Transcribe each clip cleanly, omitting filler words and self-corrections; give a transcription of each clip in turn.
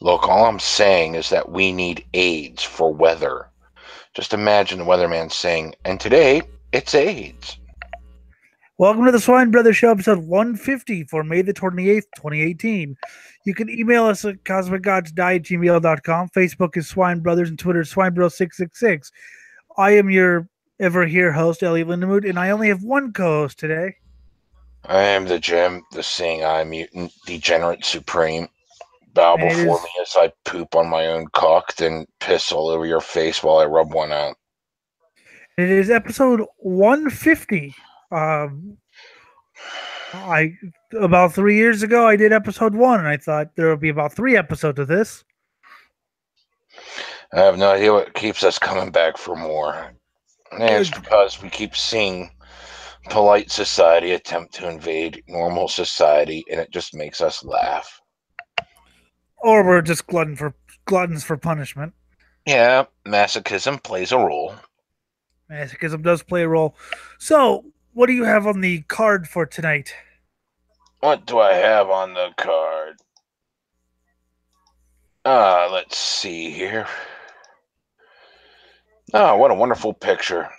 Look, all I'm saying is that we need AIDS for weather. Just imagine the weatherman saying, and today it's AIDS. Welcome to the Swine Brothers Show, episode 150 for May the 28th, 2018. You can email us at cosmicgodsdie@gmail.com. Facebook is Swine Brothers and Twitter is SwineBro666. I am your ever here host, Ellie Lindemood, and I only have one co-host today. I am the Jim, the seeing eye mutant, degenerate supreme. Bow And before me as I poop on my own cock, then piss all over your face while I rub one out. It is episode 150. About 3 years ago, I did episode 1, and I thought there would be about 3 episodes of this. I have no idea what keeps us coming back for more. And it's because we keep seeing polite society attempt to invade normal society, and it just makes us laugh. Or we're just gluttons for punishment. Yeah, masochism plays a role. Masochism does play a role. So, what do you have on the card for tonight? What do I have on the card? Let's see here. Oh, what a wonderful picture.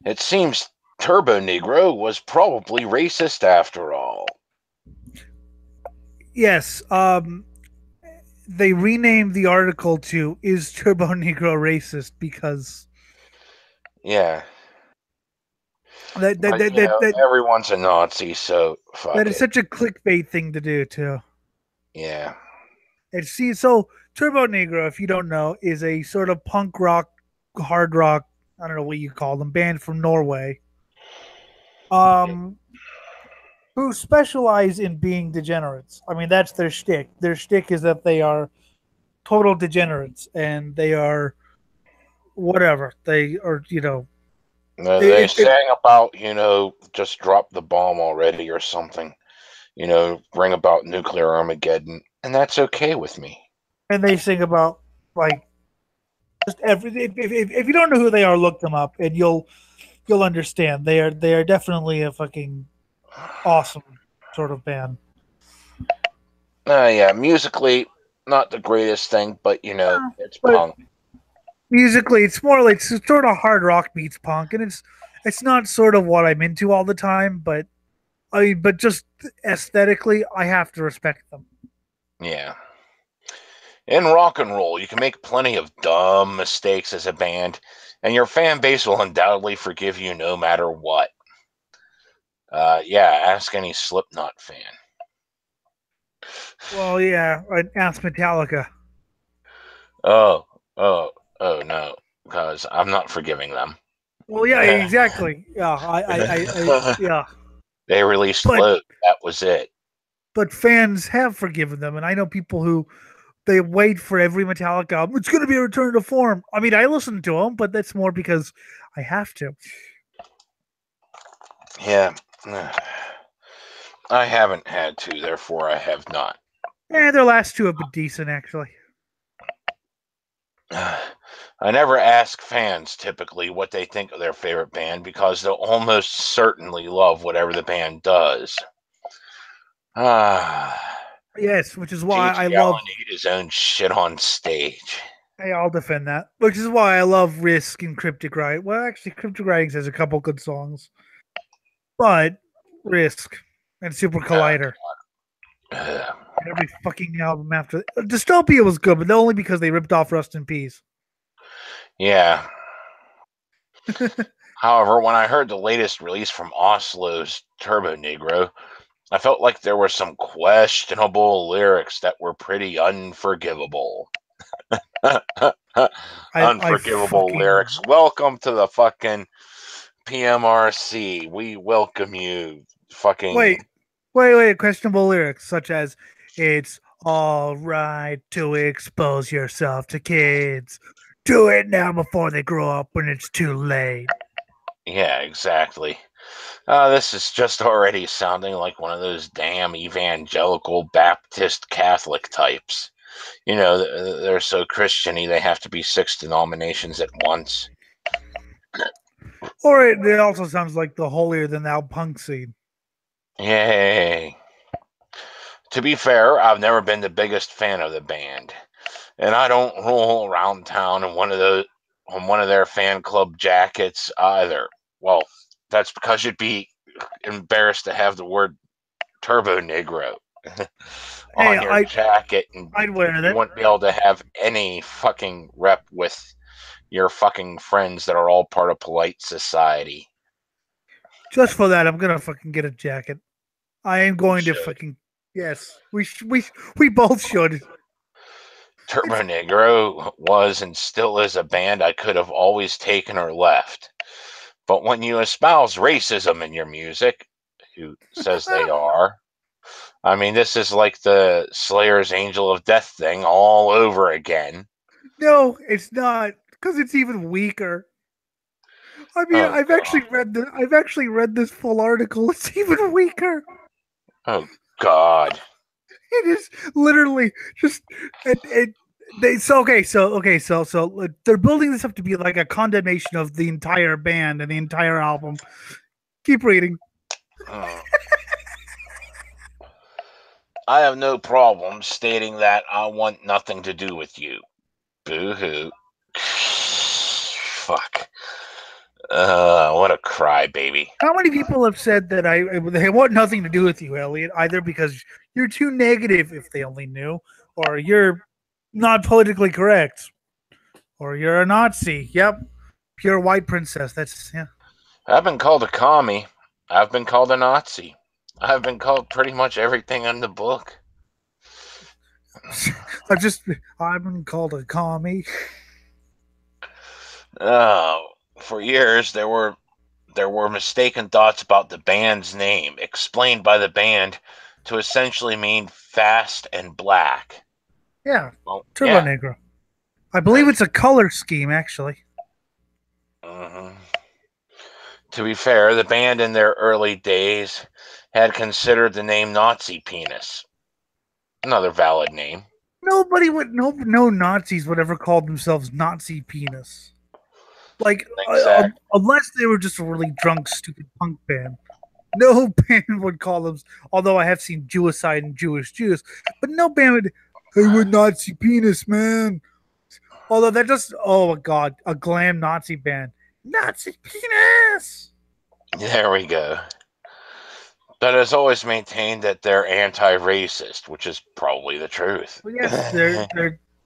It seems Turbonegro was probably racist after all. Yes, they renamed the article to "Is Turbonegro Racist?" because yeah, everyone's a Nazi, so fuck that is it. such a clickbait thing to do too. Yeah. And see, so Turbonegro, if you don't know, is a sort of punk rock, hard rock, I don't know what you call them, band from Norway. Who specialize in being degenerates. I mean, that's their shtick. Their shtick is that they are total degenerates, and they are whatever. They are, They sang about, just drop the bomb already or something. Bring about nuclear Armageddon, and that's okay with me. And they sing about, like, just if you don't know who they are, look them up, and you'll understand. They are definitely a fucking awesome sort of band. Yeah, musically, not the greatest thing, but it's punk. Musically, it's more like it's sort of hard rock meets punk, and it's not sort of what I'm into all the time, but but just aesthetically, I have to respect them. Yeah. In rock and roll, you can make plenty of dumb mistakes as a band, and your fan base will undoubtedly forgive you no matter what. Ask any Slipknot fan. Well, yeah, ask Metallica. Oh no, because I'm not forgiving them. Well, yeah, exactly. Yeah, yeah. They released Load. That was it. But fans have forgiven them, and I know people who they wait for every Metallica album. It's going to be a return to form. I mean, I listen to them, but that's more because I have to. Yeah. I haven't had to, therefore I have not. Yeah, their last 2 have been decent, actually. I never ask fans typically what they think of their favorite band because they'll almost certainly love whatever the band does. Yes, which is why I love his own shit on stage. Hey, I'll defend that. Which is why I love Risk and Cryptic Writing. Well, actually, Cryptic Writings has a couple good songs, but Risk and Super Collider. Every fucking album after Dystopia was good, but only because they ripped off Rust in Peace. Yeah. However, when I heard the latest release from Oslo's Turbonegro, I felt like there were some questionable lyrics that were pretty unforgivable. Unforgivable lyrics. Welcome to the fucking PMRC. We welcome you. Fucking Wait. Questionable lyrics such as "It's all right to expose yourself to kids. Do it now before they grow up when it's too late." Yeah, exactly. This is just already sounding like one of those damn evangelical Baptist Catholic types. They're so Christian-y they have to be 6 denominations at once. Or it also sounds like the holier than thou punk scene. Yay. To be fair, I've never been the biggest fan of the band, and I don't roll around town in one of their fan club jackets either. Well, that's because you'd be embarrassed to have the word Turbonegro Hey, on your jacket, and I'd wear you that. wouldn't be able to have any fucking rep with your fucking friends that are all part of polite society. Just for that, I'm gonna fucking get a jacket. I am going to Should. fucking yes. We both should. Turbonegro was and still is a band I could have always taken or left. But when you espouse racism in your music, who says they are? I mean, this is like the Slayer's Angel of Death thing all over again. No, it's not, because it's even weaker. I mean, Oh, I've actually read this full article. It's even weaker. oh God. It is literally just so they're building this up to be like a condemnation of the entire band and the entire album. Keep reading. I have no problem stating that I want nothing to do with you. Boo-hoo. Fuck. What a crybaby. How many people have said that they want nothing to do with you, Elliot? Either because you're too negative, if they only knew, or you're not politically correct, or you're a Nazi. Yep, pure white princess. That's yeah. I've been called a commie. I've been called a Nazi. I've been called pretty much everything in the book. I've been called a commie. For years there were mistaken thoughts about the band's name, explained by the band to essentially mean fast and black. Yeah, Well, Turbonegro. yeah. I believe it's a color scheme, actually. Mm-hmm. To be fair, the band in their early days had considered the name Nazi Penis. Another valid name. Nobody would no Nazis would ever call themselves Nazi Penis. Like Exactly. unless they were just a really drunk, stupid punk band. No band would call them. Although I have seen Jewicide and Jewish Jews, but no band would. Hey, we're Nazi Penis, man. Although that just oh my god, a glam Nazi band, Nazi Penis. There we go. But has always maintained that they're anti-racist, which is probably the truth. Well, yes,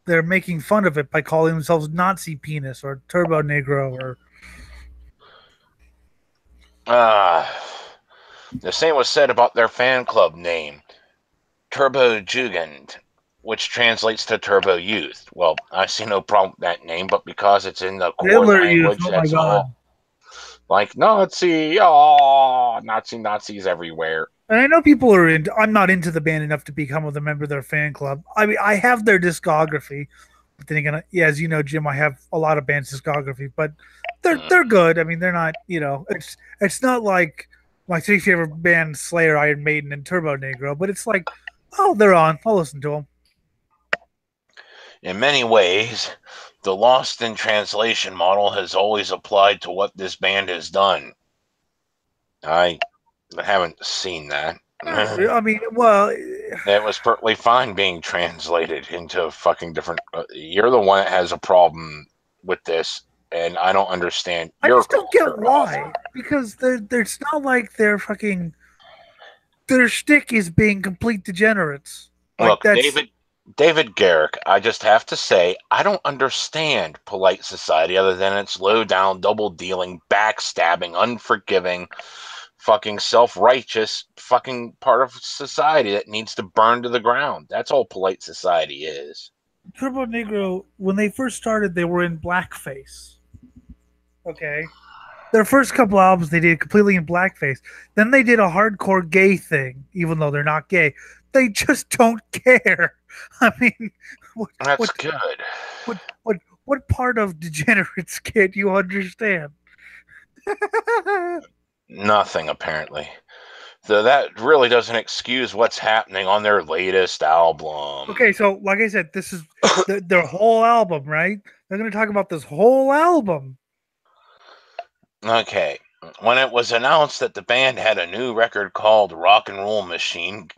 they're making fun of it by calling themselves Nazi Penis or Turbonegro or. The same was said about their fan club name, Turbojugend, which translates to Turbo Youth. Well, I see no problem with that name, but because it's in the core Hitler language, oh that's all. Like Nazi, Nazis everywhere. And I know people are into. I'm not into the band enough to become a member of their fan club. I mean, I have their discography. But then again, yeah, as you know, Jim, I have a lot of bands' discography, but they're good. I mean, they're not. It's not like my three favorite bands: Slayer, Iron Maiden, and Turbonegro. But it's like, oh, they're on. I'll listen to them. In many ways, the lost in translation model has always applied to what this band has done. I haven't seen that. I mean, well, it was perfectly fine being translated into fucking different. You're the one that has a problem with this, and I don't understand. I just don't get why. Because it's not like they're fucking. Their shtick is being complete degenerates. Like look, David Garrick, I just have to say, I don't understand polite society other than it's low down, double dealing, backstabbing, unforgiving, fucking self-righteous fucking part of society that needs to burn to the ground. That's all polite society is. Turbonegro, when they first started, they were in blackface. Okay. Their first couple albums, they did completely in blackface. Then they did a hardcore gay thing, even though they're not gay. They just don't care. I mean, that's good. What part of degenerates can't you understand? Nothing, apparently. So that really doesn't excuse what's happening on their latest album. Okay, so like I said, this is their whole album, right? They're going to talk about this whole album. Okay. When it was announced that the band had a new record called Rock and Roll Machine,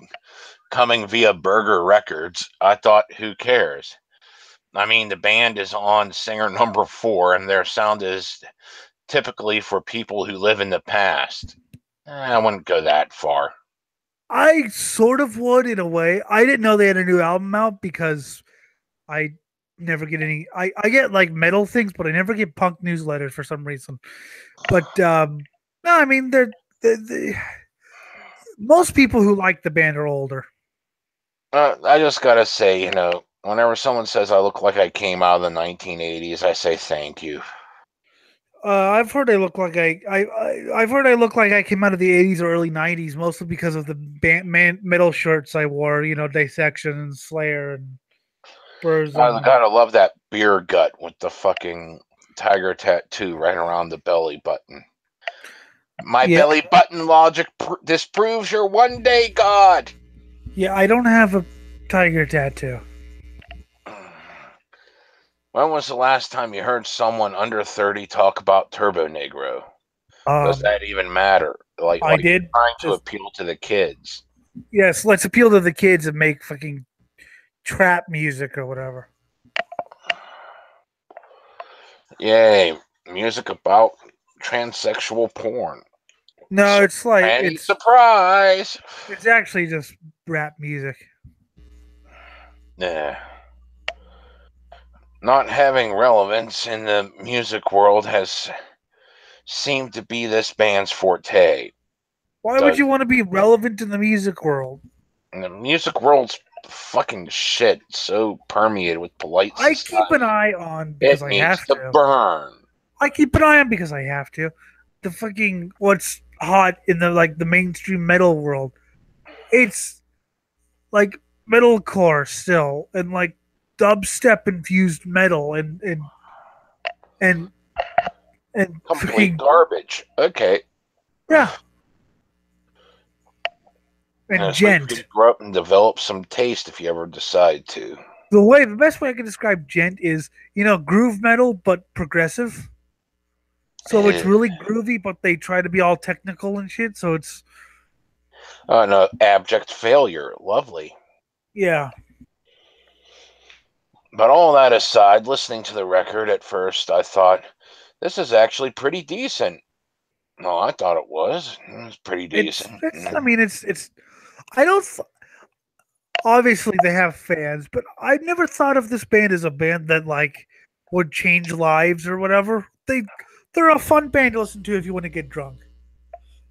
coming via Burger Records, I thought, who cares? I mean, the band is on singer number 4, and their sound is typically for people who live in the past. I wouldn't go that far. I sort of would in a way. I didn't know they had a new album out because I never get any. I get like metal things, but I never get punk newsletters for some reason. But no, I mean they're most people who like the band are older. I just gotta say, whenever someone says I look like I came out of the 1980s, I say thank you. I've heard I look like I've heard I look like I came out of the 80s or early 90s, mostly because of the metal shirts I wore. Dissection and Slayer and Spurs. I gotta love that beer gut with the fucking tiger tattoo right around the belly button. My belly button logic disproves your one day god. Yeah, I don't have a tiger tattoo. When was the last time you heard someone under 30 talk about Turbonegro? Does that even matter? I did. Trying to appeal to the kids. Yes, let's appeal to the kids and make fucking trap music or whatever. Yay, music about transsexual porn. No, it's like surprise. It's actually just rap music. Yeah. Not having relevance in the music world has seemed to be this band's forte. Why would you want to be relevant in the music world? And the music world's fucking shit, so permeated with polite society. I keep an eye on because I have to. Burn. I keep an eye on because I have to. The fucking what's hot in the mainstream metal world. It's like metalcore still, and like dubstep infused metal and complete garbage. Okay. Yeah. And gent. You could grow up and develop some taste if you ever decide to. The best way I can describe gent is, groove metal but progressive. So it's really groovy, but they try to be all technical and shit. So it's no, abject failure. Lovely. Yeah. But all that aside, listening to the record at first, I thought, this is actually pretty decent. No, I thought it was. It was pretty decent. I don't. Obviously, they have fans, but I never thought of this band as a band that would change lives or whatever. They're a fun band to listen to if you want to get drunk.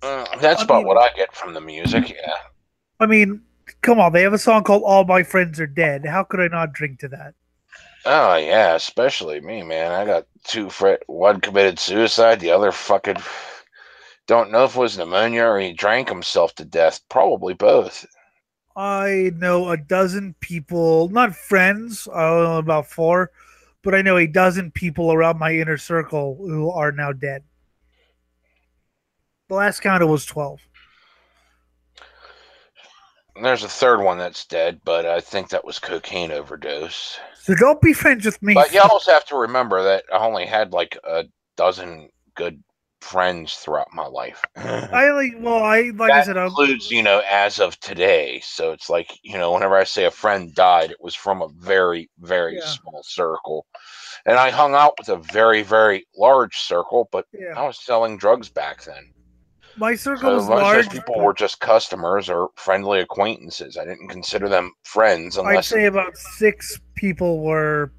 That's about what I get from the music. Yeah. I mean, come on, they have a song called "All My Friends Are Dead." How could I not drink to that? Oh yeah, especially me, man. I got two friends. One committed suicide. The other fucking don't know if it was pneumonia or he drank himself to death. Probably both. I know a dozen people, not friends. I don't know about 4, but I know a dozen people around my inner circle who are now dead. The last count was 12. There's a third one that's dead, but I think that was cocaine overdose. So don't be friends with me. But you also have to remember that I only had a dozen good friends throughout my life. I said, includes, as of today. So it's whenever I say a friend died, it was from a very, very small circle. And I hung out with a very, very large circle, but I was selling drugs back then. My circle was large. Most people were just customers or friendly acquaintances. I didn't consider them friends. I'd say about 6 people were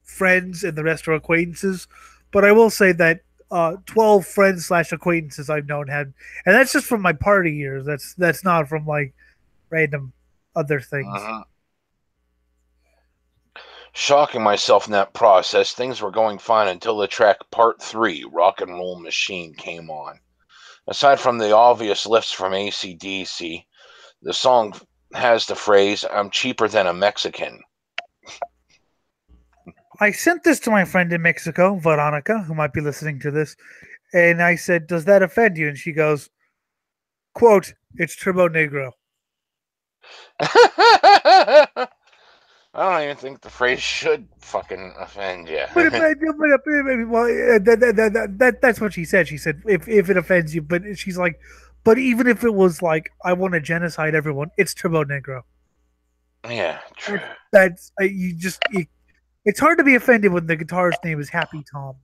friends and the rest were acquaintances. But I will say that 12 friends / acquaintances I've known had, and that's just from my party years. That's not from random other things. Shocking myself in that process, things were going fine until the track Part 3, Rock and Roll Machine, came on. Aside from the obvious lifts from AC/DC, the song has the phrase, "I'm cheaper than a Mexican." I sent this to my friend in Mexico, Veronica, who might be listening to this, and I said, "Does that offend you?" And she goes, quote, "It's Turbonegro." I don't even think the phrase should fucking offend you. That's what she said. She said, if it offends you, but she's like, but even if it was I want to genocide everyone, it's Turbonegro. Yeah, true. That's you just. It's hard to be offended when the guitarist's name is Happy Tom.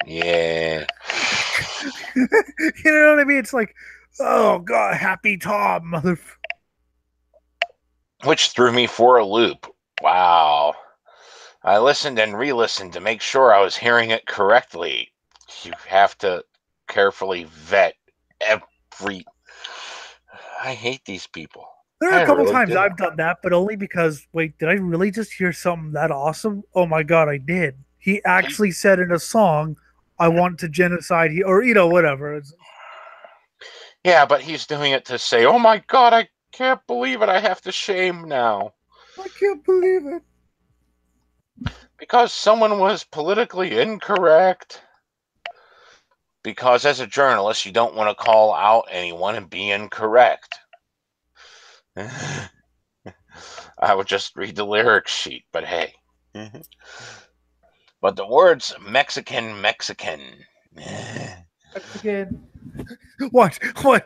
Yeah. You know what I mean? It's like, oh god, Happy Tom, mother. Which threw me for a loop. Wow. I listened and re-listened to make sure I was hearing it correctly. You have to carefully vet every. I hate these people. There are a I couple really times do. I've done that, but only because wait, did I really just hear something that awesome? Oh my god, I did. He actually said in a song, "I want to genocide," or whatever. Yeah, but he's doing it to say, "Oh my God, I can't believe it. I have to shame now I can't believe it. because someone was politically incorrect." Because as a journalist, you don't want to call out anyone and be incorrect. I would just read the lyric sheet, but hey. But the words Mexican, Mexican. Mexican. What? Followed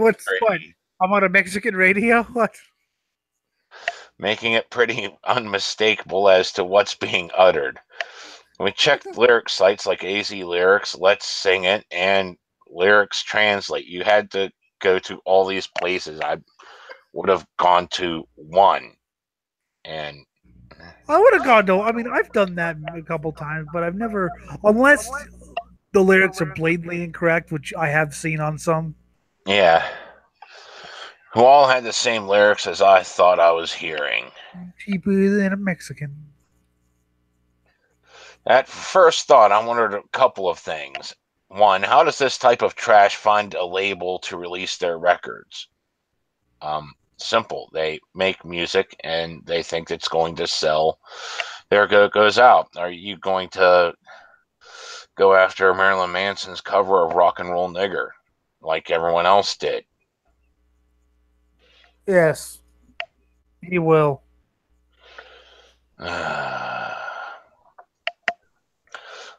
What? I'm on a Mexican radio. What? making it pretty unmistakable as to what's being uttered. We checked lyric sites like AZ Lyrics, Let's Sing It, and Lyrics Translate. You had to go to all these places. I would have gone to one, and I would have gone to. I mean, I've done that a couple times, but I've never, unless the lyrics are blatantly incorrect, which I have seen on some. yeah, who all had the same lyrics as I thought I was hearing. Cheaper than a Mexican. At first thought, I wondered a couple of things. One, how does this type of trash find a label to release their records? Simple. They make music and they think it's going to sell. There goes out. Are you going to go after Marilyn Manson's cover of Rock and Roll Nigger like everyone else did? Yes, he will.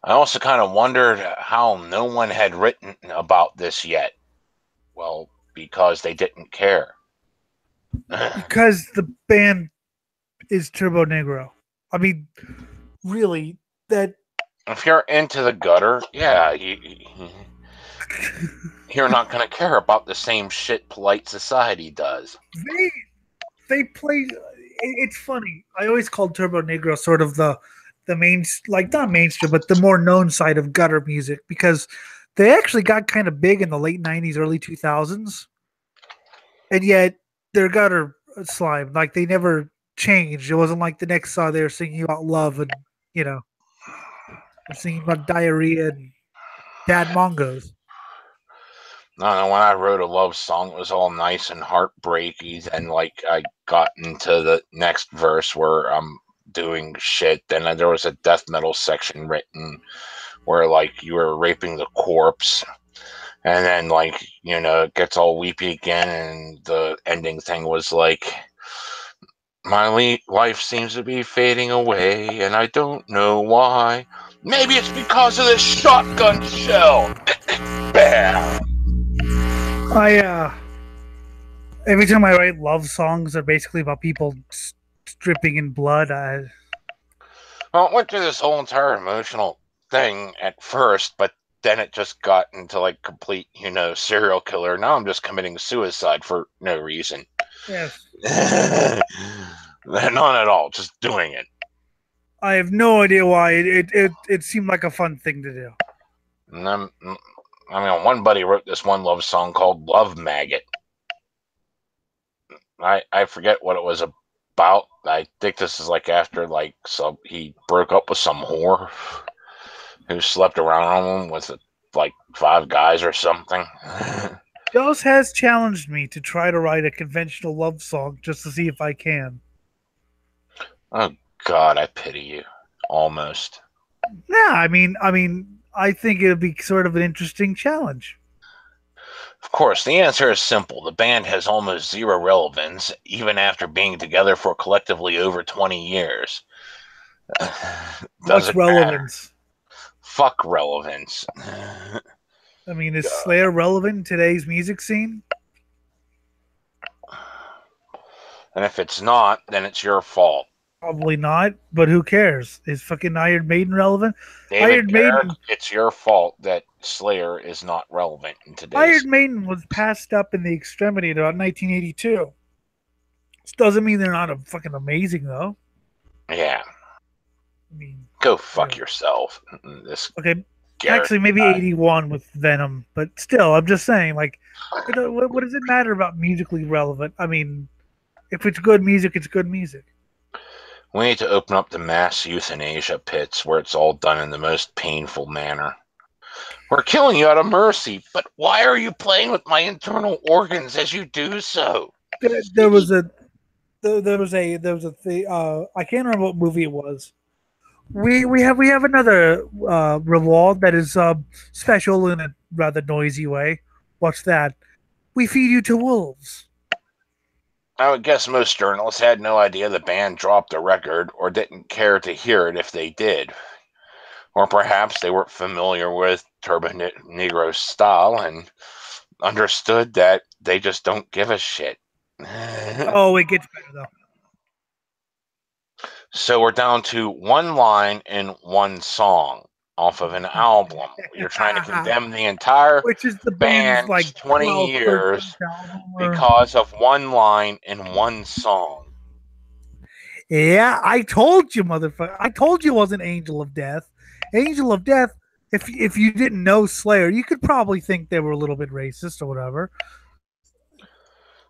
I also kind of wondered how no one had written about this yet. Well, because they didn't care. Because the band is Turbonegro. I mean, really, that If you're into the gutter, yeah, you're not going to care about the same shit polite society does. they they play. It's funny. I always called Turbonegro sort of the main, like not mainstream, but the more known side of gutter music because they actually got kind of big in the late '90s, early 2000s, and yet their gutter slime, like they never changed. It wasn't like the next song they were singing about love and you know, they're singing about diarrhea and bad mongos. I don't know, when I wrote a love song, it was all nice and heartbreaky. And like I got into the next verse where I'm doing shit. Then there was a death metal section written where like you were raping the corpse. And then like, it gets all weepy again. And the ending thing was like, my life seems to be fading away, and I don't know why. Maybe it's because of this shotgun shell. Bam. Every time I write love songs, they're basically about people dripping in blood. Well, it went through this whole entire emotional thing at first, but then it just got into like complete, serial killer. Now I'm just committing suicide for no reason. Yes. None at all, just doing it. I have no idea why. It seemed like a fun thing to do. And one buddy wrote this one love song called Love Maggot. I forget what it was about. I think this is like after he broke up with some whore who slept around him with like 5 guys or something. Joss has challenged me to try to write a conventional love song just to see if I can. Oh God, I pity you. Almost. Yeah, I mean, I think it'd be sort of an interesting challenge. Of course, the answer is simple. The band has almost zero relevance, even after being together for collectively over 20 years. What's relevance? Fuck relevance. I mean, is Slayer relevant in today's music scene? And if it's not, then it's your fault. Probably not, but who cares? Is fucking Iron Maiden relevant? David Iron Garrick, Maiden it's your fault that Slayer is not relevant in today's. Iron Maiden was passed up in the extremity in about 1982. This doesn't mean they're not fucking amazing though. Yeah. I mean, Go fuck really. yourself. This Okay, Garrick actually maybe guy. 81 with Venom, but still, I'm just saying, like, what does it matter about musically relevant? I mean, if it's good music, it's good music. We need to open up the mass euthanasia pits where it's all done in the most painful manner. We're killing you out of mercy, but why are you playing with my internal organs as you do so? There was a I can't remember what movie it was. We have another reward that is special in a rather noisy way. What's that? We feed you to wolves. I would guess most journalists had no idea the band dropped the record or didn't care to hear it if they did. Or perhaps they weren't familiar with Turbonegro style and understood that they just don't give a shit. Oh, it gets better though. So we're down to one line in one song off of an album. You're trying to condemn the entire Which is the band's band's like 20 12th, 13th years album. because of one line in one song. Yeah, I told you, motherfucker. I told you it wasn't Angel of Death. Angel of Death. If you didn't know Slayer, you could probably think they were a little bit racist or whatever.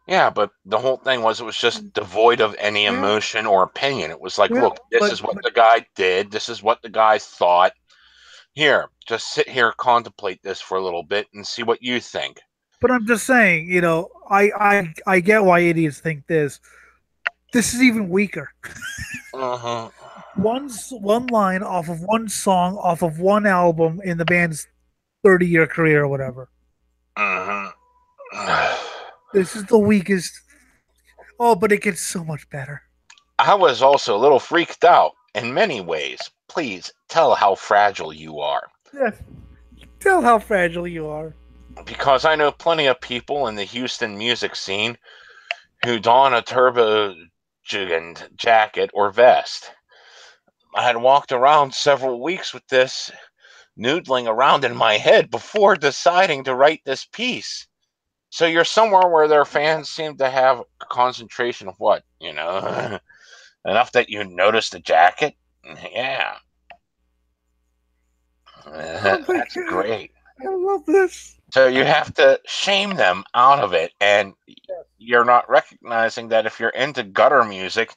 Yeah, but the whole thing was it was just devoid of any Yeah, emotion or opinion. It was like, yeah, look, this but is what the guy did. This is what the guy thought. Here, just sit here, contemplate this for a little bit and see what you think. but I'm just saying, I get why idiots think this. This is even weaker. Uh-huh. One line off of one song off of one album in the band's 30-year career or whatever. Uh-huh. This is the weakest. Oh, but it gets so much better. I was also a little freaked out in many ways. Please tell how fragile you are. Yeah. Tell how fragile you are. Because I know plenty of people in the Houston music scene who don a turbo jacket or vest. I had walked around several weeks with this noodling around in my head before deciding to write this piece. So you're somewhere where their fans seem to have a concentration of what, enough that you notice the jacket? Yeah. Oh my That's god. great. I love this. So you have to shame them out of it, and you're not recognizing that if you're into gutter music,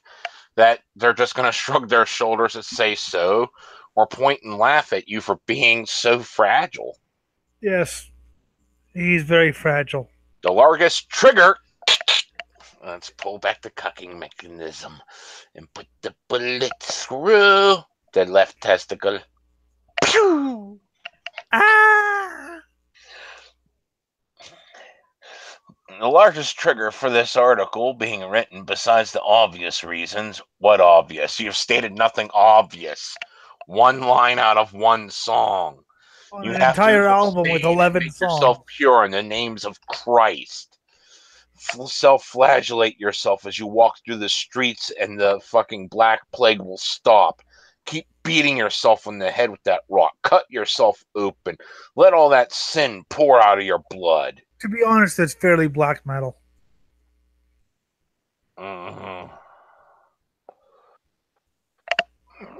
that they're just going to shrug their shoulders and say so, or point and laugh at you for being so fragile. Yes. He's very fragile. The largest trigger. Let's pull back the cocking mechanism and put the bullet through the left testicle. Pew! Ah! The largest trigger for this article being written, besides the obvious reasons. What obvious? You've stated nothing obvious. One line out of one song. On You an have to entire album with abstain and 11 make yourself songs. pure in the names of Christ. Self-flagellate yourself as you walk through the streets and the fucking black plague will stop. Keep beating yourself on the head with that rock. Cut yourself open. Let all that sin pour out of your blood. To be honest, that's fairly black metal. Mm-hmm.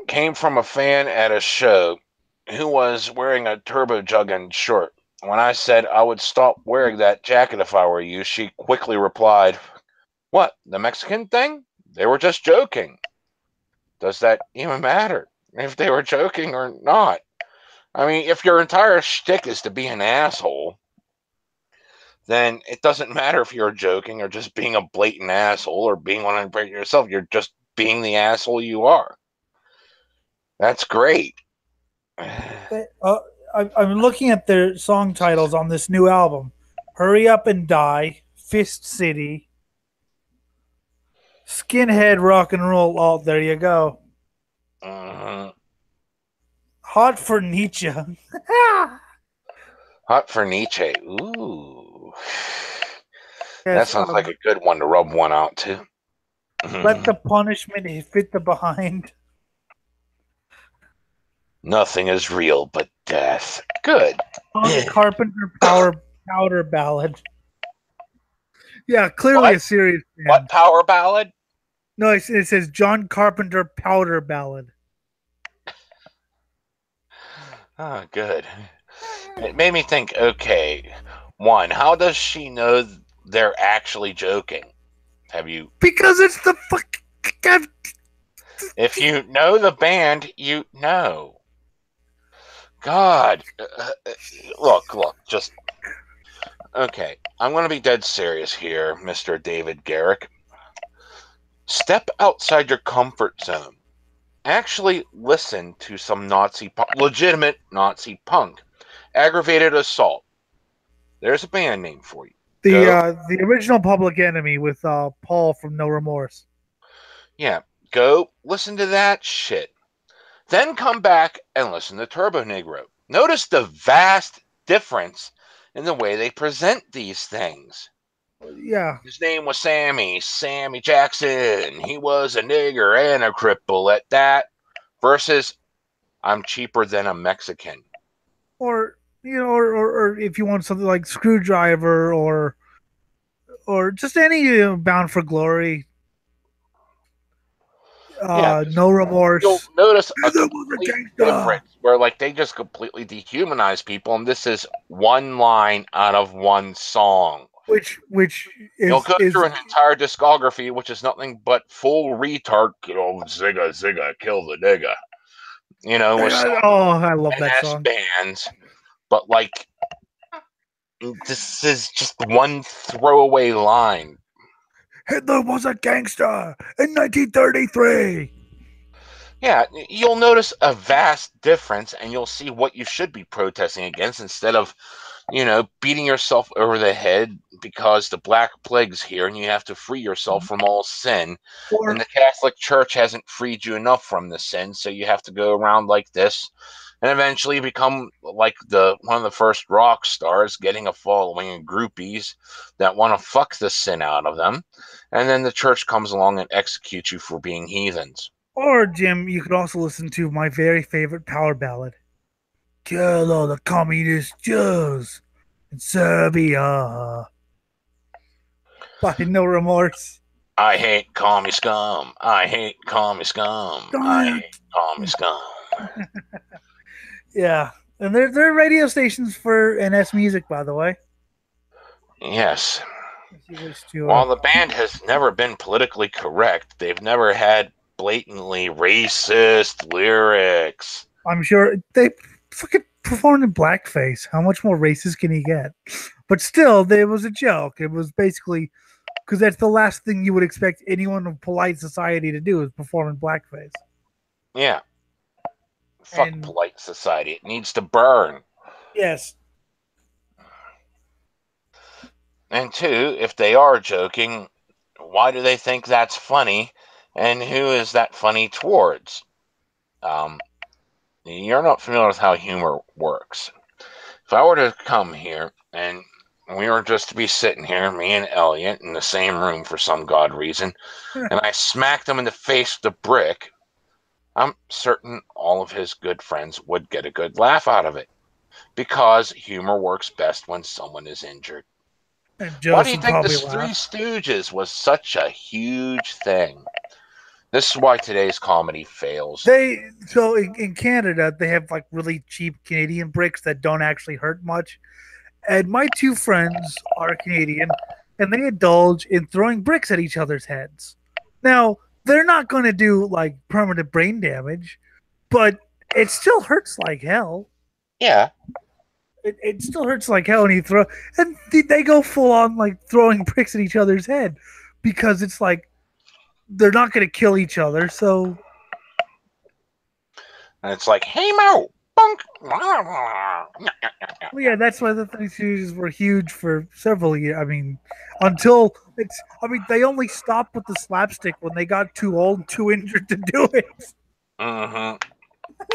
Came from a fan at a show who was wearing a turbo juggin shirt. When I said I would stop wearing that jacket if I were you, she quickly replied, "What, the Mexican thing? They were just joking." Does that even matter if they were joking or not? I mean, if your entire shtick is to be an asshole, then it doesn't matter if you're joking or just being a blatant asshole or being 100% yourself. You're just being the asshole you are. That's great. I'm looking at their song titles on this new album: "Hurry Up and Die," "Fist City," "Skinhead Rock and Roll." Oh, there you go. Mm-hmm. "Hot for Nietzsche." Hot for Nietzsche. Ooh. That Yes, sounds like a good one to rub one out to. Let the punishment fit the behind. Nothing is real but death. Good. John Carpenter powder ballad. Yeah, clearly a What? serious What band. power ballad? No, it says John Carpenter powder ballad. Oh, good. It made me think, okay, one, how does she know they're actually joking? Have you. Because it's the fuck. If you know the band, you know. God. Look, just. Okay, I'm going to be dead serious here, Mr. David Garrick. Step outside your comfort zone. Actually listen to some legitimate Nazi punk. Aggravated assault. There's a band name for you. The original Public Enemy with Paul from No Remorse. Yeah, go listen to that shit. Then come back and listen to Turbonegro. Notice the vast difference in the way they present these things. Yeah. His name was Sammy Jackson. He was a nigger and a cripple at that. Versus, I'm cheaper than a Mexican. Or or if you want something like Screwdriver or just any Bound for Glory. No Remorse. You'll notice a complete difference where, like, they just completely dehumanize people, and this is one line out of one song. Which You'll go through an entire discography, which is nothing but full retard. Zigga, zigga, kill the nigga. With I love that song. bands, but like, this is just one throwaway line. Hitler was a gangster in 1933. Yeah, you'll notice a vast difference, and you'll see what you should be protesting against instead of, beating yourself over the head because the Black Plague's here and you have to free yourself from all sin. And the Catholic Church hasn't freed you enough from the sin, so you have to go around like this and eventually become like one of the first rock stars, getting a following and groupies that want to fuck the sin out of them. And then the church comes along and executes you for being heathens. Or, Jim, you could also listen to my very favorite power ballad. Kill all the communist Jews in Serbia. By No Remorse. I hate commie scum. I hate commie scum. I hate commie scum. Yeah. And they're radio stations for NS Music, by the way. Yes. While the band has never been politically correct, they've never had blatantly racist lyrics. I'm sure they fucking performed in blackface. How much more racist can he get? But still, there was a joke. It was basically because that's the last thing you would expect anyone of polite society to do is perform in blackface. Yeah. Fuck polite society. It needs to burn. Yes. And two, if they are joking, why do they think that's funny? And who is that funny towards? You're not familiar with how humor works. If I were to come here and we were just to be sitting here, me and Elliot, in the same room for some god reason, and I smacked him in the face with a brick, I'm certain all of his good friends would get a good laugh out of it. Because humor works best when someone is injured. Why do you think the Three Stooges was such a huge thing? This is why today's comedy fails. So in Canada, they have like really cheap Canadian bricks that don't actually hurt much. And my two friends are Canadian, and they indulge in throwing bricks at each other's heads. Now, they're not going to do like permanent brain damage, but it still hurts like hell. Yeah. It still hurts like hell, and they go full on like throwing bricks at each other's head because it's like they're not going to kill each other. So, and it's like, hey Mo, bunk. Well, yeah, that's why the Three Stooges were huge for several years. I mean, they only stopped with the slapstick when they got too old, and too injured to do it. Mm-hmm.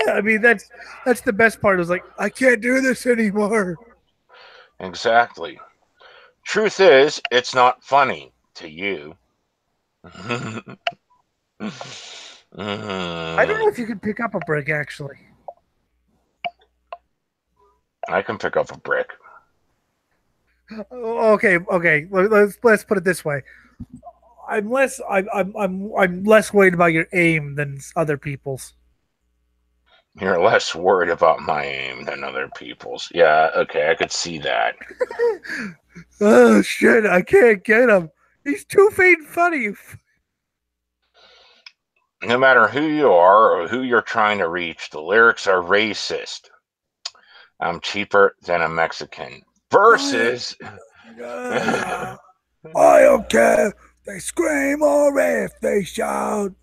I mean, that's the best part. Is like, I can't do this anymore. Exactly. Truth is, it's not funny to you. I don't know if you can pick up a brick, actually. I can pick up a brick. Okay. Let's put it this way. I'm less worried about your aim than other people's. You're less worried about my aim than other people's. Yeah, okay, I could see that. Oh shit! I can't get him. He's too faint funny. No matter who you are or who you're trying to reach, the lyrics are racist. I'm cheaper than a Mexican. Versus. I don't care. They scream or if they shout.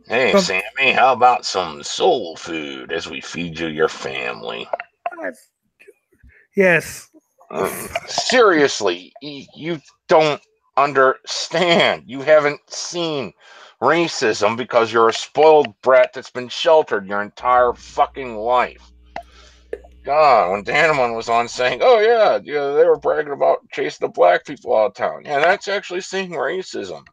Hey, Sammy, how about some soul food as we feed you your family? Yes. Seriously, you don't understand. You haven't seen racism because you're a spoiled brat that's been sheltered your entire fucking life. God, when Danimon was on saying, "Oh yeah, they were bragging about chasing the black people out of town," yeah, that's actually seeing racism.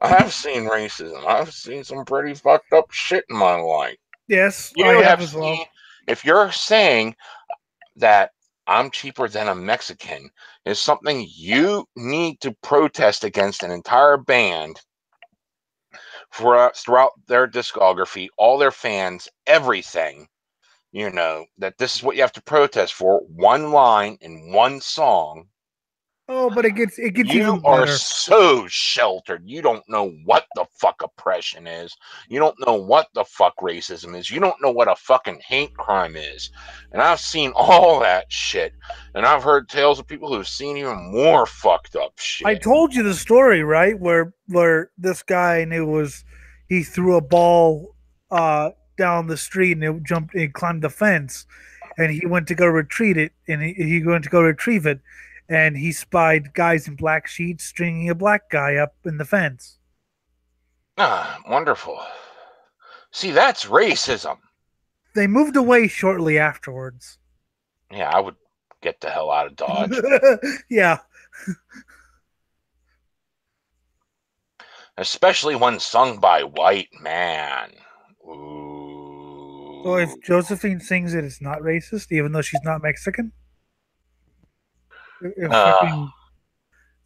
I've seen racism. I've seen some pretty fucked up shit in my life. Yes, I You have have as well. seen. If you're saying that I'm cheaper than a Mexican is something you need to protest against an entire band for throughout their discography, all their fans, everything. That this is what you have to protest for. One line in one song. Oh, but it gets You even are better. so sheltered. You don't know what the fuck oppression is. You don't know what the fuck racism is. You don't know what a fucking hate crime is. And I've seen all that shit. And I've heard tales of people who've seen even more fucked up I shit. told you the story, right? Where this guy he threw a ball down the street and it jumped and climbed the fence, and he went to go retrieve it, and he went to go retrieve it, and he spied guys in black sheets stringing a black guy up in the fence. Ah, wonderful. See, that's racism. They moved away shortly afterwards. Yeah, I would get the hell out of Dodge. Yeah. Especially when sung by white man. So if Ooh. Josephine sings it, it's not racist, even though she's not Mexican. If Uh, fucking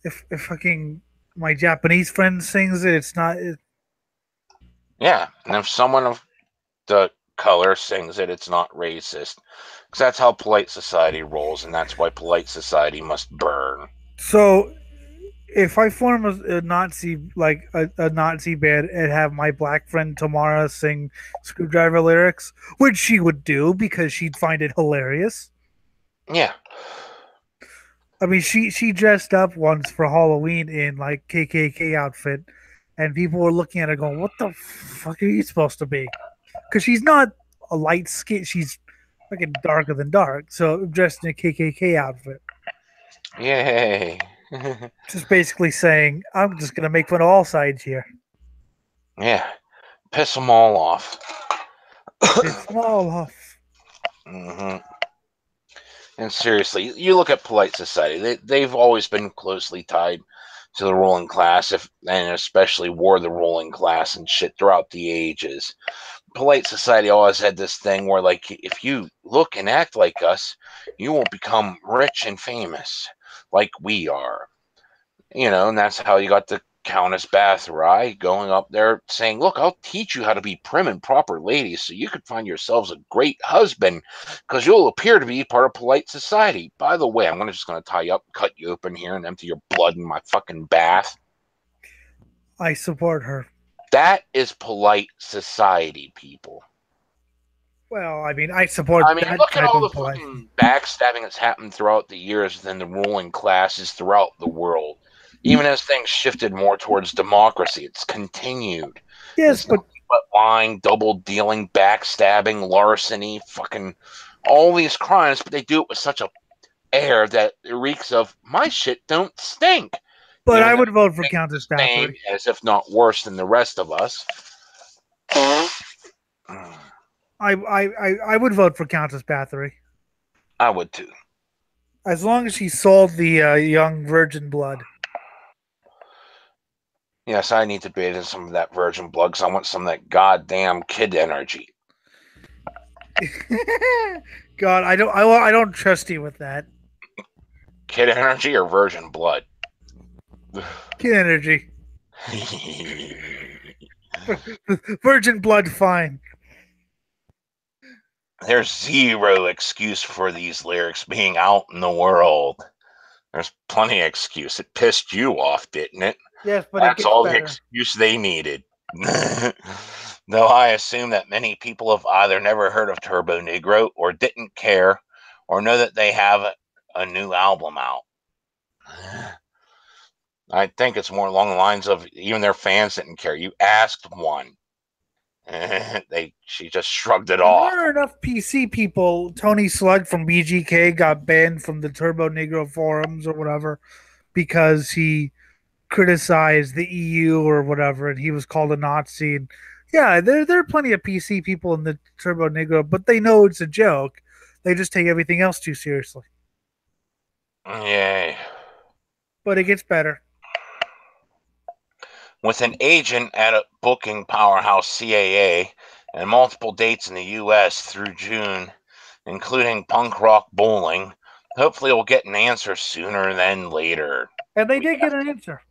if fucking my Japanese friend sings it, it's not. yeah, and if someone of the color sings it, it's not racist. Because that's how polite society rolls, and that's why polite society must burn. So if I form a Nazi a Nazi band and have my black friend Tamara sing Screwdriver lyrics, which she would do because she'd find it hilarious. Yeah. I mean, she dressed up once for Halloween in like KKK outfit, and people were looking at her going, "What the fuck are you supposed to be?" Because she's not a light skin; she's fucking darker than dark. So dressed in a KKK outfit, Yay. just basically saying, "I'm just gonna make fun of all sides here." Yeah. Piss them all off. It's all off. hmm And seriously, you look at polite society, they've always been closely tied to the ruling class, and especially wore the ruling class and shit throughout the ages. Polite society always had this thing where, like, if you look and act like us, you will become rich and famous like we are. And that's how you got the Countess Bathory going up there saying, "Look, I'll teach you how to be prim and proper ladies so you could find yourselves a great husband because you'll appear to be part of polite society. By the way, I'm just going to tie you up, cut you open here, and empty your blood in my fucking bath." I support her. That is polite society, people. Well, I mean, I support I mean, that look at type all of the polite. fucking backstabbing that's happened throughout the years within the ruling classes throughout the world. Even as things shifted more towards democracy, it's continued. Yes, It's but nothing but lying, double dealing, backstabbing, larceny, fucking all these crimes, but they do it with such a air that it reeks of my shit don't stink. I Even though would vote for they think Countess the same, Bathory. as if not worse than the rest of us. I would vote for Countess Bathory I would too. as long as she sold the young virgin blood. Yes, I need to bathe in some of that virgin blood because I want some of that goddamn kid energy. God, I don't trust you with that. Kid energy or virgin blood? Kid energy. Virgin blood, fine. There's zero excuse for these lyrics being out in the world. There's plenty of excuse. It pissed you off, didn't it? Yes, but it That's gets all the better. excuse they needed. Though I assume that many people have either never heard of Turbonegro or didn't care or know that they have a new album out. I think it's more along the lines of even their fans didn't care. You asked one. She just shrugged it And off. there are enough PC people. Tony Slug from BGK got banned from the Turbonegro forums or whatever because he criticized the EU or whatever, and he was called a Nazi. And yeah, there are plenty of PC people in the Turbonegro, but they know it's a joke. They just take everything else too seriously. Yay. But it gets better. With an agent at a booking powerhouse CAA and multiple dates in the US through June, including punk rock bowling, hopefully we'll get an answer sooner than later. And they did get an answer.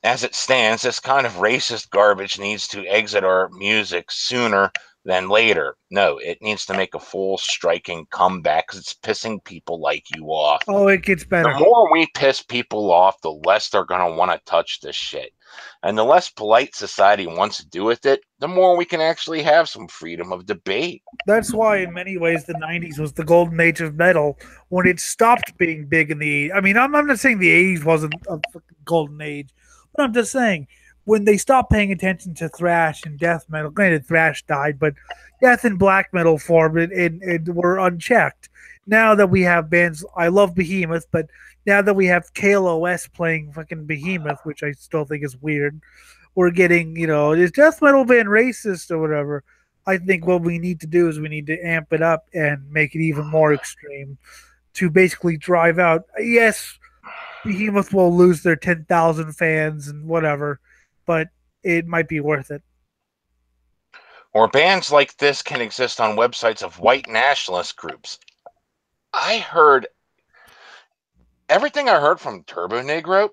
As it stands, this kind of racist garbage needs to exit our music sooner than later. No, it needs to make a full striking comeback because it's pissing people like you off. Oh, it gets better. The more we piss people off, the less they're going to want to touch this shit. And the less polite society wants to do with it, the more we can actually have some freedom of debate. That's why, in many ways, the '90s was the golden age of metal when it stopped being big in the '80s. I mean, I'm not saying the '80s wasn't a golden age, but I'm just saying when they stopped paying attention to thrash and death metal. Granted, thrash died, but death and black metal formed and were unchecked. Now that we have bands, I love Behemoth, but now that we have KLOS playing fucking Behemoth, which I still think is weird, we're getting, is death metal band racist or whatever? I think what we need to do is we need to amp it up and make it even more extreme to basically drive out. Yes, Behemoth will lose their 10,000 fans and whatever, but it might be worth it. Or bands like this can exist on websites of white nationalist groups. I heard everything I heard from Turbonegro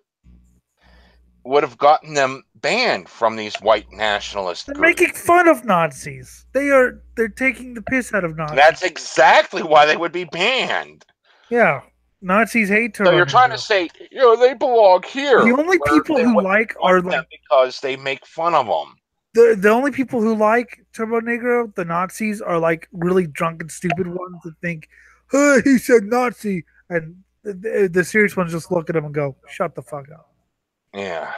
would have gotten them banned from these white nationalist They're groups. making fun of Nazis. They're taking the piss out of Nazis. That's exactly why they would be banned. Yeah. Nazis hate Turbonegro. So you're trying to say, they belong here. The only people who like are like because they make fun of them. The only people who like Turbonegro, the Nazis, are like really drunk and stupid ones that think, "Hey, he said Nazi," and the serious ones just look at him and go, "Shut the fuck up." Yeah.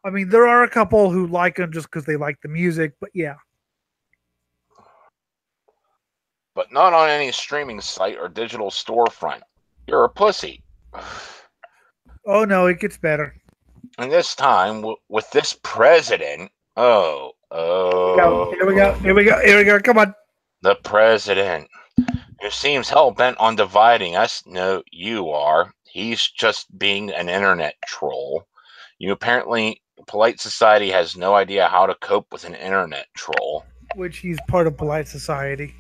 I mean, there are a couple who like him just because they like the music, but yeah. But not on any streaming site or digital storefront. You're a pussy. Oh no, it gets better. And this time, with this president, here we go. Come on. The president, who seems hell-bent on dividing us. No, you are. He's just being an internet troll. Apparently, polite society has no idea how to cope with an internet troll. Which he's part of polite society.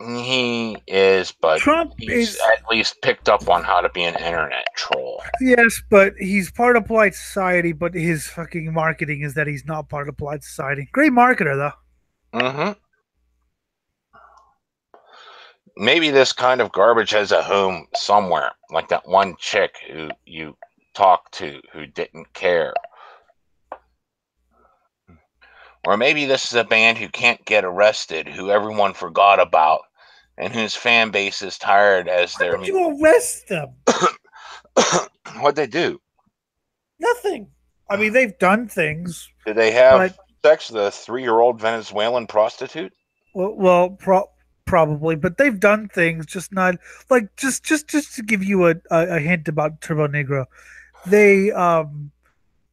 He is, but Trump he's at least picked up on how to be an internet troll. Yes, but he's part of polite society, but his fucking marketing is that he's not part of polite society. Great marketer, though. Mm-hmm. Maybe this kind of garbage has a home somewhere, like that one chick who you talked to who didn't care. Or maybe this is a band who can't get arrested, who everyone forgot about, and whose fan base is tired as their... Why did you arrest them? What'd they do? Nothing. I mean, they've done things. Did they have sex with a 3-year-old Venezuelan prostitute? Well, probably, but they've done things, just not like just to give you a hint about Turbonegro.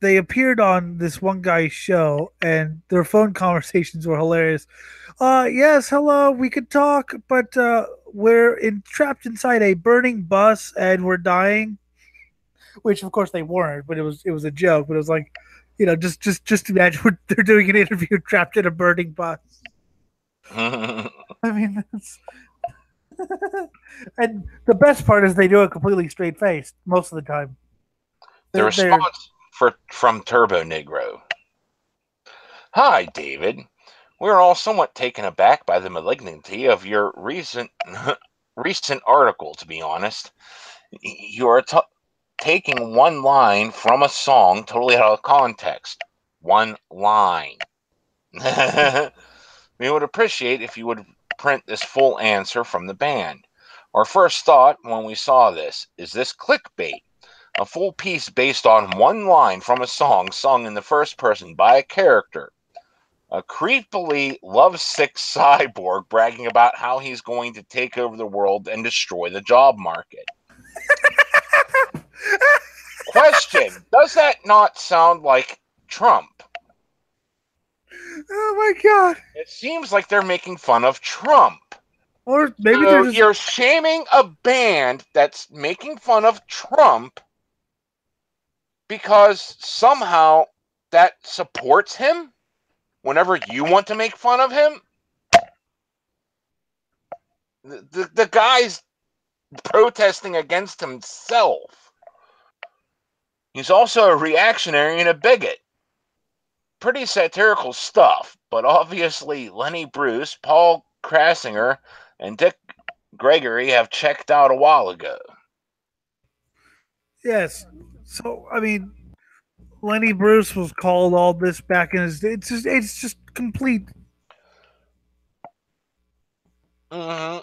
They appeared on this one guy's show, and their phone conversations were hilarious. Yes, hello, we could talk, but we're trapped inside a burning bus, and we're dying. which of course they weren't, but it was a joke. But it was like, just imagine what they're doing an interview trapped in a burning bus. I mean, and the best part is they do it completely straight faced most of the time. The response from Turbonegro. Hi, David. We're all somewhat taken aback by the malignity of your recent article, to be honest. You are taking one line from a song totally out of context. One line. We would appreciate if you would print this full answer from the band. Our first thought when we saw this, is this clickbait? A full piece based on one line from a song sung in the first person by a character. A creepily lovesick cyborg bragging about how he's going to take over the world and destroy the job market. Question, does that not sound like Trump? Oh my God. It seems like they're making fun of Trump. Or maybe they're just... You're shaming a band that's making fun of Trump because somehow that supports him whenever you want to make fun of him. The guy's protesting against himself. He's also a reactionary and a bigot. Pretty satirical stuff, but obviously Lenny Bruce, Paul Krasinger, and Dick Gregory have checked out a while ago. Yes. So, I mean, Lenny Bruce was called all this back in his day. It's just complete. Mm-hmm.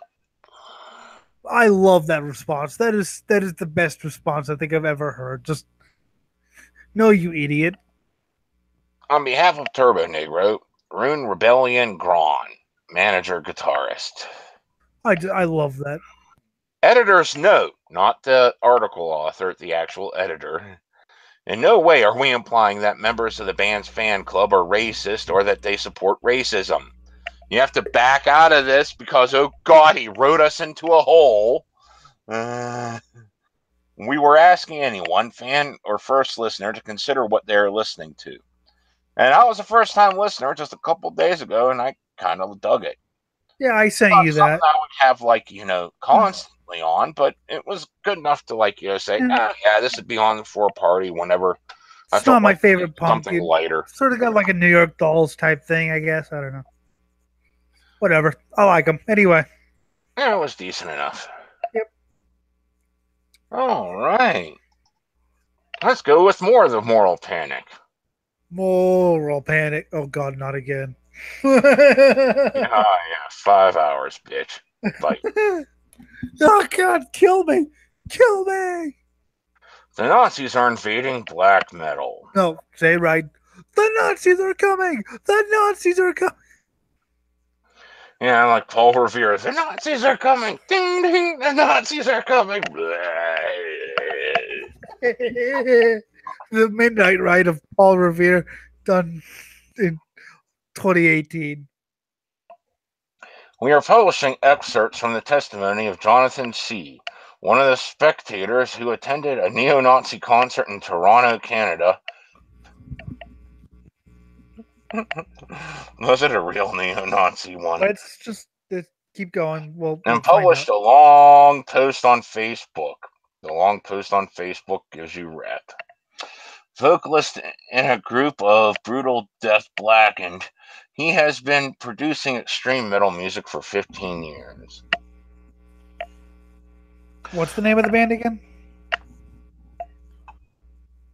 I love that response. That is the best response I think I've ever heard. Just, no, you idiot. On behalf of Turbonegro, Rune Rebellion Gron, manager guitarist. I love that. Editor's note, not the article author, the actual editor. In no way are we implying that members of the band's fan club are racist or that they support racism. You have to back out of this because, oh God, he wrote us into a hole. We were asking anyone, fan or first listener, to consider what they're listening to. And I was a first-time listener just a couple days ago, and I kind of dug it. Yeah, I sent you that. I would have, constantly on, but it was good enough to, say, yeah, this would be on for a party whenever. It's not my favorite punk. Something lighter. Sort of got like a New York Dolls type thing, I guess. I don't know. Whatever. I like them. Anyway. Yeah, it was decent enough. Yep. All right. Let's go with more of the moral panic. Moral panic. Oh, God, not again. Yeah, 5 hours, bitch. Fight. Oh, God, kill me. Kill me. The Nazis are invading black metal. No, say it right. The Nazis are coming. The Nazis are coming. Yeah, like Paul Revere. The Nazis are coming. Ding, ding. The Nazis are coming. The Midnight Ride of Paul Revere, done in 2018. We are publishing excerpts from the testimony of Jonathan C., one of the spectators who attended a neo-Nazi concert in Toronto, Canada. Was it a real neo-Nazi one? Let's just keep going. We'll published a long post on Facebook. The long post on Facebook gives you rep. Vocalist in a group of Brutal Death Blackened, he has been producing extreme metal music for 15 years. What's the name of the band again?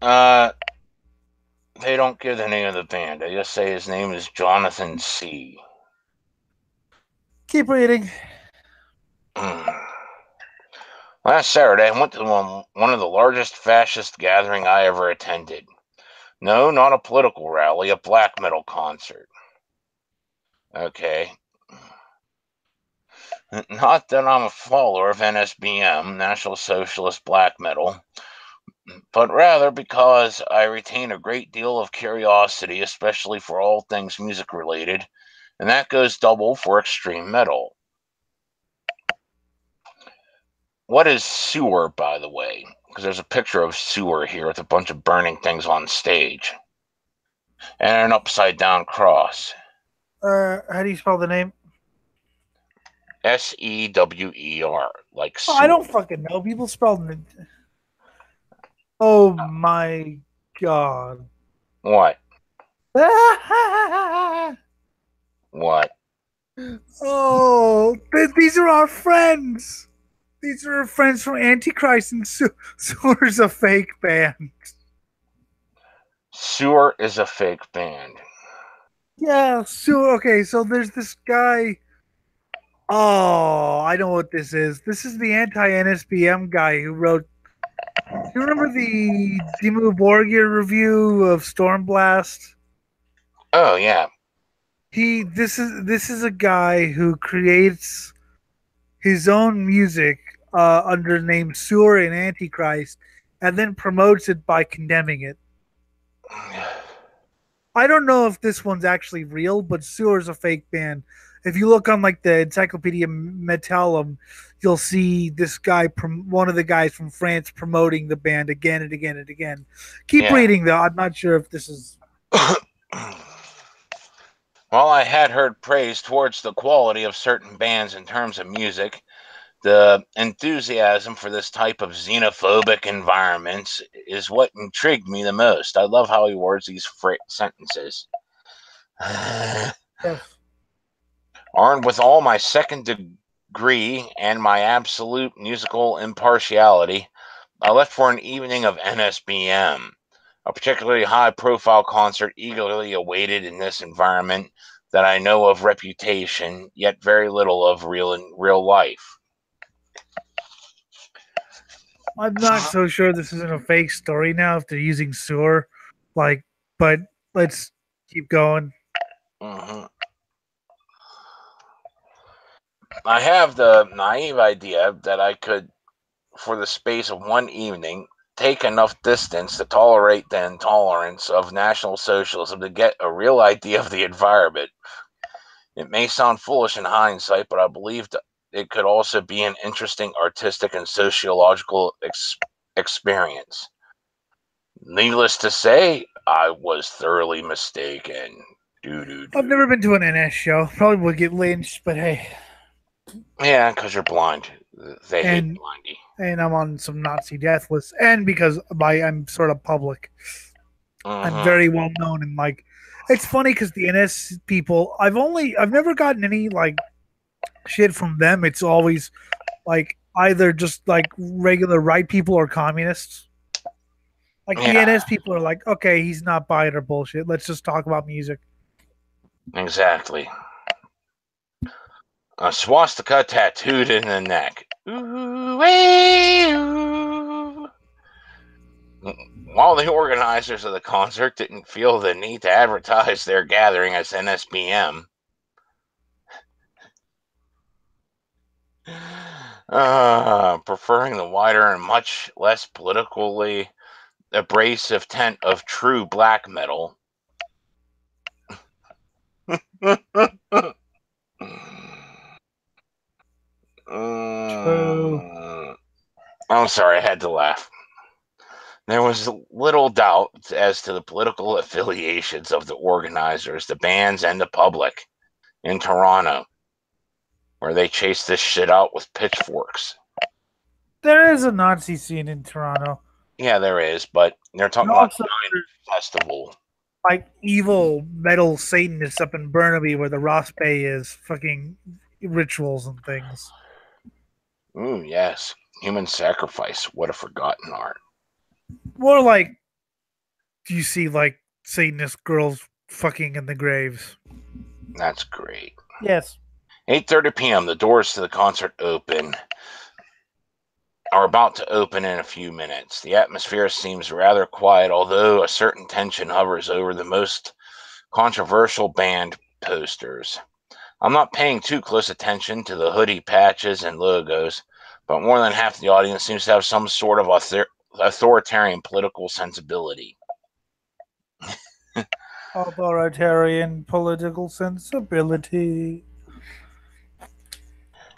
They don't give the name of the band. They just say his name is Jonathan C. Keep reading. Last Saturday, I went to one of the largest fascist gathering I ever attended. No, not a political rally, a black metal concert. Okay. Not that I'm a follower of NSBM, National Socialist Black Metal, but rather because I retain a great deal of curiosity, especially for all things music related, and that goes double for extreme metal. What is sewer, by the way? because there's a picture of Sewer here with a bunch of burning things on stage and an upside down cross. How do you spell the name? Sewer, like Oh, I sewer. don't fucking know. People spell. Oh my god. What? What? Oh, these are our friends. These are our friends from Antichrist, and Sewer's a fake band. Sewer is a fake band. Yeah, Sewer. Okay, so there's this guy. Oh, I know what this is. This is the anti-NSBM guy who wrote. Do you remember the Dimmu Borgir review of Stormblast? Oh yeah. This is a guy who creates his own music under the name Sewer and Antichrist, and then promotes it by condemning it. I don't know if this one's actually real, but Sewer's a fake band. If you look on like the Encyclopedia Metallum, you'll see this guy, one of the guys from France, promoting the band again and again and again. Keep reading though. I'm not sure if this is. While I had heard praise towards the quality of certain bands in terms of music, the enthusiasm for this type of xenophobic environments is what intrigued me the most. I love how he words these sentences. Yes. Armed with all my second degree and my absolute musical impartiality, I left for an evening of NSBM, a particularly high-profile concert eagerly awaited in this environment that I know of reputation, yet very little of real life. I'm not so sure this isn't a fake story now if they're using Sewer, but let's keep going. Mm-hmm. I have the naive idea that I could, for the space of one evening, take enough distance to tolerate the intolerance of National Socialism to get a real idea of the environment. It may sound foolish in hindsight, but I believed it could also be an interesting artistic and sociological experience. Needless to say, I was thoroughly mistaken. I've never been to an NS show. Probably would get lynched, but hey. Yeah, because you're blind. They hate blindy. And I'm on some Nazi death list, and because I'm sort of public. I'm very well known, and like, it's funny because the NS people, I've never gotten any like shit from them. It's always like either just like regular right people or communists. Like the NS people are like, okay, he's not buying our bullshit. Let's just talk about music. Exactly. A swastika tattooed in the neck. Ooh. While the organizers of the concert didn't feel the need to advertise their gathering as NSBM, preferring the wider and much less politically abrasive tent of true black metal. I'm sorry, I had to laugh. There was little doubt as to the political affiliations of the organizers, the bands, and the public in Toronto, where they chased this shit out with pitchforks. There is a Nazi scene in Toronto. Yeah, there is, but they're talking about the festival. Like evil metal Satanists up in Burnaby where the Ross Bay is, fucking rituals and things. Ooh, yes. Human sacrifice. What a forgotten art. More like, do you see like Satanist girls fucking in the graves? That's great. Yes. 8:30 p.m. The doors to the concert are about to open in a few minutes. The atmosphere seems rather quiet, although a certain tension hovers over the most controversial band posters. I'm not paying too close attention to the hoodie patches and logos, but more than half the audience seems to have some sort of authoritarian political sensibility. Authoritarian political sensibility.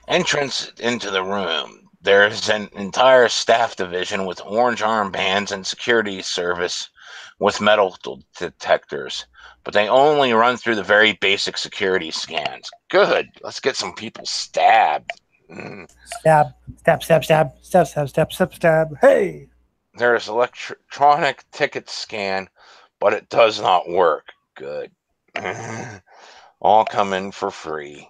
Entrance into the room. There's an entire staff division with orange armbands and security service with metal detectors, but they only run through the very basic security scans. Good. Let's get some people stabbed. Stab, stab, stab, stab, stab, stab, stab, stab, stab. Hey! There's electronic ticket scan, but it does not work. Good. All come in for free.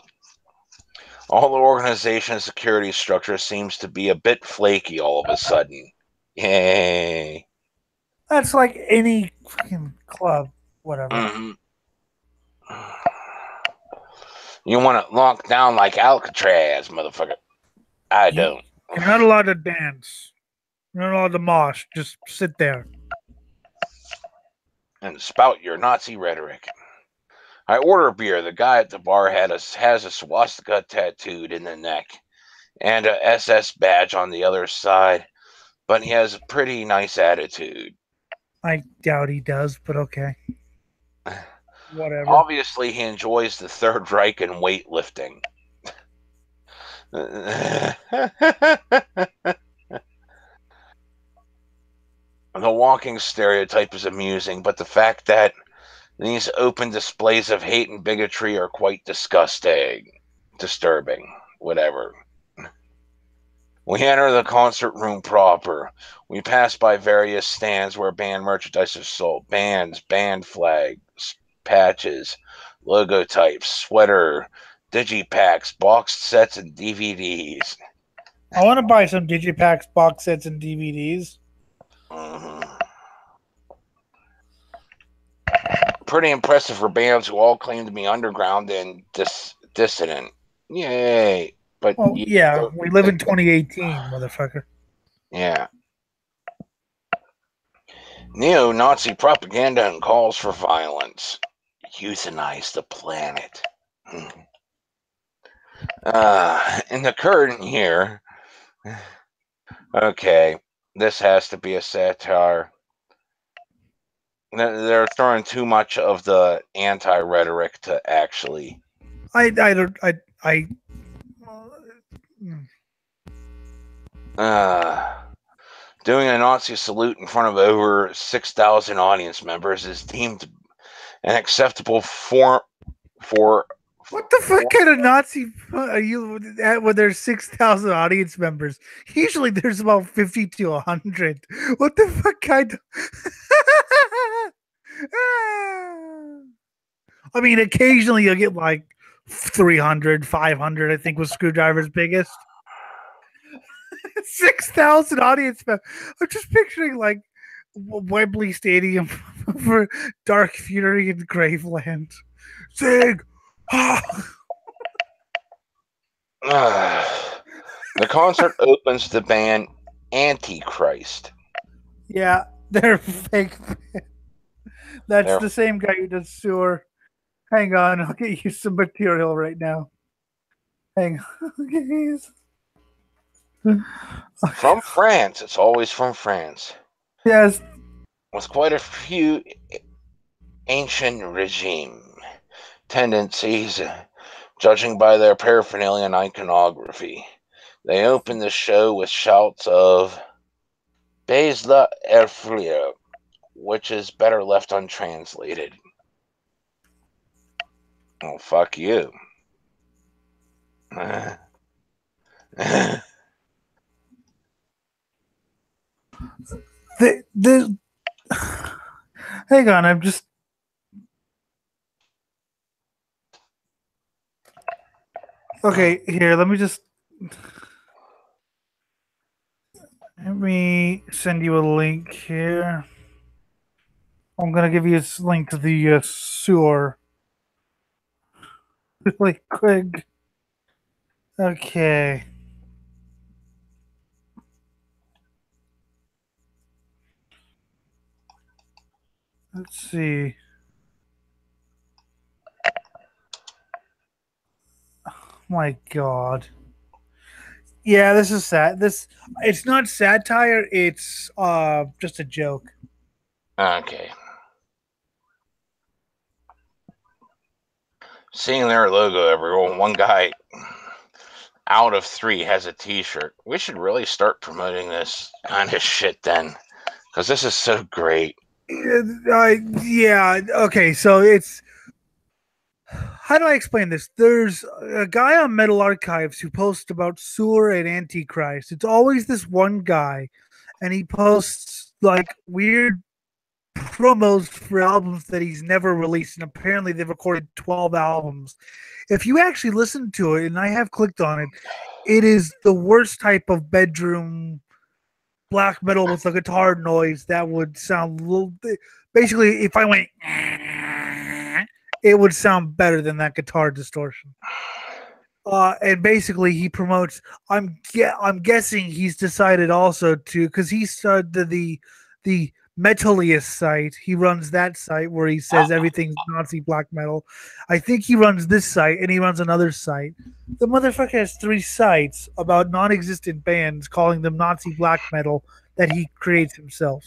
All the organization security structure seems to be a bit flaky all of a sudden. Yay. That's like any fucking club, whatever. Mm-hmm. You want it locked down like Alcatraz, motherfucker. I don't. You're not allowed to dance. You're not allowed to mosh. Just sit there. And spout your Nazi rhetoric. I order beer. The guy at the bar has a swastika tattooed in the neck and a SS badge on the other side, but he has a pretty nice attitude. I doubt he does, but okay. Whatever. Obviously, he enjoys the Third Reich and weightlifting. The walking stereotype is amusing, but the fact that these open displays of hate and bigotry are quite disturbing, whatever. We enter the concert room proper. We pass by various stands where band merchandise is sold. Bands, band flags, patches, logo types, sweater, digipacks, boxed sets, and DVDs. I want to buy some digipacks, box sets, and DVDs. Mm-hmm. Pretty impressive for bands who all claim to be underground and dissident. Yay. But yeah, we live in 2018, motherfucker. Yeah. Neo-Nazi propaganda and calls for violence. Euthanize the planet. In the current year, okay, this has to be a satire. They're throwing too much of the anti-rhetoric to actually. Doing a Nazi salute in front of over 6,000 audience members is deemed an acceptable form for. What the fuck kind of Nazi are you at when there's 6,000 audience members? Usually there's about 50 to 100. What the fuck kind of. I mean, occasionally you'll get like 300, 500, I think was Screwdriver's biggest. 6,000 audience members. I'm just picturing like Wembley Stadium for Dark Fury and Graveland. Sig! The concert opens the band Antichrist. Yeah, they're fake. That's the same guy who does Sewer. Hang on, I'll get you some material right now. Hang on. From France. It's always from France. Yes. With quite a few ancient regime tendencies, judging by their paraphernalia and iconography. They open the show with shouts of "Baise la Erflia," which is better left untranslated. Oh, fuck you. Hang on, I'm just. Okay, here, let me send you a link here. I'm going to give you a link to the sewer. Really quick. Okay. Let's see. Oh my God. Yeah, this is sad. It's not satire, it's just a joke. Okay. Seeing their logo everywhere, one guy out of 3 has a t-shirt. We should really start promoting this kind of shit then, because this is so great. Yeah. Okay. So it's, how do I explain this? There's a guy on Metal Archives who posts about Sewer and Antichrist. It's always this one guy, and he posts like weird promos for albums that he's never released. And apparently, they've recorded 12 albums. If you actually listen to it, and I have clicked on it, it is the worst type of bedroom black metal with a guitar noise that would sound a little. Basically, if I went, it would sound better than that guitar distortion. And basically, he promotes. I'm guessing he's decided also to, because he started the Metalius site. He runs that site where he says everything's Nazi black metal. I think he runs this site and he runs another site. The motherfucker has 3 sites about non-existent bands, calling them Nazi black metal that he creates himself.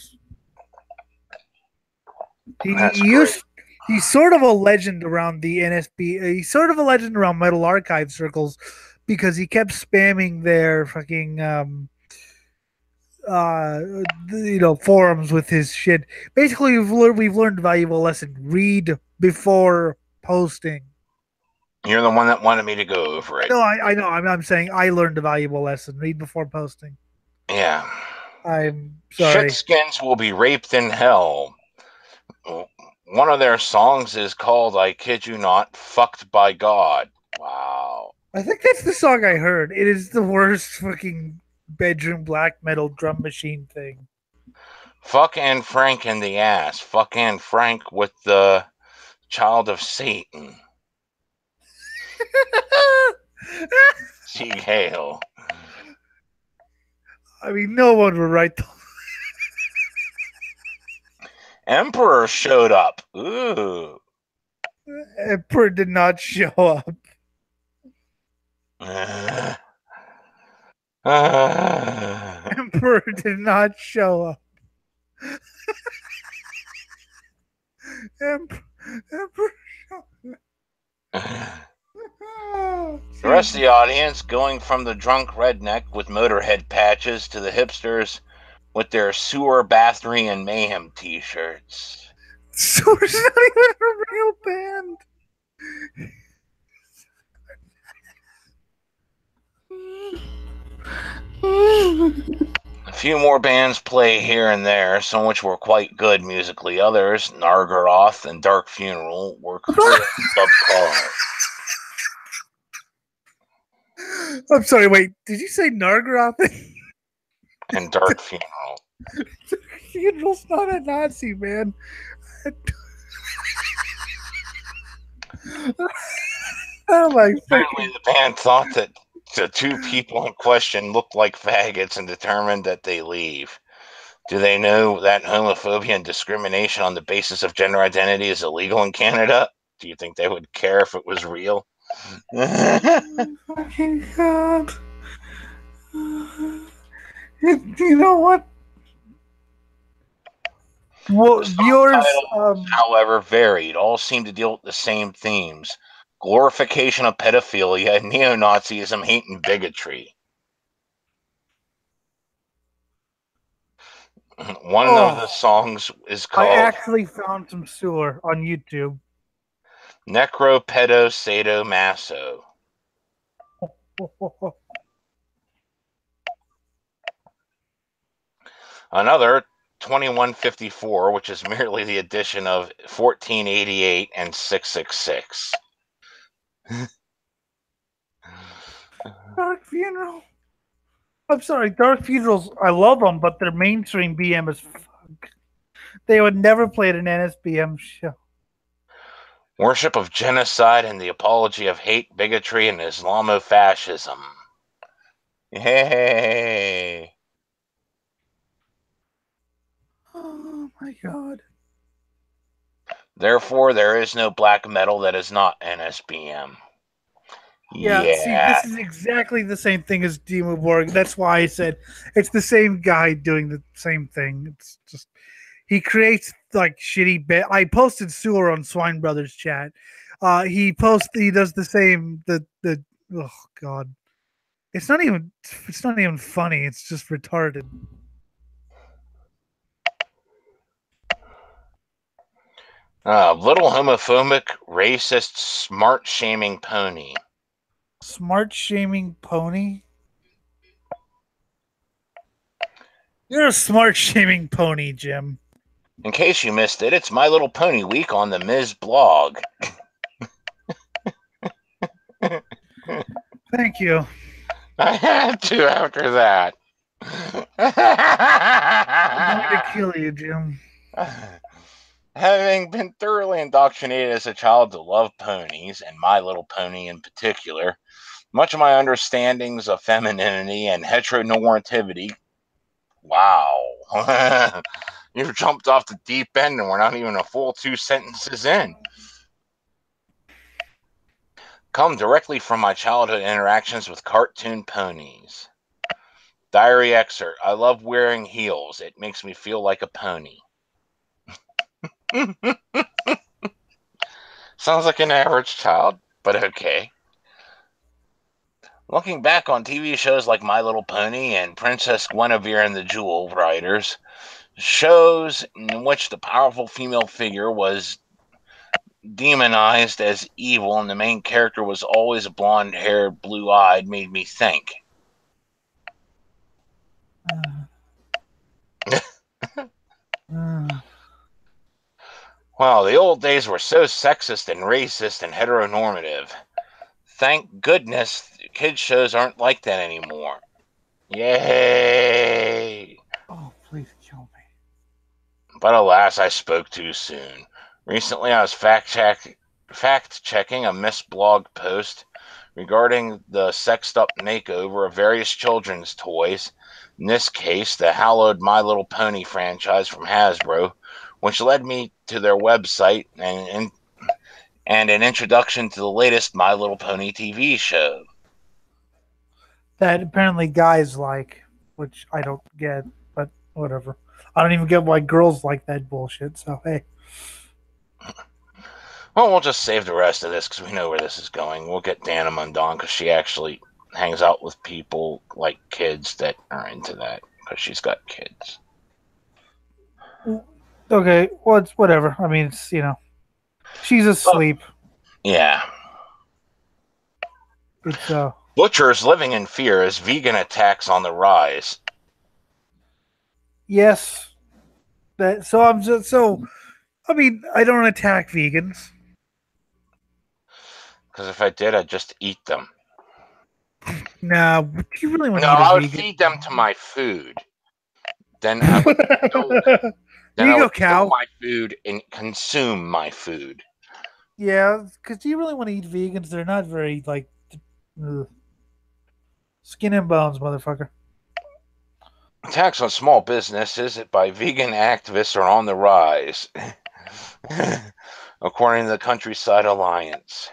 He's sort of a legend around the NSB. He's sort of a legend around Metal Archive circles because he kept spamming their fucking forums with his shit. Basically, we've learned a valuable lesson: read before posting. You're the one that wanted me to go over it. No, I know. I'm saying I learned a valuable lesson: read before posting. Yeah. I'm sorry. Shitskins will be raped in hell. One of their songs is called, I kid you not, Fucked by God. Wow. I think that's the song I heard. It is the worst fucking bedroom black metal drum machine thing. Fuck Anne Frank in the ass. Fuck Anne Frank with the child of Satan. Sieg Heil. I mean, no one would write. Emperor showed up. Ooh. Emperor did not show up. Emperor did not show up. Emperor showed up. The rest of the audience, going from the drunk redneck with Motorhead patches to the hipsters with their Sewer, Bathory, and Mayhem t-shirts. Sewer's not even a real band. A few more bands play here and there, some which were quite good musically. Others, Nargaroth and Dark Funeral, were clearly subpar. I'm sorry, wait, did you say Nargaroth? And Dark Funeral. Funeral's not a Nazi, man. Oh my! Apparently, the band thought that the 2 people in question looked like faggots and determined that they leave. Do they know that homophobia and discrimination on the basis of gender identity is illegal in Canada? Do you think they would care if it was real? Fucking God. You know what? Well, viewers, however, varied. All seem to deal with the same themes: glorification of pedophilia, neo-Nazism, hate, and bigotry. One of the songs is called... I actually found some Sewer on YouTube. Necro Pedo Sado Maso. Another 2154, which is merely the addition of 1488 and 666. Dark Funeral. I'm sorry, Dark Funerals, I love them, but their mainstream BM is fuck. They would never play at an NSBM show. Worship of genocide and the apology of hate, bigotry, and Islamofascism. Yay! Oh my God. Therefore, there is no black metal that is not NSBM. Yeah, see, this is exactly the same thing as Dimmu Borg. That's why I said it's the same guy doing the same thing. It's just he creates like shitty bit. I posted Sewer on Swine Brothers chat. He does the same. Oh God, It's not even funny. It's just retarded. Little homophobic, racist, smart shaming pony. Smart shaming pony. You're a smart shaming pony, Jim. In case you missed it, it's My Little Pony Week on the Ms. blog. Thank you. I had to after that. I'm going to kill you, Jim. Having been thoroughly indoctrinated as a child to love ponies, and My Little Pony in particular, much of my understandings of femininity and heteronormativity. Wow. You've jumped off the deep end and we're not even a full 2 sentences in. Come directly from my childhood interactions with cartoon ponies. Diary excerpt. I love wearing heels. It makes me feel like a pony. Sounds like an average child, but okay. Looking back on TV shows like My Little Pony and Princess Guinevere and the Jewel Riders, shows in which the powerful female figure was demonized as evil and the main character was always blonde-haired, blue-eyed, made me think. Wow, the old days were so sexist and racist and heteronormative. Thank goodness kids shows aren't like that anymore. Yay! Oh, please kill me. But alas, I spoke too soon. Recently, I was fact-checking a misblog post regarding the sexed-up makeover of various children's toys, in this case, the hallowed My Little Pony franchise from Hasbro, which led me to their website and an introduction to the latest My Little Pony TV show. That apparently guys like, which I don't get, but whatever. I don't even get why girls like that bullshit, so hey. Well, we'll just save the rest of this because we know where this is going. We'll get Dana Mundon because she actually hangs out with people like kids that are into that because she's got kids. Okay, well, it's whatever. I mean, it's, she's asleep. Yeah. It's, Butchers living in fear as vegan attacks on the rise. Yes. I mean, I don't attack vegans. Because if I did, I'd just eat them. Nah, do you really want to eat I would vegan? feed them to my food. Then I would steal my food and consume my food. Yeah, because do you really want to eat vegans? They're not very, like, skin and bones, motherfucker. Attacks on small businesses by vegan activists are on the rise, according to the Countryside Alliance.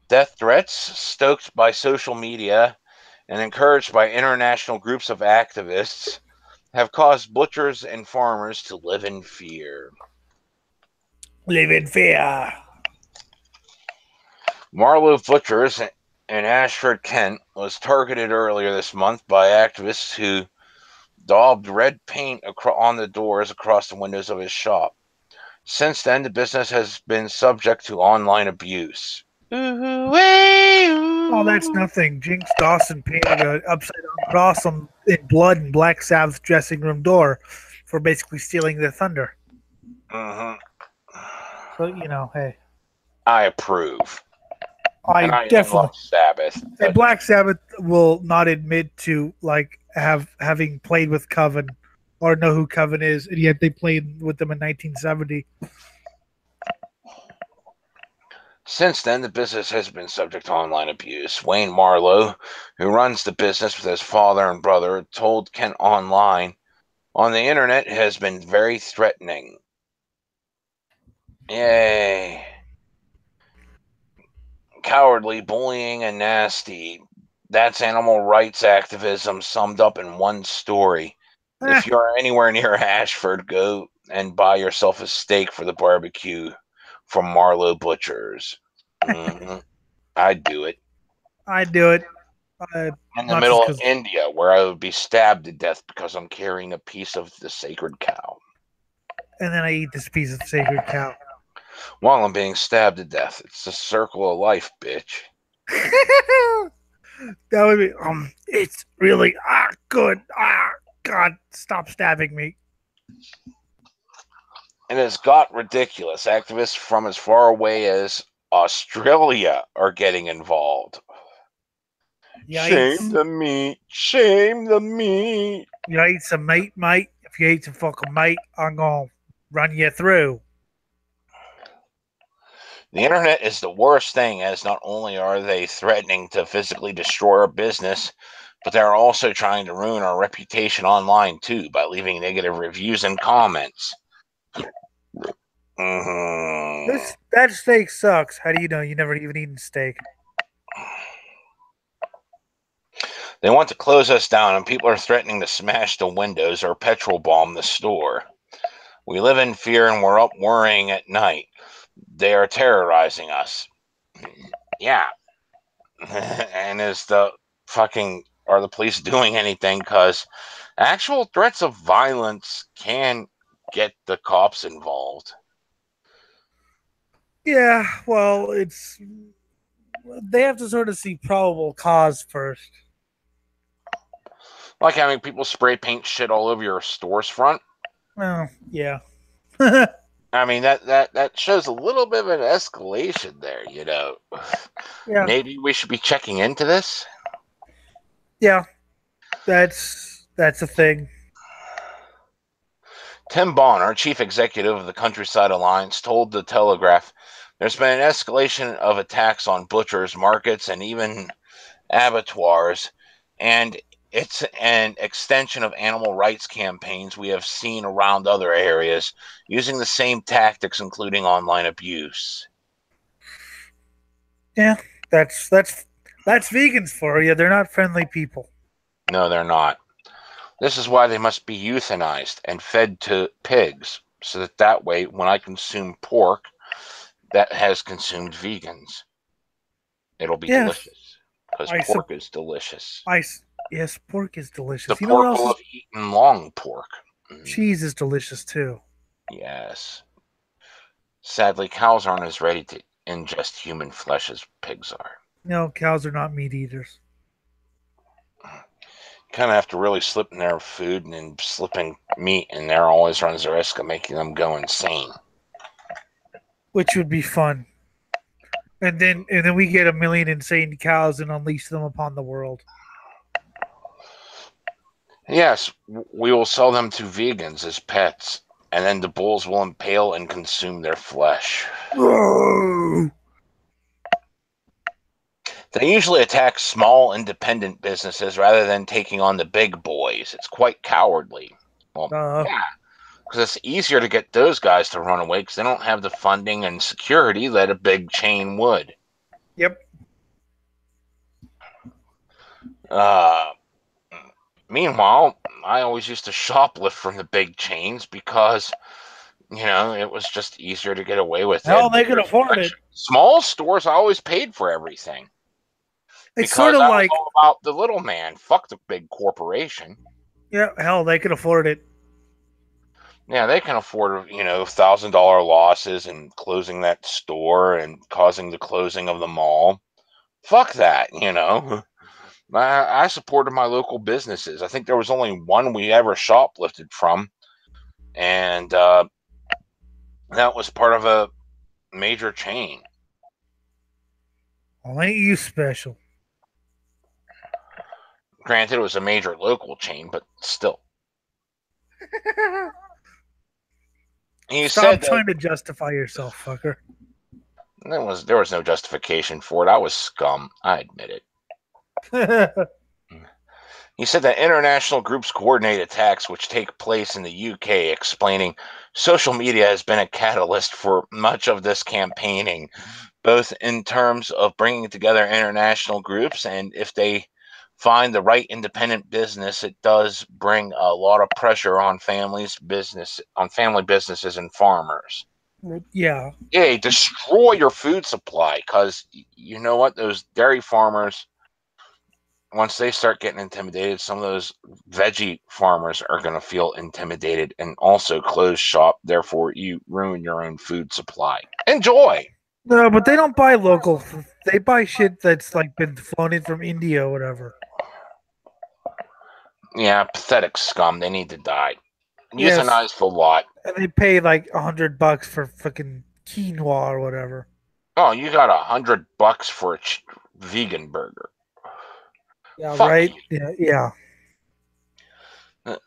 Death threats, stoked by social media and encouraged by international groups of activists, have caused butchers and farmers to live in fear. Live in fear. Marlow Butchers in Ashford, Kent, was targeted earlier this month by activists who daubed red paint on the doors across the windows of his shop. Since then, the business has been subject to online abuse. Oh, that's nothing. Jinx Dawson painted an upside-down cross in blood in Black Sabbath's dressing room door for basically stealing the thunder. Mm-hmm. So, hey. I approve. I definitely love Sabbath. And Black Sabbath will not admit to having played with Coven or know who Coven is, and yet they played with them in 1970. Since then, the business has been subject to online abuse. Wayne Marlowe, who runs the business with his father and brother, told Kent Online, on the internet has been very threatening. Yay. Cowardly, bullying, and nasty. That's animal rights activism summed up in one story. If you're anywhere near Ashford, go and buy yourself a steak for the barbecue from Marlowe Butchers. Mm-hmm. I'd do it. I'd do it. In the not just middle of because, India, where I would be stabbed to death because I'm carrying a piece of the sacred cow. and then I eat this piece of sacred cow. While I'm being stabbed to death. It's the circle of life, bitch. That would be it's really good. God, stop stabbing me. And it's got ridiculous. Activists from as far away as Australia are getting involved. Yikes. Shame the meat. Shame the meat. You eat some meat, mate? If you eat some fucking meat, I'm gonna run you through. The internet is the worst thing, as not only are they threatening to physically destroy our business, but they're also trying to ruin our reputation online too by leaving negative reviews and comments. Mm-hmm. That steak sucks. How do you know you never even eaten steak? They want to close us down, and people are threatening to smash the windows or petrol bomb the store. We live in fear, and we're up worrying at night. They are terrorizing us. Yeah. And is the fucking are the police doing anything? Because actual threats of violence can get the cops involved. Yeah, well, they have to sort of see probable cause first. Like having people spray paint shit all over your store's front. Well, yeah. I mean that shows a little bit of an escalation there, you know. Yeah. Maybe we should be checking into this. Yeah. That's a thing. Tim Bond, our chief executive of the Countryside Alliance, told the Telegraph there's been an escalation of attacks on butchers, markets, and even abattoirs, and it's an extension of animal rights campaigns we have seen around other areas using the same tactics, including online abuse. Yeah. That's vegans for you. They're not friendly people. No, they're not. This is why they must be euthanized and fed to pigs, so that way, when I consume pork that has consumed vegans, it'll be Yes. delicious. Because I pork is delicious. Yes, pork is The delicious. You know what pork else will is have eaten long pork. cheese is delicious too. Yes. Sadly, cows aren't as ready to ingest human flesh as pigs are. No, cows are not meat eaters. Kind of have to really slip in their food, and then slipping meat in there always runs the risk of making them go insane. Which would be fun. And then we get a million insane cows and unleash them upon the world. Yes, we will sell them to vegans as pets, and then the bulls will impale and consume their flesh. Whoa. They usually attack small independent businesses rather than taking on the big boys. It's quite cowardly. Well, yeah, because it's easier to get those guys to run away because they don't have the funding and security that a big chain would. Yep. Meanwhile, I always used to shoplift from the big chains because, it was just easier to get away with Hell, it. they could afford it. Small stores, I always paid for everything. It's Because sort of I like was all about the little man. Fuck the big corporation. Yeah, hell, they could afford it. Yeah, they can afford, $1,000 losses and closing that store and causing the closing of the mall. Fuck that, I supported my local businesses. I think there was only one we ever shoplifted from, and that was part of a major chain. Well, ain't you special? Granted, it was a major local chain, but still. Stop trying to justify yourself, fucker. There was no justification for it. I was scum. I admit it. He said that international groups coordinate attacks which take place in the UK, explaining social media has been a catalyst for much of this campaigning, both in terms of bringing together international groups and if they find the right independent business, it does bring a lot of pressure on family businesses and farmers. Yeah. Yeah, destroy your food supply because you know what? Those dairy farmers once they start getting intimidated, some of those veggie farmers are going to feel intimidated and also close shop. Therefore, you ruin your own food supply. Enjoy. No, but they don't buy local. They buy shit that's like been flown in from India or whatever. Yeah, pathetic scum. They need to die. Yes, Euthanized for lot. and they pay like $100 for fucking quinoa or whatever. Oh, you got $100 for a vegan burger. Yeah, Fuck right. you. Yeah.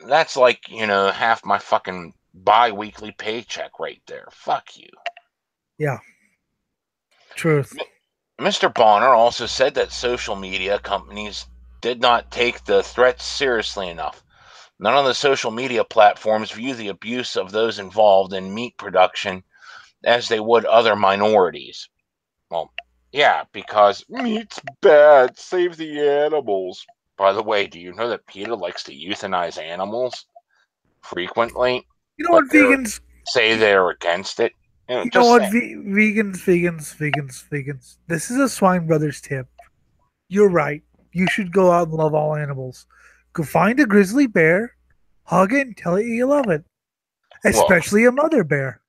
That's like, half my fucking bi-weekly paycheck right there. Fuck you. Yeah. Truth. Mr. Bonner also said that social media companies did not take the threats seriously enough. None of the social media platforms view the abuse of those involved in meat production as they would other minorities. Well, yeah, because meat's bad. Save the animals. By the way, do you know that PETA likes to euthanize animals frequently, You know but what, they vegans? say they're against it? You know Just what, say. vegans. This is a Swine Brothers tip. You're right. You should go out and love all animals. Go find a grizzly bear, hug it, and tell it you love it. Look, Especially a mother bear.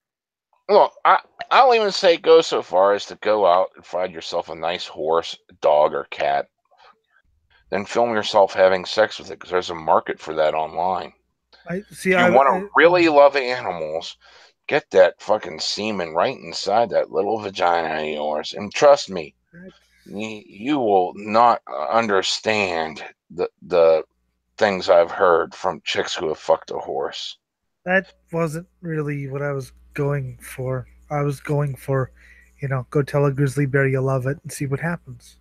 look. I'll even say go so far as to go out and find yourself a nice horse, dog, or cat. Then film yourself having sex with it because there's a market for that online. I see. If you want to really love animals, get that fucking semen right inside that little vagina of yours. And trust me, you will not understand the things I've heard from chicks who have fucked a horse. that wasn't really what I was going for. I was going for, go tell a grizzly bear you love it and see what happens.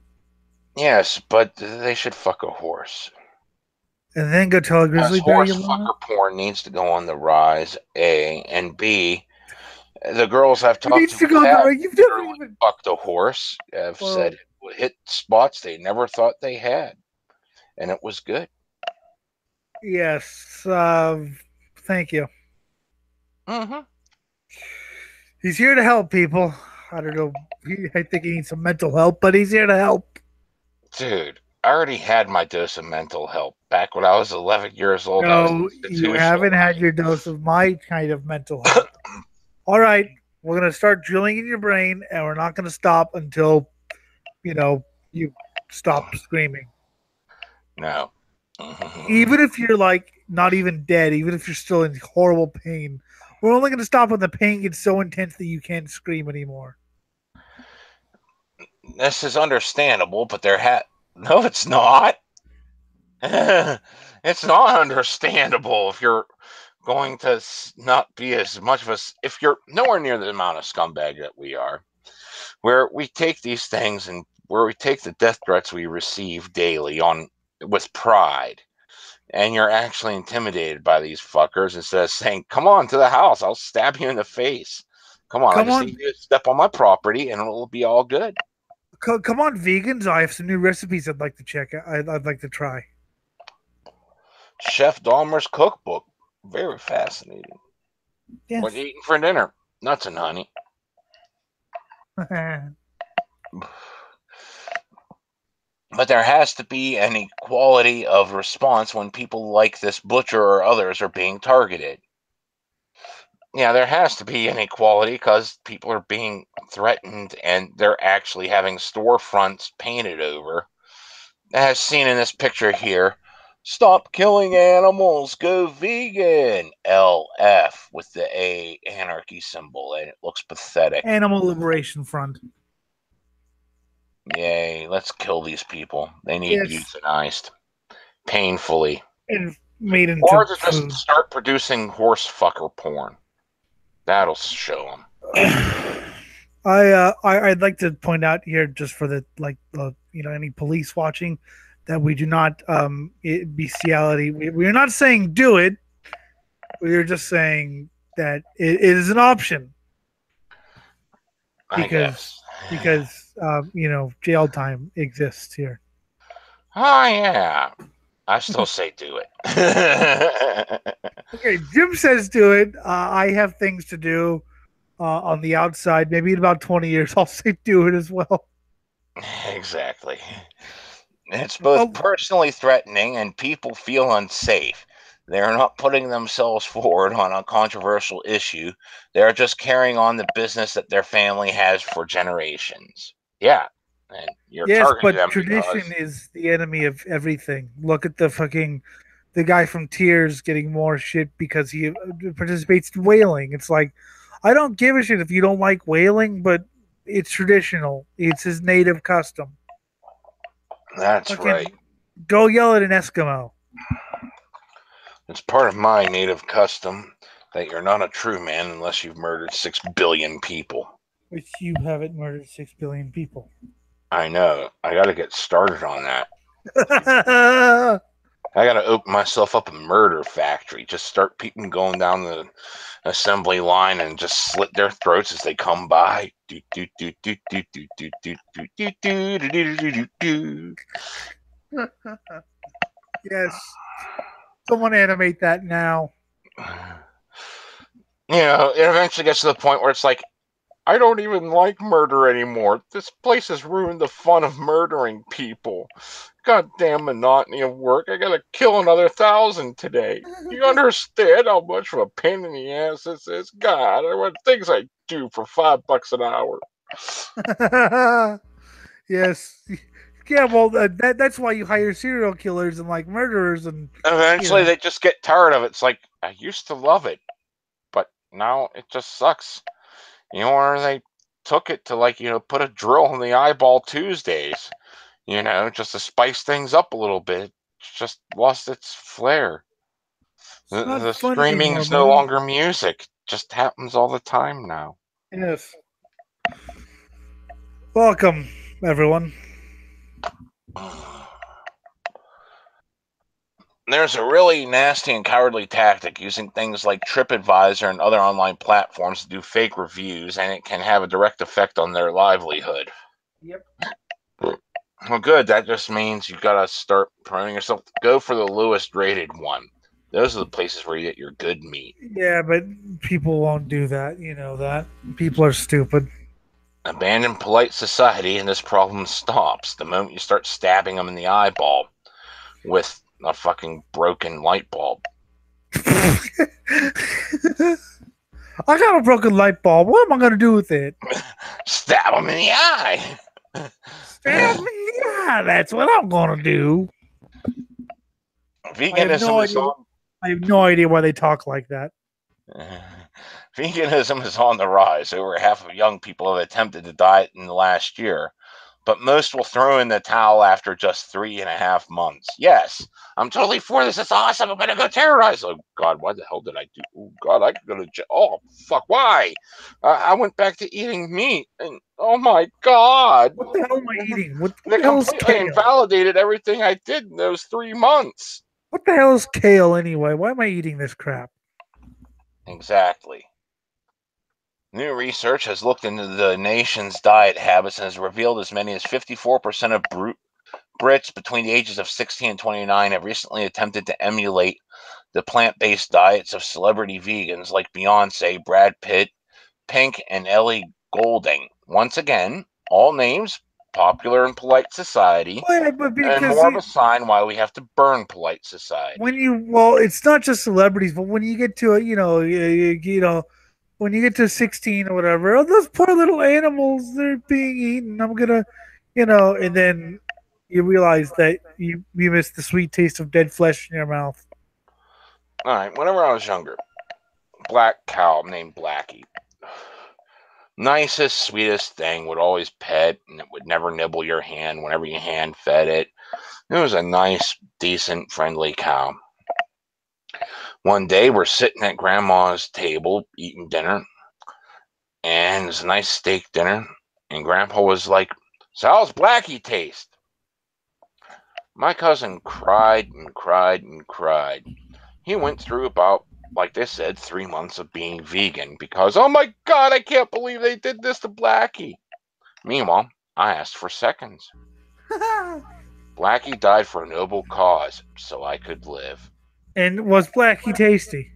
Yes, but they should fuck a horse. And then go tell a Yes, grizzly bear horse you love it. fucker porn needs to go on the rise, A. And B, the girls I've It talked needs to to who go the have right. You've never literally even. fucked a horse have said Well, it would hit spots they never thought they had. And it was good. yes. Thank you. Mm-hmm. He's here to help people. I don't know. I think he needs some mental help, but he's here to help. Dude, I already had my dose of mental help. Back when I was 11 years old, I was No, you institutional. haven't had your dose of my kind of mental help. All right, we're gonna start drilling in your brain, and we're not gonna stop until you stop screaming. No. Even if you're like not even dead, even if you're still in horrible pain, we're only gonna stop when the pain gets so intense that you can't scream anymore. This is understandable, but no, it's not. It's not understandable if you're going to not be as much of a if you're nowhere near the amount of scumbag that we are, where we take these things and where we take the death threats we receive daily on with pride, and you're actually intimidated by these fuckers instead of saying, "Come on to the house, I'll stab you in the face. Come on, I Come just on, need you to step on my property and it'll be all good." come on, vegans! I have some new recipes I'd like to check. I'd like to try. Chef Dahmer's cookbook, very fascinating. Yes. What are you eating for dinner? Nuts and honey. But there has to be an equality of response when people like this butcher or others are being targeted. Yeah, there has to be an equality because people are being threatened and they're actually having storefronts painted over. As seen in this picture here, stop killing animals, go vegan, LF with the A anarchy symbol, and it looks pathetic. Animal Liberation Front. Yay, let's kill these people. They need Yes, euthanized painfully. and made into Or to just food. start producing horse fucker porn. That'll show them. I'd like to point out here, just for the any police watching, that we do not bestiality. We're not saying do it. We're just saying that it is an option because jail time exists here. Oh yeah, I still say do it. Okay, Jim says do it. I have things to do on the outside. Maybe in about 20 years, I'll say do it as well. Exactly. It's both Oh, personally threatening and people feel unsafe. They're not putting themselves forward on a controversial issue. They're just carrying on the business that their family has for generations. Yeah. And you're yes, targeting but them tradition because is the enemy of everything. Look at the guy from Tears getting more shit because he participates in whaling. It's like, I don't give a shit if you don't like whaling, but it's traditional. It's his native custom. that's right. Fucking go yell at an Eskimo. It's part of my native custom that you're not a true man unless you've murdered 6 billion people. Which you haven't murdered 6 billion people. I know. I got to get started on that. I got to open myself up a murder factory. Just start people going down the assembly line and just slit their throats as they come by. Yes. Someone animate that now. You know, it eventually gets to the point where it's like, I don't even like murder anymore. This place has ruined the fun of murdering people. Goddamn monotony of work. I gotta kill another 1,000 today. Do you understand how much of a pain in the ass this is? God, what things I do for $5 an hour. Yes. Yeah, well, that's why you hire serial killers and like murderers and Eventually, they just get tired of it. It's like, I used to love it, but now it just sucks. You know, or they took it to, like, put a drill in the eyeball Tuesdays, just to spice things up a little bit. It's just lost its flair. it's not The fun streaming anymore, is no man. longer music. It just happens all the time now. Yes. Welcome, everyone. There's a really nasty and cowardly tactic using things like TripAdvisor and other online platforms to do fake reviews, and it can have a direct effect on their livelihood. Yep. Well, good. That just means you've got to start promoting yourself. Go for the lowest rated one. Those are the places where you get your good meat. Yeah, but people won't do that. You know that. People are stupid. Abandon polite society, and this problem stops the moment you start stabbing them in the eyeball with a fucking broken light bulb. I got a broken light bulb. What am I going to do with it? Stab them in the eye. Stab me? Yeah, that's what I'm going to do. Veganism I have no idea why they talk like that. Veganism is on the rise. Over half of young people have attempted to diet in the last year, but most will throw in the towel after just 3.5 months. Yes, I'm totally for this. It's awesome. I'm going to go terrorize. Oh, God, what the hell did I do? Oh, God, I could go to jail. Oh, fuck, why? I went back to eating meat, and oh, my God. What the hell am I eating? What They the hell is completely kale? invalidated everything I did in those 3 months. What the hell is kale anyway? Why am I eating this crap? Exactly. New research has looked into the nation's diet habits and has revealed as many as 54% of Brits between the ages of 16 and 29 have recently attempted to emulate the plant-based diets of celebrity vegans like Beyonce, Brad Pitt, Pink, and Ellie Goulding. Once again, all names popular in polite society, Well, but and because more of a sign why we have to burn polite society. it's not just celebrities, but when you get to when you get to 16 or whatever, oh, those poor little animals, they're being eaten. I'm gonna, and then you realize that you miss the sweet taste of dead flesh in your mouth. All right, whenever I was younger, black cow named Blackie. Nicest, sweetest thing, would always pet, and it would never nibble your hand whenever you hand fed it. It was a nice, decent, friendly cow. One day, we're sitting at Grandma's table eating dinner, and it's a nice steak dinner, and Grandpa was like, "So how's Blackie taste?" My cousin cried and cried and cried. He went through about, like they said, 3 months of being vegan because, oh my God, I can't believe they did this to Blackie. Meanwhile, I asked for seconds. Blackie died for a noble cause, so I could live. And was Blackie tasty?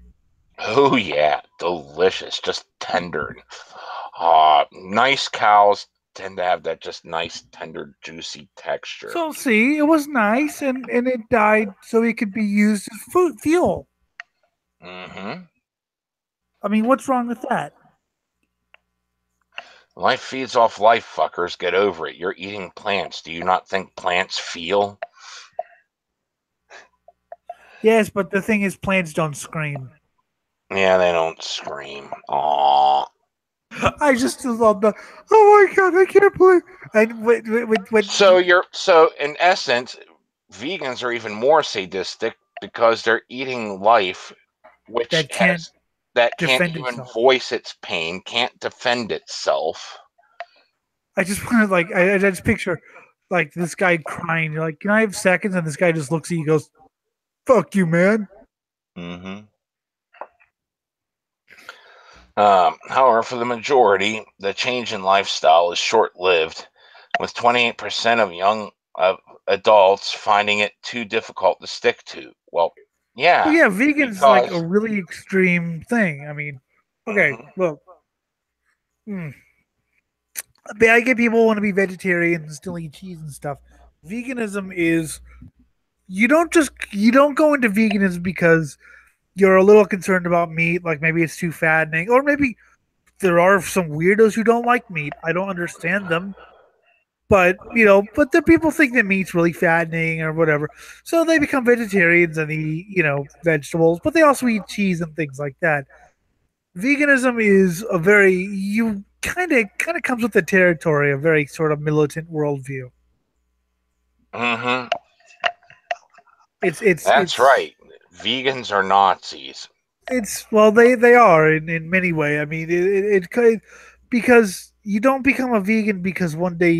Oh yeah, delicious, just tender. Nice cows tend to have that just nice, tender, juicy texture. So see, it was nice, and it died so it could be used as food fuel. Mm-hmm. I mean, what's wrong with that? Life feeds off life, fuckers. Get over it. You're eating plants. Do you not think plants feel? Yes, but the thing is, plants don't scream. Yeah, they don't scream. Aww. I just love the. Oh my god! I can't believe. And So in essence, vegans are even more sadistic because they're eating life, which that can't that can't defend even itself. voice its pain, can't defend itself. I just want to like. I just picture like this guy crying. You're like, can I have seconds? And this guy just looks at you, goes, "Fuck you, man." Mm-hmm. However, for the majority, the change in lifestyle is short-lived, with 28% of young adults finding it too difficult to stick to. Well, Well, yeah, yeah, vegan's like a because really extreme thing. I mean, okay, mhm, well, hmm, I get people want to be vegetarians and still eat cheese and stuff. Veganism is you don't go into veganism because you're a little concerned about meat, like maybe it's too fattening, or maybe there are some weirdos who don't like meat. I don't understand them, but but the people think that meat's really fattening or whatever, so they become vegetarians and eat vegetables, but they also eat cheese and things like that. Veganism is a very you kind of comes with the territory, a very sort of militant worldview. mhm, It's it's that's it's right. Vegans are Nazis. it's well, they are in many ways. I mean, it could, because you don't become a vegan because one day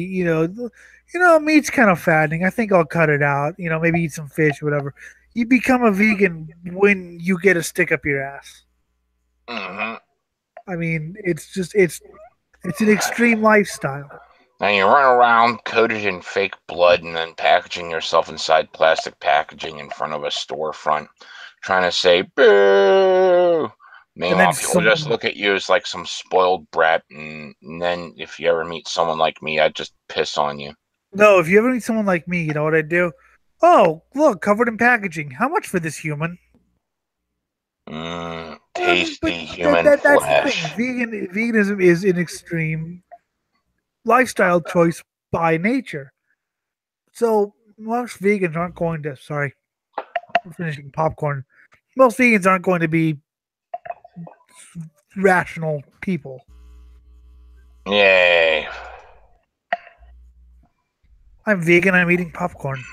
meat's kind of fattening. I think I'll cut it out. Maybe eat some fish or whatever. You become a vegan when you get a stick up your ass. Mhm. I mean, it's an extreme lifestyle. Now you run around coated in fake blood and then packaging yourself inside plastic packaging in front of a storefront, trying to say boo. And then Meanwhile, people just someone, look at you as like some spoiled brat, and then if you ever meet someone like me, I'd just piss on you. no, if you ever meet someone like me, you know what I do? Oh, look, covered in packaging. How much for this human? But Tasty human that's the thing. flesh. Veganism is an extreme lifestyle choice by nature. So most vegans aren't going to. Sorry, I'm finishing popcorn. Most vegans aren't going to be rational people. Yay. I'm vegan. I'm eating popcorn.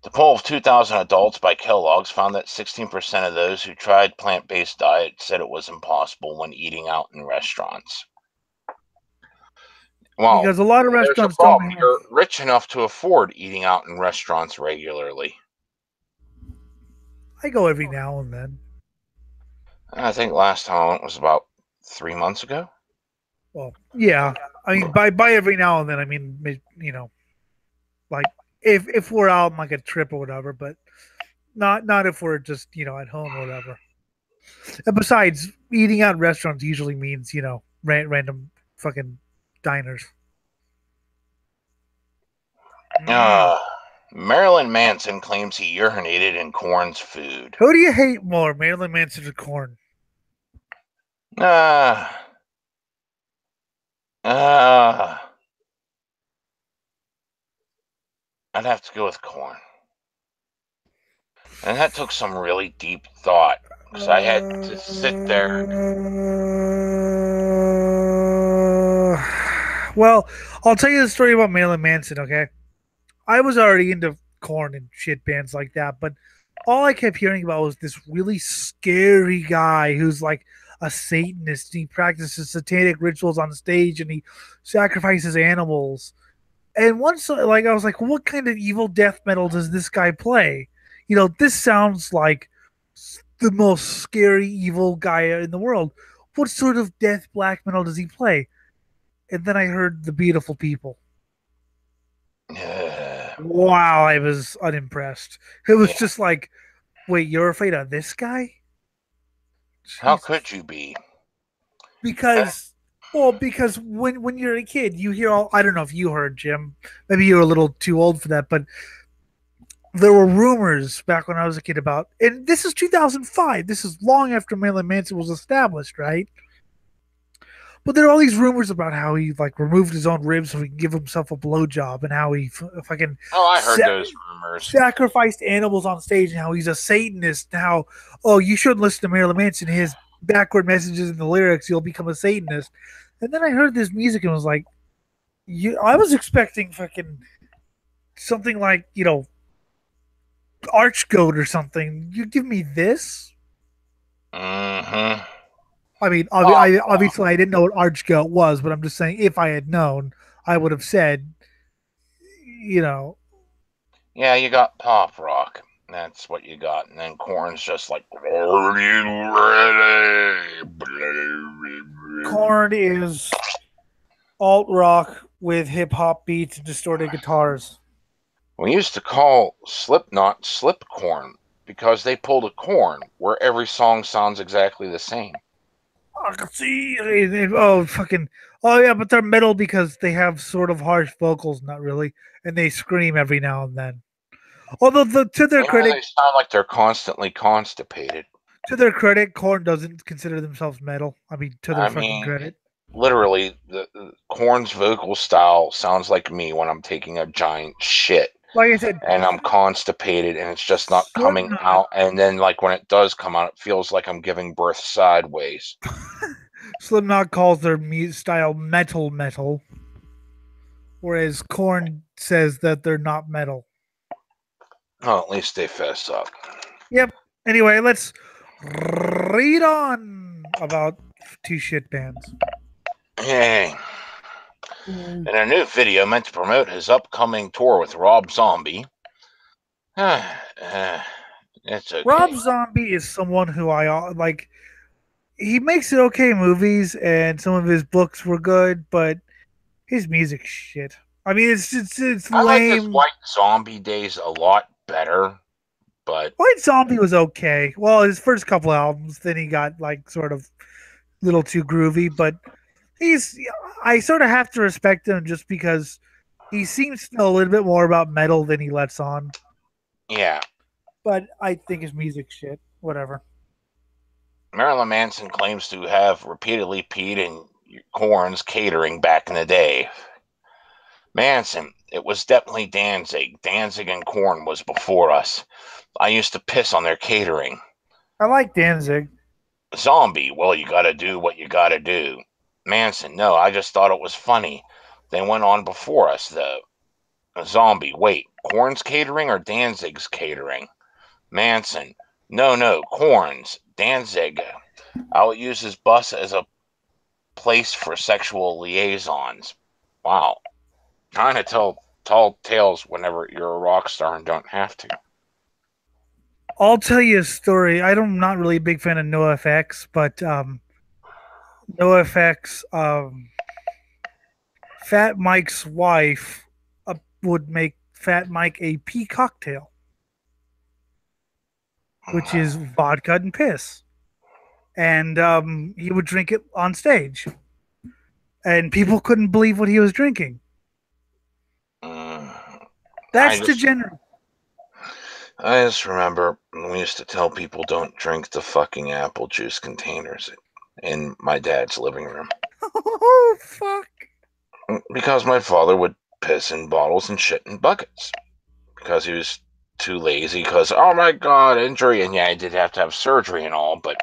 The poll of 2,000 adults by Kellogg's found that 16% of those who tried plant based diets said it was impossible when eating out in restaurants. Well, Because a lot of there's a restaurants don't problem. have. You're rich enough to afford eating out in restaurants regularly. I go every now and then. I think last time I went was about 3 months ago. Well, yeah. I mean, by every now and then, I mean, like if we're out on like a trip or whatever, but not if we're just at home or whatever. And besides, eating out in restaurants usually means random fucking diners. Mm. Uh, Marilyn Manson claims he urinated in corn's food. Who do you hate more, Marilyn Manson or Corn? Uh, uh, I'd have to go with corn. And that took some really deep thought because I had to sit there. Well, I'll tell you the story about Marilyn Manson. Okay, I was already into Corn and shit bands like that, but all I kept hearing about was this really scary guy who's like a Satanist. He practices satanic rituals on stage and he sacrifices animals. And once, like, I was like, what kind of evil death metal does this guy play? This sounds like the most scary evil guy in the world. What sort of death black metal does he play? And then I heard The Beautiful People. Wow, I was unimpressed. It was Yeah. just like, wait, you're afraid of this guy? How Jesus. could you be? And Because Well, because when you're a kid, you hear all. I don't know if you heard, Jim. Maybe you were a little too old for that, but there were rumors back when I was a kid about, and this is 2005. This is long after Marilyn Manson was established, right? But there are all these rumors about how he like removed his own ribs so he could give himself a blowjob, and how he fucking Oh, I heard sa- those rumors. sacrificed animals on stage, and how he's a Satanist. And how, oh, you shouldn't listen to Marilyn Manson. His backward messages in the lyrics, you'll become a Satanist. And then I heard this music and was like, I was expecting fucking something like, Archgoat or something. You give me this? Mm-hmm. I mean, Oh, obviously I didn't know what Archgoat was, but I'm just saying if I had known, I would have said, you know, yeah, you got pop rock. That's what you got. And then Korn's just like, are you ready? Korn is alt rock with hip hop beats and distorted guitars. We used to call Slipknot Slipcorn because they pulled a corn where every song sounds exactly the same. I can see. Oh, fucking. Oh, yeah, but they're metal because they have sort of harsh vocals, not really, and they scream every now and then. Although, to their Yeah, credit, they sound like they're constantly constipated. Korn doesn't consider themselves metal. I mean, to their I fucking mean, credit. literally, the Korn's vocal style sounds like me when I'm taking a giant shit Like I said, and I'm constipated and it's just not coming Slipknot, out. And then, like, when it does come out, it feels like I'm giving birth sideways. Slipknot calls their style metal, whereas Korn says that they're not metal. Oh, at least they fess up. Yep. Anyway, let's read on about two shit bands. Hey. In a new video meant to promote his upcoming tour with Rob Zombie. It's okay. Rob Zombie is someone who I like. He makes okay movies, and some of his books were good, but his music shit. I mean, it's I like his lame. White Zombie days a lot better, but White Zombie was okay. Well, his first couple albums, then he got like sort of a little too groovy, but he's I sort of have to respect him just because he seems to know a little bit more about metal than he lets on. yeah. But I think his music shit. Whatever. Marilyn Manson claims to have repeatedly peed in Korn's catering back in the day. Manson, it was definitely Danzig. Danzig and Korn was before us. I used to piss on their catering. I like Danzig. Zombie, well, you gotta do what you gotta do. Manson, no, I just thought it was funny. They went on before us, though. Zombie, wait, Korn's catering or Danzig's catering? Manson, no, Korn's. Danzig, I'll use his bus as a place for sexual liaisons. Wow. Trying to tell tall tales whenever you're a rock star and don't have to. I'll tell you a story. I'm not really a big fan of NoFX, but NoFX, Fat Mike's wife would make Fat Mike a pee cocktail, which is vodka and piss. And he would drink it on stage. And people couldn't believe what he was drinking. That's degenerate. I just remember we used to tell people don't drink the fucking apple juice containers in my dad's living room. Oh, fuck. Because my father would piss in bottles and shit in buckets. Because he was too lazy. Because, oh my god, injury. And yeah, he did have to have surgery and all, but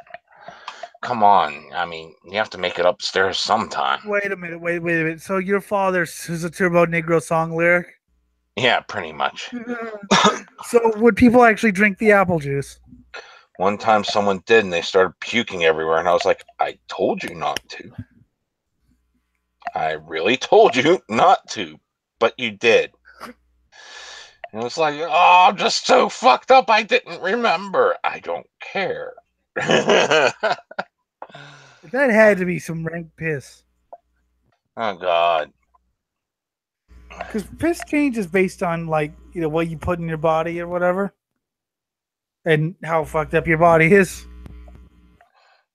come on. I mean, you have to make it upstairs sometime. Wait a minute. So your father's a Turbonegro song lyric? Yeah, pretty much. So would people actually drink the apple juice? One time someone did, and they started puking everywhere, and I was like, I told you not to. I really told you not to, but you did. And it was like, oh, I'm just so fucked up, I didn't remember. I don't care. That had to be some rank piss. Oh, God. Because piss change is based on, like, what you put in your body or whatever. And how fucked up your body is.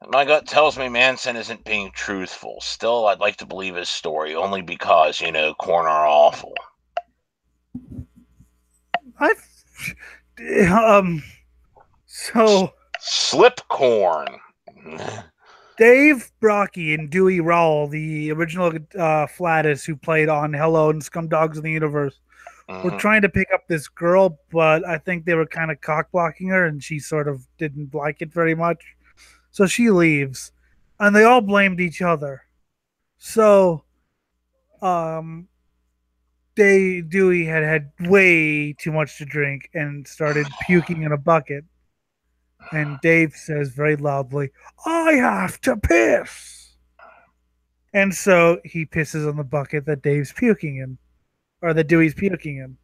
My gut tells me Manson isn't being truthful. Still, I'd like to believe his story only because, corn are awful. I so Slip corn. Dave Brocky and Dewey Rowell, the original Flatus who played on Hello and Scumdogs of the Universe, were trying to pick up this girl, but I think they were kind of cock blocking her, and she sort of didn't like it very much. So she leaves, and they all blamed each other. So, Dewey had way too much to drink and started puking in a bucket. And Dave says very loudly, "I have to piss." And so he pisses on the bucket that Dave's puking in, or that Dewey's puking in.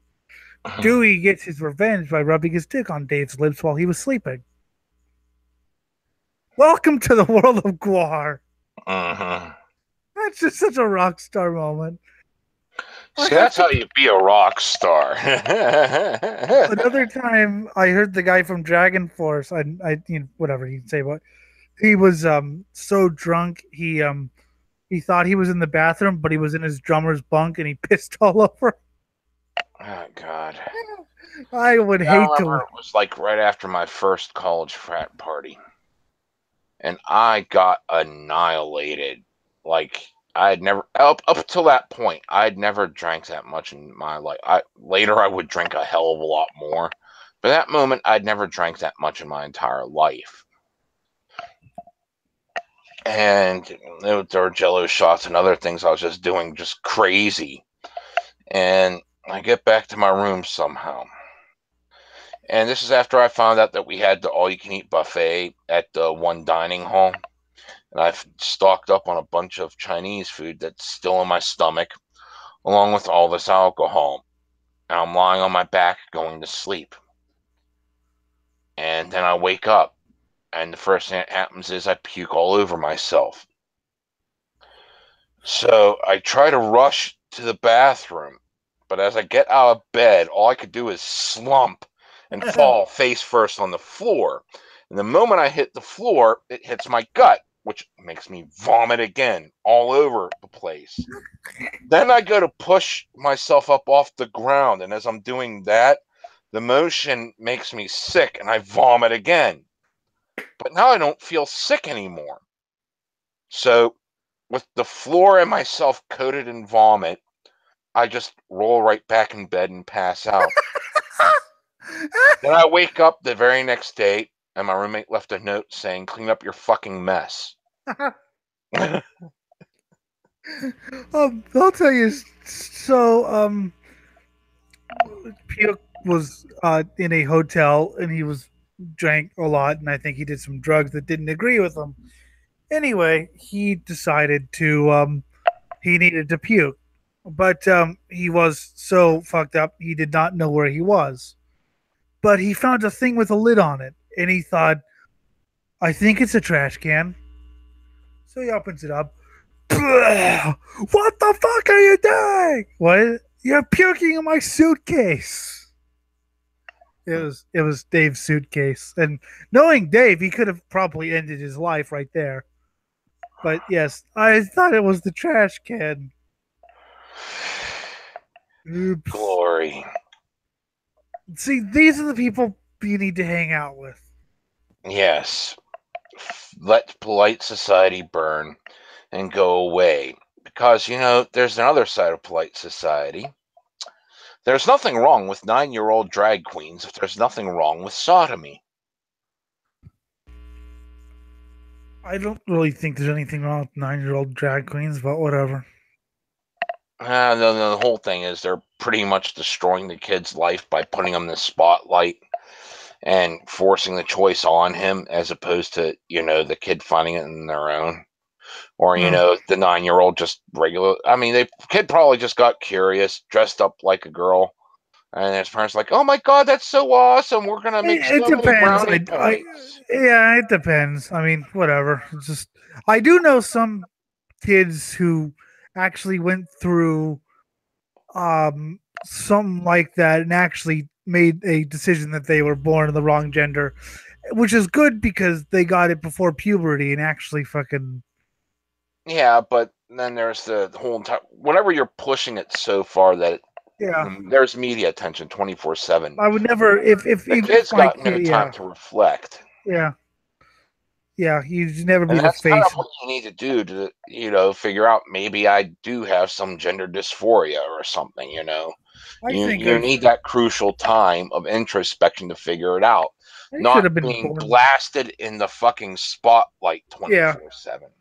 Dewey gets his revenge by rubbing his dick on Dave's lips while he was sleeping. Welcome to the world of Guar. That's just such a rock star moment. See, that's how you be a rock star. Another time, I heard the guy from Dragon Force. Whatever he'd say, but he was so drunk he thought he was in the bathroom, but he was in his drummer's bunk and he pissed all over. Oh God! I would hate to. It was like right after my first college frat party, and I got annihilated. Like I had never up until that point, I'd never drank that much in my life. Later I would drink a hell of a lot more, but that moment I'd never drank that much in my entire life. And there were Jello shots and other things I was just doing, just crazy. And I get back to my room somehow. And this is after I found out that we had the all-you-can-eat buffet at the one dining hall. And I've stocked up on a bunch of Chinese food that's still in my stomach, along with all this alcohol. And I'm lying on my back going to sleep. And then I wake up. And the first thing that happens is I puke all over myself. So I try to rush to the bathroom, but as I get out of bed, all I could do is slump and fall face first on the floor. And the moment I hit the floor, it hits my gut, which makes me vomit again all over the place. Then I go to push myself up off the ground, and as I'm doing that, the motion makes me sick, and I vomit again. But now I don't feel sick anymore. So, with the floor and myself coated in vomit, I just roll right back in bed and pass out. Then I wake up the very next day, and my roommate left a note saying, "Clean up your fucking mess." I'll tell you. So, Puke was in a hotel, and he was drank a lot, and I think he did some drugs that didn't agree with him. Anyway, he decided to he needed to puke, but he was so fucked up he did not know where he was. But he found a thing with a lid on it, and he thought, "I think it's a trash can." So he opens it up. What the fuck are you doing? What? You're puking in my suitcase. It was Dave's suitcase, and knowing Dave, he could have probably ended his life right there. But yes, I thought it was the trash can. Oops. Glory. See, these are the people you need to hang out with. Yes. Let polite society burn and go away. Because, there's another side of polite society. There's nothing wrong with 9-year-old drag queens if there's nothing wrong with sodomy. I don't really think there's anything wrong with 9-year-old drag queens, but whatever. The whole thing is they're pretty much destroying the kid's life by putting him in the spotlight and forcing the choice on him as opposed to, the kid finding it in their own. Or, the 9-year-old just regular. I mean, the kid probably just got curious, dressed up like a girl. And his parents like, "Oh my God, that's so awesome! We're gonna make so many brownie points." Yeah, it depends. I mean, whatever. It's just I do know some kids who actually went through something like that and actually made a decision that they were born in the wrong gender, which is good because they got it before puberty and actually fucking. Yeah, but then there's the whole entire. Whenever you're pushing it so far that Yeah, there's media attention 24/7, I would never if the even if kid's my got no kid. time Yeah, to reflect. yeah, yeah. You'd never be And the that's kind of face. what you need to do to, figure out maybe I do have some gender dysphoria or something, I You think you need that crucial time of introspection to figure it out, I should not have been being born. blasted in the fucking spotlight Yeah, 24/7.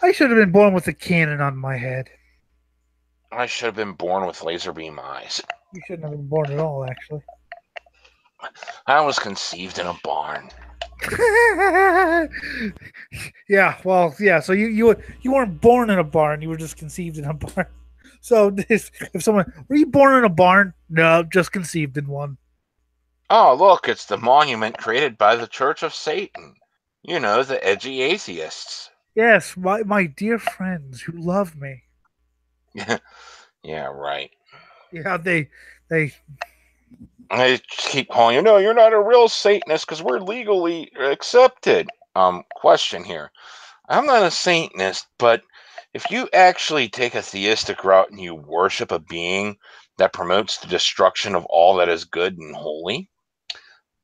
I should have been born with a cannon on my head. I should have been born with laser beam eyes. You shouldn't have been born at all, actually. I was conceived in a barn. Yeah, well, yeah. So you weren't born in a barn. You were just conceived in a barn. So if someone were you born in a barn? No, just conceived in one. Oh, look, it's the monument created by the Church of Satan. The edgy atheists. Yes, my dear friends who love me. Yeah, right. Yeah, they. I keep calling you. No, you're not a real Satanist because we're legally accepted. Question here. I'm not a Satanist, but if you actually take a theistic route and you worship a being that promotes the destruction of all that is good and holy,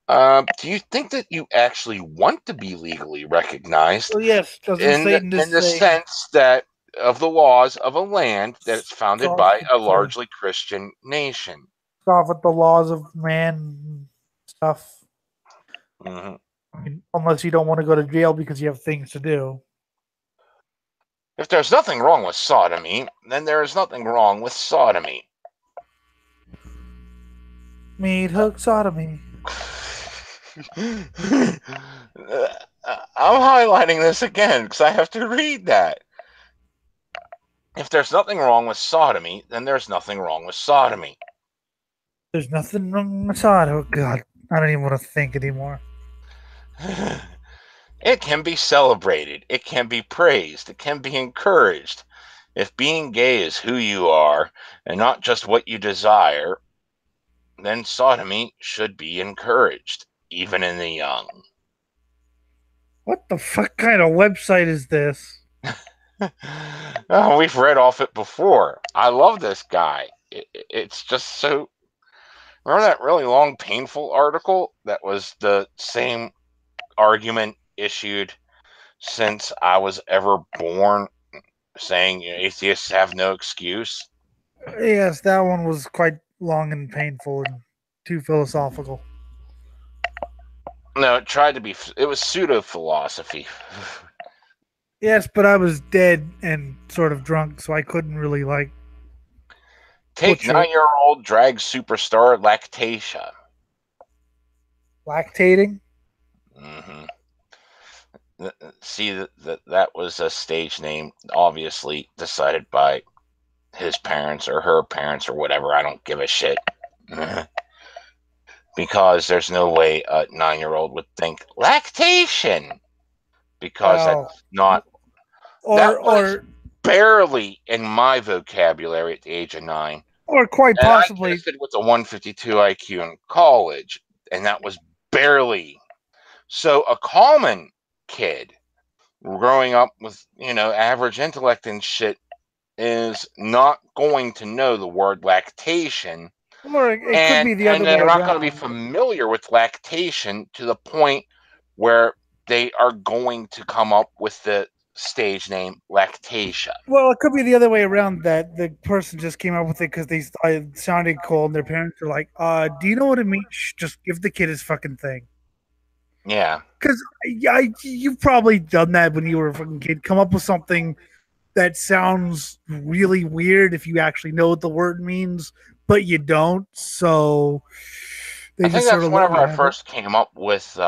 do you think that you actually want to be legally recognized Well, yes, doesn't in Satan in just the say sense that of the laws of a land that's founded scoff by at a the largely Christian nation? scoff at the laws of man and stuff? hmm I mean, unless you don't want to go to jail because you have things to do. If there's nothing wrong with sodomy, then there is nothing wrong with sodomy. Meat hook sodomy. I'm highlighting this again because I have to read that. If there's nothing wrong with sodomy, then there's nothing wrong with sodomy. There's nothing wrong with sod. Oh God, I don't even want to think anymore. It can be celebrated, it can be praised, it can be encouraged. If being gay is who you are and not just what you desire, then sodomy should be encouraged, even in the young. What the fuck kind of website is this? Oh, we've read off it before. I love this guy. It's just so. Remember that really long, painful article that was the same argument issued since I was ever born, saying atheists have no excuse? Yes, that one was quite long and painful and too philosophical. No, it tried to be. It was pseudo philosophy. Yes, but I was dead and sort of drunk, so I couldn't really Take butcher it. 9-year-old drag superstar Lactatia. Lactating. hmm See that was a stage name, obviously decided by his parents or her parents or whatever. I don't give a shit. Because there's no way a 9-year-old would think lactation. Because Well, that's not. That was or barely in my vocabulary at the age of 9. quite And I possibly. tested with a 152 IQ in college, and that was barely. So a common kid growing up with, average intellect and shit is not going to know the word lactation, Or it could and be the and other way they're not going to be around. familiar with lactation to the point where they are going to come up with the stage name Lactatia. Well, it could be the other way around that the person just came up with it because they thought it sounded cool, and their parents were like, do you know what it means? Shh, just give the kid his fucking thing." Yeah. Because you've probably done that when you were a fucking kid. Come up with something that sounds really weird if you actually know what the word means, but you don't. So I they think just sort that's of let whenever you I have it. first came up with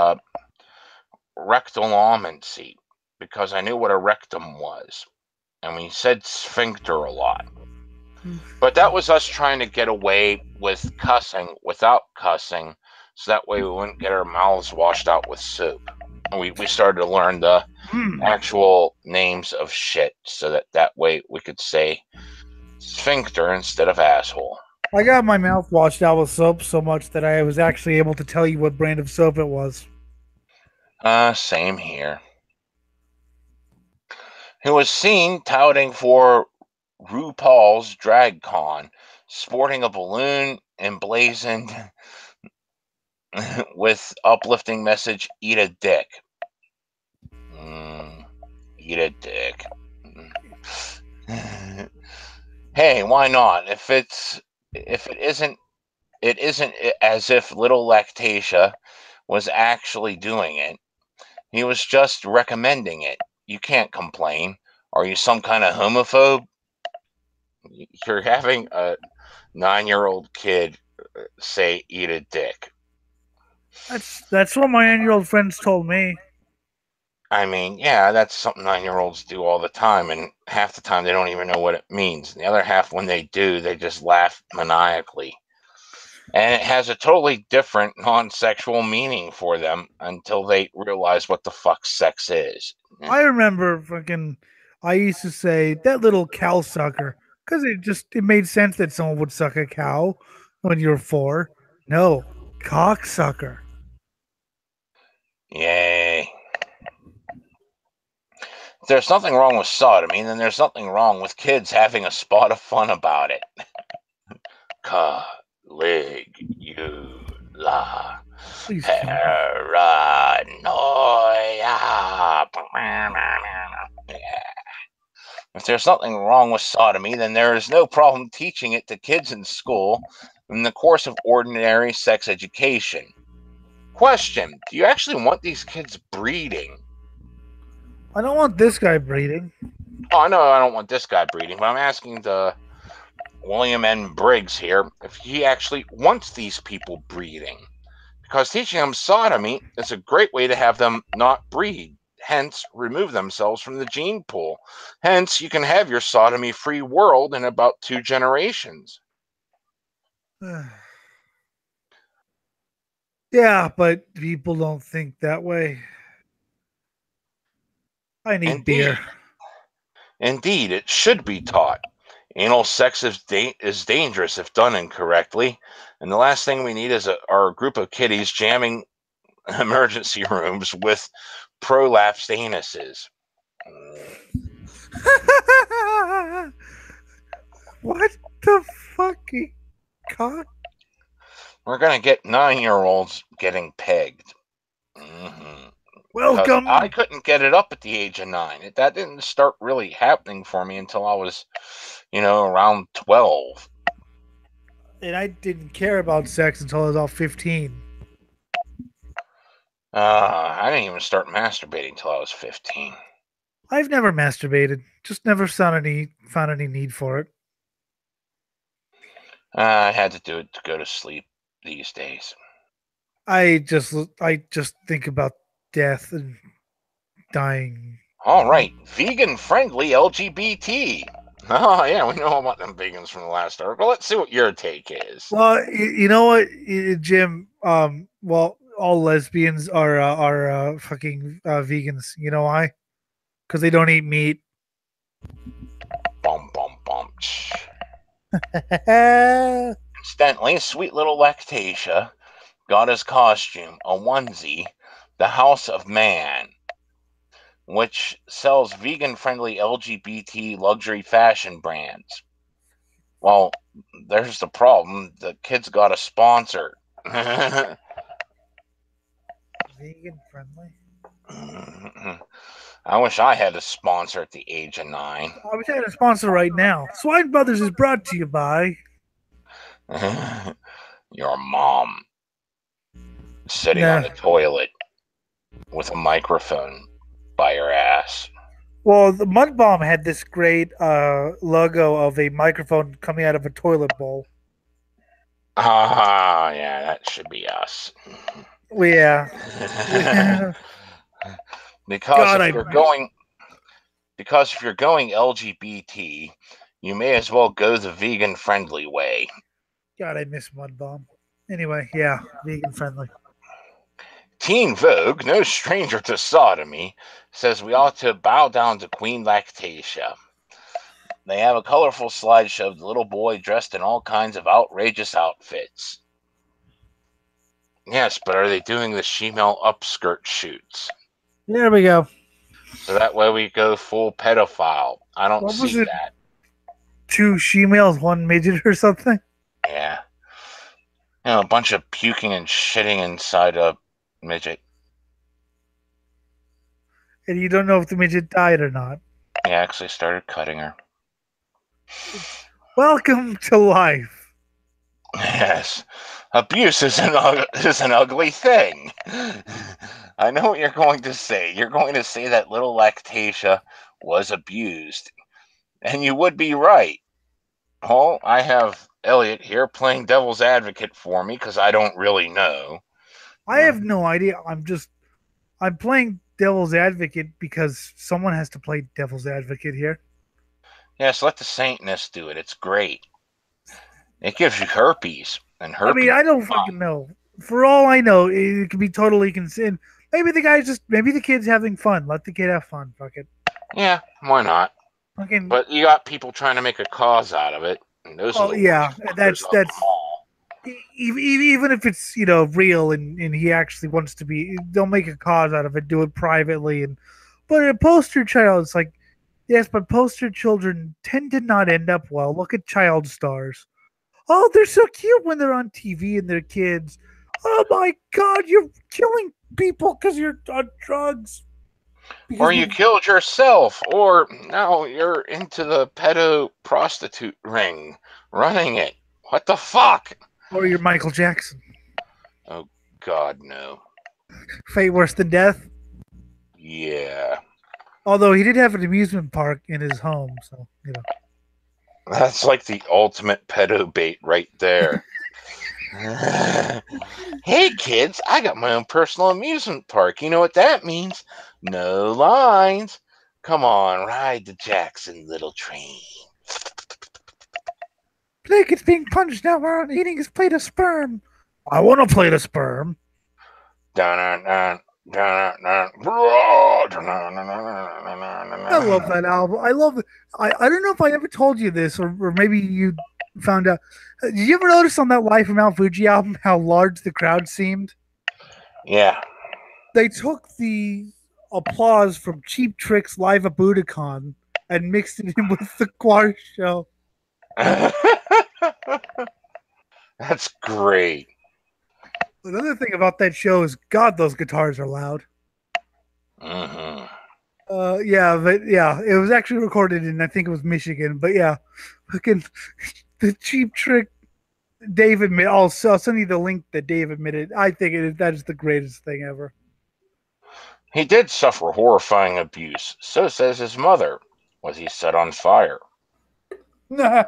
rectal almond seed, because I knew what a rectum was. And we said sphincter a lot. But that was us trying to get away with cussing without cussing, so that way we wouldn't get our mouths washed out with soup. And we started to learn the actual names of shit, so that way we could say sphincter instead of asshole. I got my mouth washed out with soap so much that I was actually able to tell you what brand of soap it was. Same here. Who was seen touting for RuPaul's Drag Con, sporting a balloon emblazoned with uplifting message, "Eat a dick." Eat a dick. Hey, why not? If it isn't as if little Lactatia was actually doing it. He was just recommending it. You can't complain. Are you some kind of homophobe? You're having a 9-year-old kid say "eat a dick." That's what my 9-year-old friends told me. I mean, yeah, that's something 9-year-olds do all the time, and half the time they don't even know what it means. And the other half, when they do, they just laugh maniacally. And it has a totally different non-sexual meaning for them until they realize what the fuck sex is. I remember fucking. I used to say that little cow sucker because it made sense that someone would suck a cow when you're 4. No, cock sucker. Yay. If there's nothing wrong with sodomy, then there's nothing wrong with kids having a spot of fun about it. Caligula. Please fuck. Paranoia. If there's nothing wrong with sodomy, then there is no problem teaching it to kids in school in the course of ordinary sex education. Question: do you actually want these kids breeding? I don't want this guy breeding. Oh, no, I don't want this guy breeding, but I'm asking the William N. Briggs here if he actually wants these people breeding. Because teaching them sodomy is a great way to have them not breed, hence remove themselves from the gene pool. Hence, you can have your sodomy-free world in about 2 generations. Yeah, but people don't think that way. I need beer. Indeed, it should be taught. Anal sex is dangerous if done incorrectly, and the last thing we need is our group of kiddies jamming emergency rooms with prolapsed anuses. What the fucking cock? We're going to get 9-year-olds getting pegged. Because Welcome. I couldn't get it up at the age of 9. That didn't start really happening for me until I was, around 12. And I didn't care about sex until I was all 15. I didn't even start masturbating until I was 15. I've never masturbated. Just never found any need for it. I had to do it to go to sleep these days. I just think about death and dying. All right, vegan-friendly LGBT. Oh, yeah, we know about them vegans from the last article. Let's see what your take is. Well, you know what, Jim? Well, all lesbians are fucking vegans. You know why? Because they don't eat meat. Bum, bum, bum. Incidentally, sweet little Lactatia got his costume, a onesie, the House of Man, which sells vegan-friendly LGBT luxury fashion brands. Well, there's the problem. The kid's got a sponsor. Vegan friendly. I wish I had a sponsor at the age of 9. I wish I had a sponsor right now. Swine Brothers is brought to you by your mom sitting on the toilet with a microphone by her ass. Well, the Mud Bomb had this great logo of a microphone coming out of a toilet bowl. Yeah, that should be us. Well, yeah. Because if you're going LGBT, you may as well go the vegan-friendly way. God, I miss Mud Bomb. Anyway, yeah, vegan friendly. Teen Vogue, no stranger to sodomy, says we ought to bow down to Queen Lactatia. They have a colorful slideshow of the little boy dressed in all kinds of outrageous outfits. Yes, but are they doing the shemale upskirt shoots? There we go. So that way we go full pedophile. I don't What was see it? that. 2 shemales, 1 midget or something? Yeah. A bunch of puking and shitting inside a midget. And you don't know if the midget died or not. He actually started cutting her. Welcome to life. Yes. Abuse is an ugly thing. I know what you're going to say. You're going to say that little Lactatia was abused. And you would be right. Well, I have Elliot here playing devil's advocate for me because I don't really know. I have no idea. I'm playing devil's advocate because someone has to play devil's advocate here. Yes, let the Satanist do it. It's great. It gives you herpes. And herpes. I mean, I don't fucking know. For all I know, it could be totally consistent. Maybe the kid's having fun. Let the kid have fun. Fuck it. Yeah, why not? Fucking. But you got people trying to make a cause out of it. And those are that's even if it's real and he actually wants to be, they'll make a cause out of it, do it privately, but a poster child, it's like, yes, but poster children tend to not end up well. Look at child stars. Oh, they're so cute when they're on TV and they're kids. Oh my God, you're killing people because you're on drugs. Or you killed yourself, or now you're into the pedo prostitute ring, running it. What the fuck? Or you're Michael Jackson. Oh, God, no. Fate worse than death? Yeah. Although he did have an amusement park in his home, so, That's like the ultimate pedo bait right there. Hey, kids, I got my own personal amusement park. You know what that means? No lines. Come on, ride the Jackson little train. Blake is being punched now while eating his plate of sperm. I want a plate of sperm. I love that album. I love it. I don't know if I ever told you this, or maybe you found out. Did you ever notice on that Live from Mount Fuji album how large the crowd seemed? Yeah. They took the applause from Cheap Trick's Live at Budokan and mixed it in with the choir show. That's great. Another thing about that show is, God, those guitars are loud. Mm-hmm. It was actually recorded in, I think it was Michigan, but yeah, fucking the Cheap Trick. Dave admitted. I'll send you the link that Dave admitted. I think that is the greatest thing ever. He did suffer horrifying abuse. So says his mother. Was he set on fire? Nah.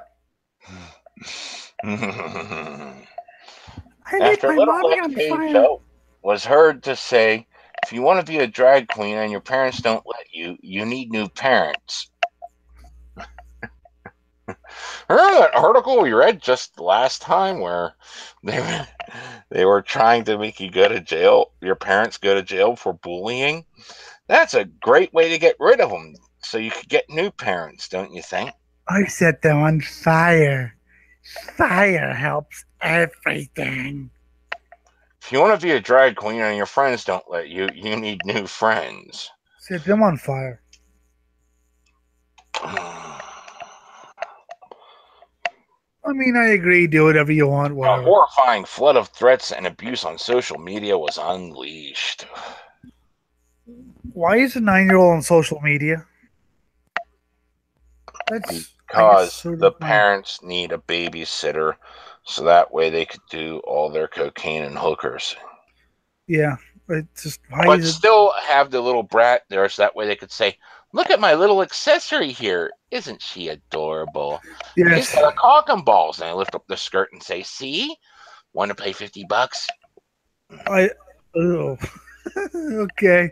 After little Lactatia was heard to say, if you want to be a drag queen and your parents don't let you, you need new parents. Remember that article we read just last time where they were trying to make you go to jail, your parents go to jail for bullying? That's a great way to get rid of them so you could get new parents, don't you think? I set them on fire. Fire helps everything. If you want to be a drag queen and your friends don't let you, you need new friends. Set them on fire. I mean, I agree. Do whatever you want. Whatever. A horrifying flood of threats and abuse on social media was unleashed. Why is a 9-year-old on social media? That's because the parents need a babysitter, so that way they could do all their cocaine and hookers. Yeah, it's just but still have the little brat there, so that way they could say, "Look at my little accessory here! Isn't she adorable?" Yes. She's got a cock and balls, and I lift up the skirt and say, "See, want to pay $50?" Okay.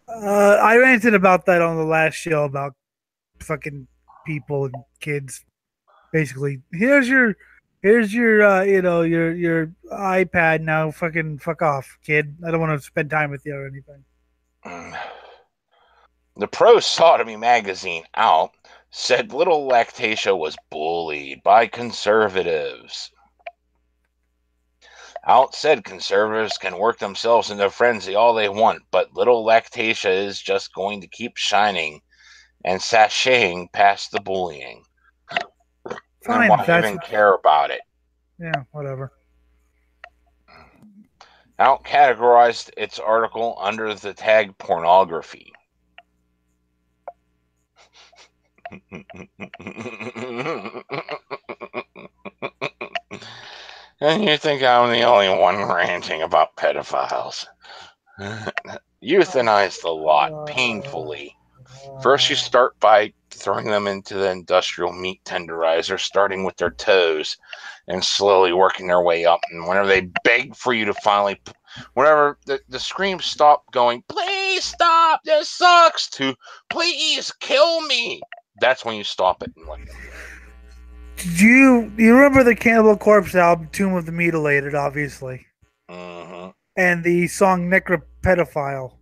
I ranted about that on the last show about fucking people and kids. Basically, here's your your iPad now. Fucking fuck off, kid. I don't want to spend time with you or anything. The Pro Sodomy magazine out said little Lactatia was bullied by conservatives. Out said conservatives can work themselves into frenzy all they want, but little Lactatia is just going to keep shining and sashaying past the bullying. Fine, And why even care about it? Yeah, whatever. Out categorized its article under the tag pornography. And you think I'm the only one ranting about pedophiles? Euthanize the lot painfully. First, you start by throwing them into the industrial meat tenderizer, starting with their toes and slowly working their way up. And whenever they beg for you to finally, whenever the screams stop going, please stop, this sucks, to please kill me, that's when you stop it and let them go. Do you remember the Cannibal Corpse album, Tomb of the Mutilated, obviously? Mm-hmm. And the song Necropedophile.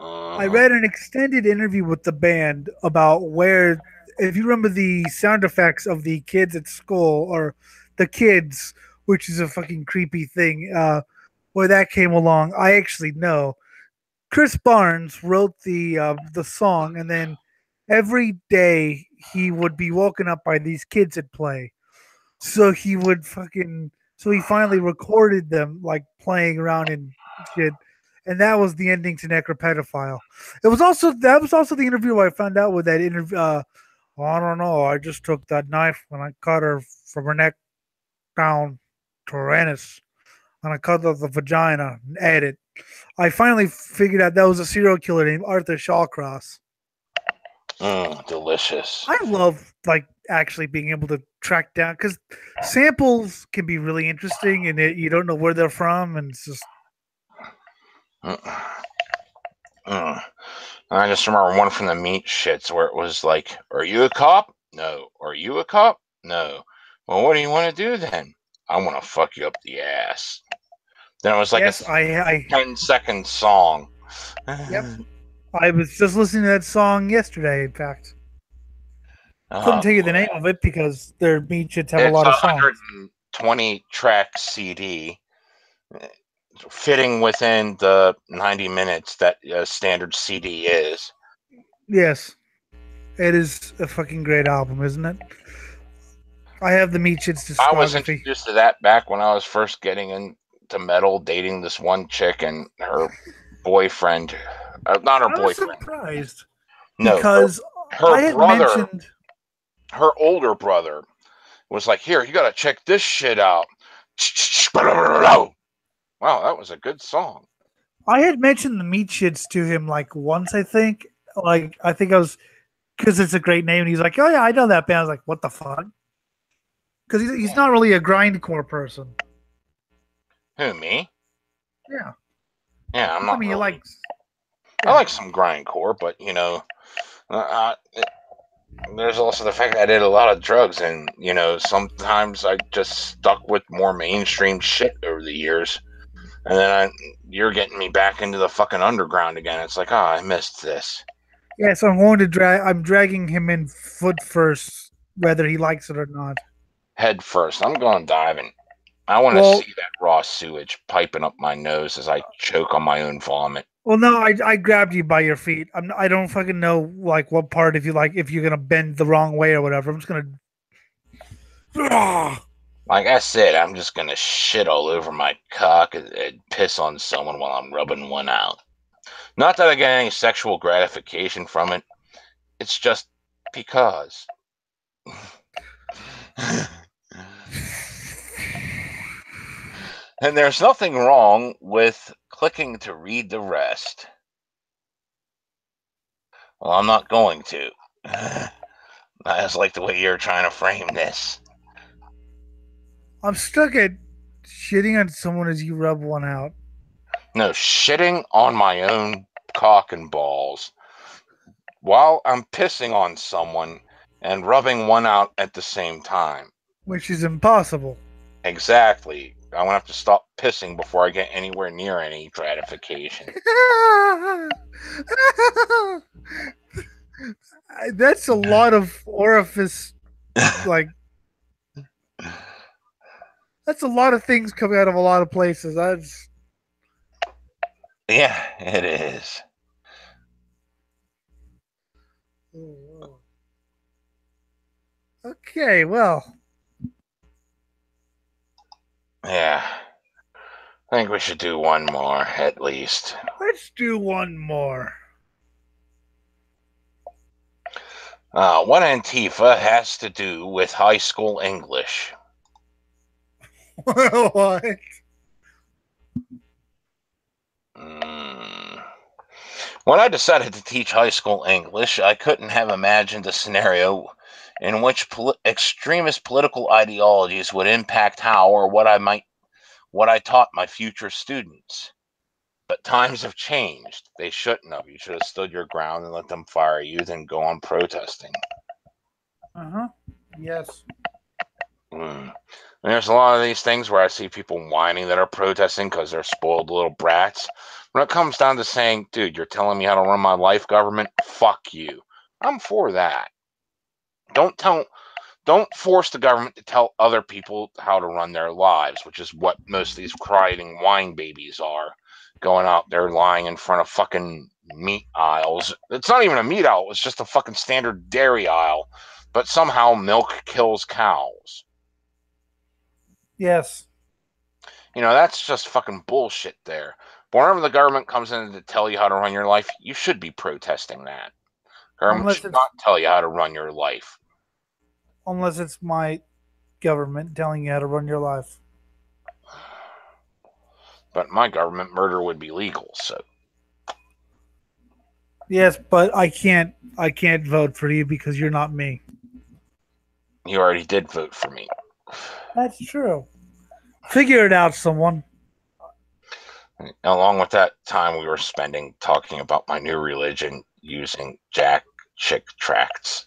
I read an extended interview with the band about where, if you remember the sound effects of the kids at school, or the kids, which is a fucking creepy thing, where that came along. I actually know. Chris Barnes wrote the song, and then every day he would be woken up by these kids at play. So he would so he finally recorded them like playing around and shit. And that was the ending to Necropedophile. That was also the interview where I found out with that interview. I don't know. I just took that knife and I cut her from her neck down to her anus, and I cut off the vagina and ate it. I finally figured out that was a serial killer named Arthur Shawcross. Delicious. I love like actually being able to track down, because samples can be really interesting, and you don't know where they're from, and it's just. I just remember one from the meat shits where it was like, "Are you a cop? No. Are you a cop? No. Well, what do you want to do then? I want to fuck you up the ass." Then it was like Yes, a 10-second song. Yep. I was just listening to that song yesterday, in fact. Couldn't tell you the name of it because their meat shits have a lot of songs. It's a 120-track CD, fitting within the 90 minutes that a standard CD is. Yes. It is a fucking great album, isn't it? I have the meat shits discography. I was introduced to that back when I was first getting into metal, dating this one chick and her boyfriend. Not her boyfriend. I was surprised. No, because her brother, her older brother, was like, "Here, you gotta check this shit out." Wow, that was a good song. I had mentioned the meat shits to him like once, I think. Like, I think I was, because it's a great name, and he's like, "Oh yeah, I know that band." I was like, "What the fuck?" Because he's not really a grindcore person. Who, me? Yeah. Yeah, I'm not. I mean, really. I like some grindcore, but you know, there's also the fact that I did a lot of drugs, and you know, sometimes I just stuck with more mainstream shit over the years, and then you're getting me back into the fucking underground again. It's like, I missed this. Yeah, so I'm dragging him in foot first, whether he likes it or not. Head first. I'm going diving. I want to see that raw sewage piping up my nose as I choke on my own vomit. Well, no, I grabbed you by your feet. I don't fucking know like what part, if you're gonna bend the wrong way or whatever. I'm just gonna. Like I said, I'm just gonna shit all over my cock and piss on someone while I'm rubbing one out. Not that I get any sexual gratification from it. It's just because. And there's nothing wrong with clicking to read the rest. Well, I'm not going to. I just like the way you're trying to frame this. I'm stuck at shitting on someone as you rub one out. No, shitting on my own cock and balls while I'm pissing on someone and rubbing one out at the same time. Which is impossible. Exactly. I'm going to have to stop pissing before I get anywhere near any gratification. That's a lot of orifice. Like, that's a lot of things coming out of a lot of places. That's Yeah, it is. okay. Well, Yeah. I think we should do one more, at least. let's do one more. What Antifa has to do with high school English? What? When I decided to teach high school English, I couldn't have imagined a scenario in which extremist political ideologies would impact how or what I taught my future students. But times have changed. They shouldn't have. You should have stood your ground and let them fire you, then go on protesting. Yes. And there's a lot of these things where I see people whining that are protesting because they're spoiled little brats. When it comes down to saying, dude, you're telling me how to run my life, government? Fuck you. I'm for that. Don't force the government to tell other people how to run their lives, which is what most of these crying whine babies are. Going out there lying in front of fucking meat aisles. It's not even a meat aisle, it's just a fucking standard dairy aisle. But somehow milk kills cows. Yes. That's just fucking bullshit there. But whenever the government comes in to tell you how to run your life, you should be protesting that. Government should not tell you how to run your life. Unless it's my government telling you how to run your life. But my government, murder would be legal, so. Yes, but I can't vote for you because you're not me. You already did vote for me. That's true. Figure it out, someone. Along with that time we were spending talking about my new religion using Jack Chick tracts.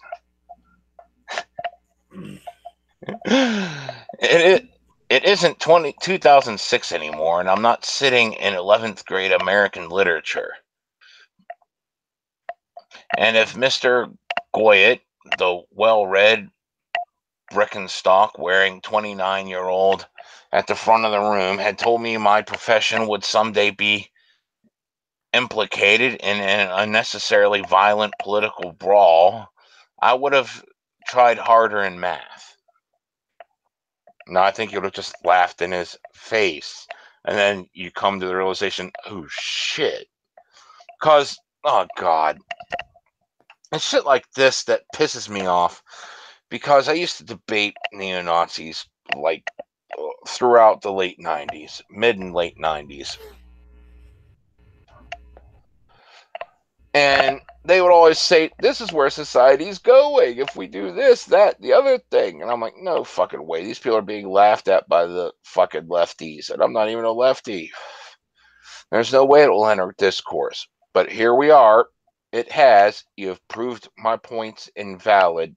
It isn't 2006 anymore, and I'm not sitting in 11th grade American literature. And if Mr. Goyette, the well-read Brickenstock wearing 29-year-old at the front of the room, had told me my profession would someday be implicated in an unnecessarily violent political brawl, I would have tried harder in math. No, I think you would have just laughed in his face. And then you come to the realization, oh shit. Because, oh God. It's shit like this that pisses me off. Because I used to debate neo-Nazis like throughout the late 90s, mid and late 90s. And they would always say, this is where society's going. If we do this, that, the other thing. And I'm like, no fucking way. These people are being laughed at by the fucking lefties. And I'm not even a lefty. There's no way it will enter discourse. But here we are. It has. You have proved my points invalid.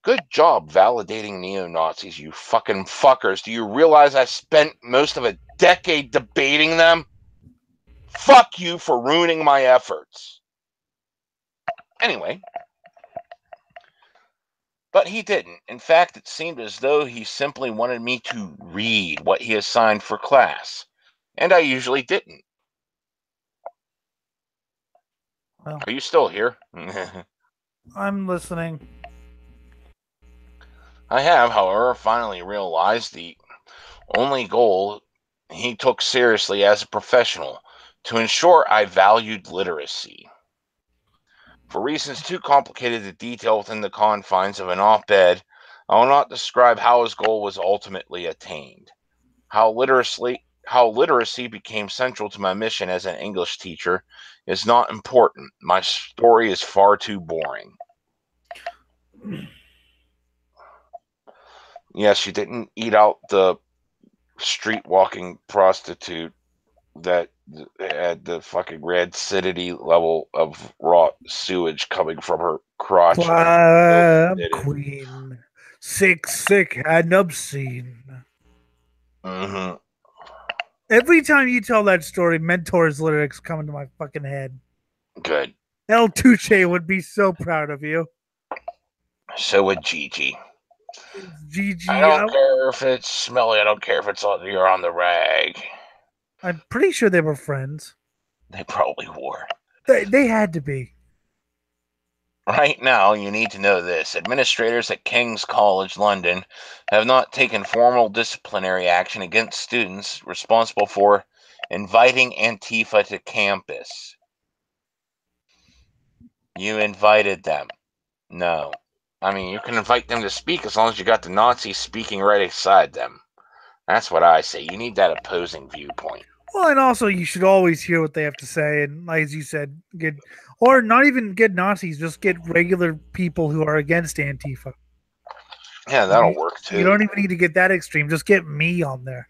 Good job validating neo-Nazis, you fucking fuckers. Do you realize I spent most of a decade debating them? Fuck you for ruining my efforts. Anyway. But he didn't. In fact, it seemed as though he simply wanted me to read what he assigned for class. And I usually didn't. Well, are you still here? I'm listening. I have, however, finally realized the only goal he took seriously as a professional, to ensure I valued literacy. For reasons too complicated to detail within the confines of an op-ed, I will not describe how his goal was ultimately attained. How literacy became central to my mission as an English teacher is not important. My story is far too boring. Yes, you didn't eat out the street walking prostitute that had the fucking acidity level of raw sewage coming from her crotch. Queen. Sick and obscene. Mm-hmm. Every time you tell that story, Mentor's lyrics come into my fucking head. Good. El Tuche would be so proud of you. So would Gigi. I Gigi, don't care if it's smelly. I don't care if you're on the rag. I'm pretty sure they were friends. They probably were. They had to be. Right now, you need to know this. Administrators at King's College London have not taken formal disciplinary action against students responsible for inviting Antifa to campus. You invited them. No. I mean, you can invite them to speak as long as you got the Nazis speaking right beside them. That's what I say. You need that opposing viewpoint. Well, and also you should always hear what they have to say, and as you said, or not even get Nazis, just get regular people who are against Antifa. Yeah, that'll work too. You don't even need to get that extreme. Just get me on there.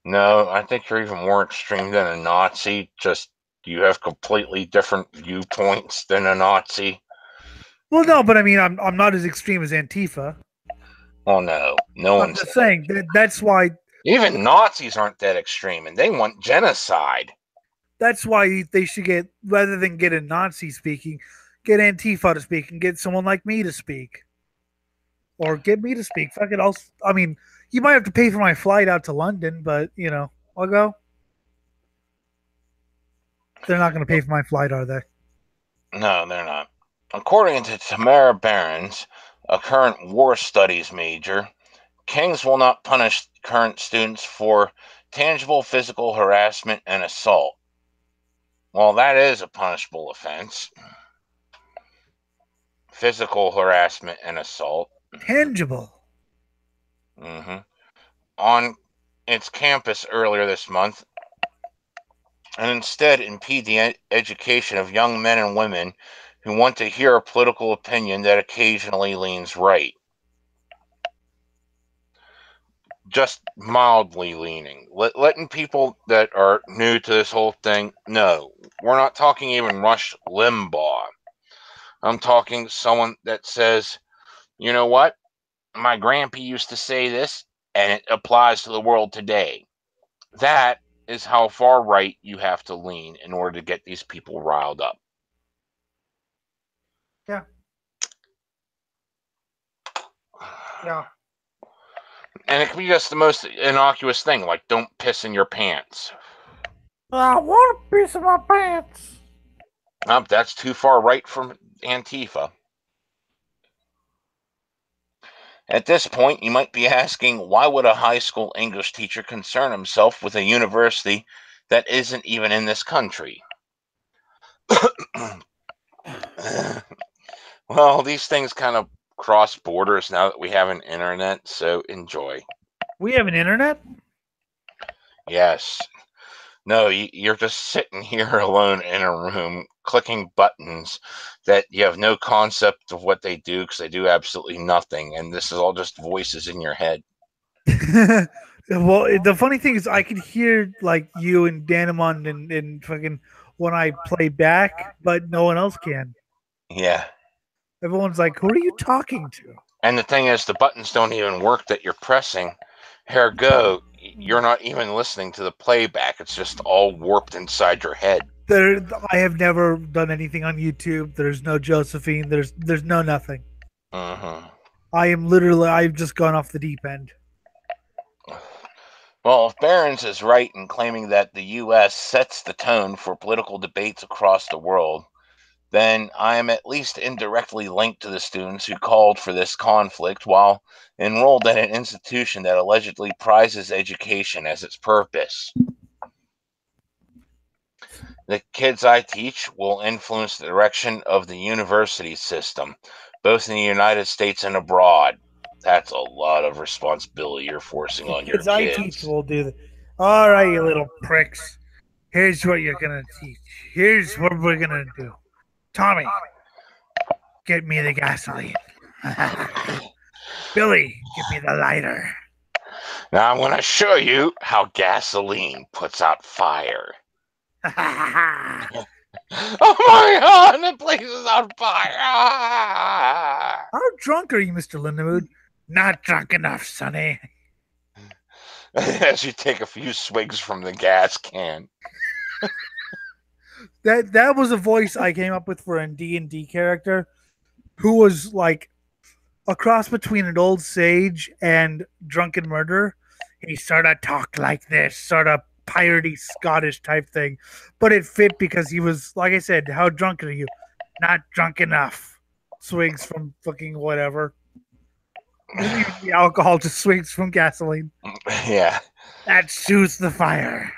No, I think you're even more extreme than a Nazi. Just you have completely different viewpoints than a Nazi. Well, no, but I mean, I'm not as extreme as Antifa. Well, no I'm one's just saying that's why. Even Nazis aren't that extreme, and they want genocide. That's why they should get, rather than get a Nazi speaking, get Antifa to speak and get someone like me to speak. Or get me to speak. Fuck it. I mean, you might have to pay for my flight out to London, but, I'll go. They're not going to pay for my flight, are they? No, they're not. According to Tamara Behrens, a current war studies major, Kings will not punish current students for tangible physical harassment and assault. Well, that is a punishable offense. Physical harassment and assault. Tangible. Mm-hmm. On its campus earlier this month, and instead impede the education of young men and women who want to hear a political opinion that occasionally leans right. Just mildly leaning. Letting people that are new to this whole thing know. We're not talking even Rush Limbaugh. I'm talking someone that says, you know what? My grandpa used to say this, and it applies to the world today. That is how far right you have to lean in order to get these people riled up. Yeah. Yeah. And it can be just the most innocuous thing, like don't piss in your pants. I want a piece of my pants. That's too far right from Antifa. At this point, you might be asking, why would a high school English teacher concern himself with a university that isn't even in this country? Well, these things kind of cross borders now that we have an internet, so enjoy. We have an internet? Yes. No, you're just sitting here alone in a room clicking buttons that you have no concept of what they do because they do absolutely nothing. And this is all just voices in your head. Well, the funny thing is, I can hear like you and Danamon and fucking when I play back, but no one else can. Yeah. Everyone's like, "Who are you talking to?" And the thing is, the buttons don't even work that you're pressing. Ergo, you're not even listening to the playback. It's just all warped inside your head. I have never done anything on YouTube. There's no Josephine. There's no nothing. Mm-hmm. I've just gone off the deep end. Well, if Behrens is right in claiming that the U.S. sets the tone for political debates across the world, then I am at least indirectly linked to the students who called for this conflict while enrolled at an institution that allegedly prizes education as its purpose. The kids I teach will influence the direction of the university system, both in the United States and abroad. That's a lot of responsibility you're forcing on your kids. I teach will do that. All right, you little pricks. Here's what you're gonna teach. Here's what we're gonna do. Tommy, get me the gasoline. Billy, give me the lighter. Now I'm going to show you how gasoline puts out fire. Oh my God, the place is on fire. How drunk are you, Mr. Lindemood? Not drunk enough, Sonny. As you take a few swigs from the gas can. That was a voice I came up with for a D&D character who was like a cross between an old sage and drunken murderer. He sort of talked like this, sort of piratey Scottish type thing, but it fit because he was, like I said, how drunk are you? Not drunk enough. Swigs from fucking whatever. Doesn't even be alcohol, just swigs from gasoline. Yeah. That soothes the fire.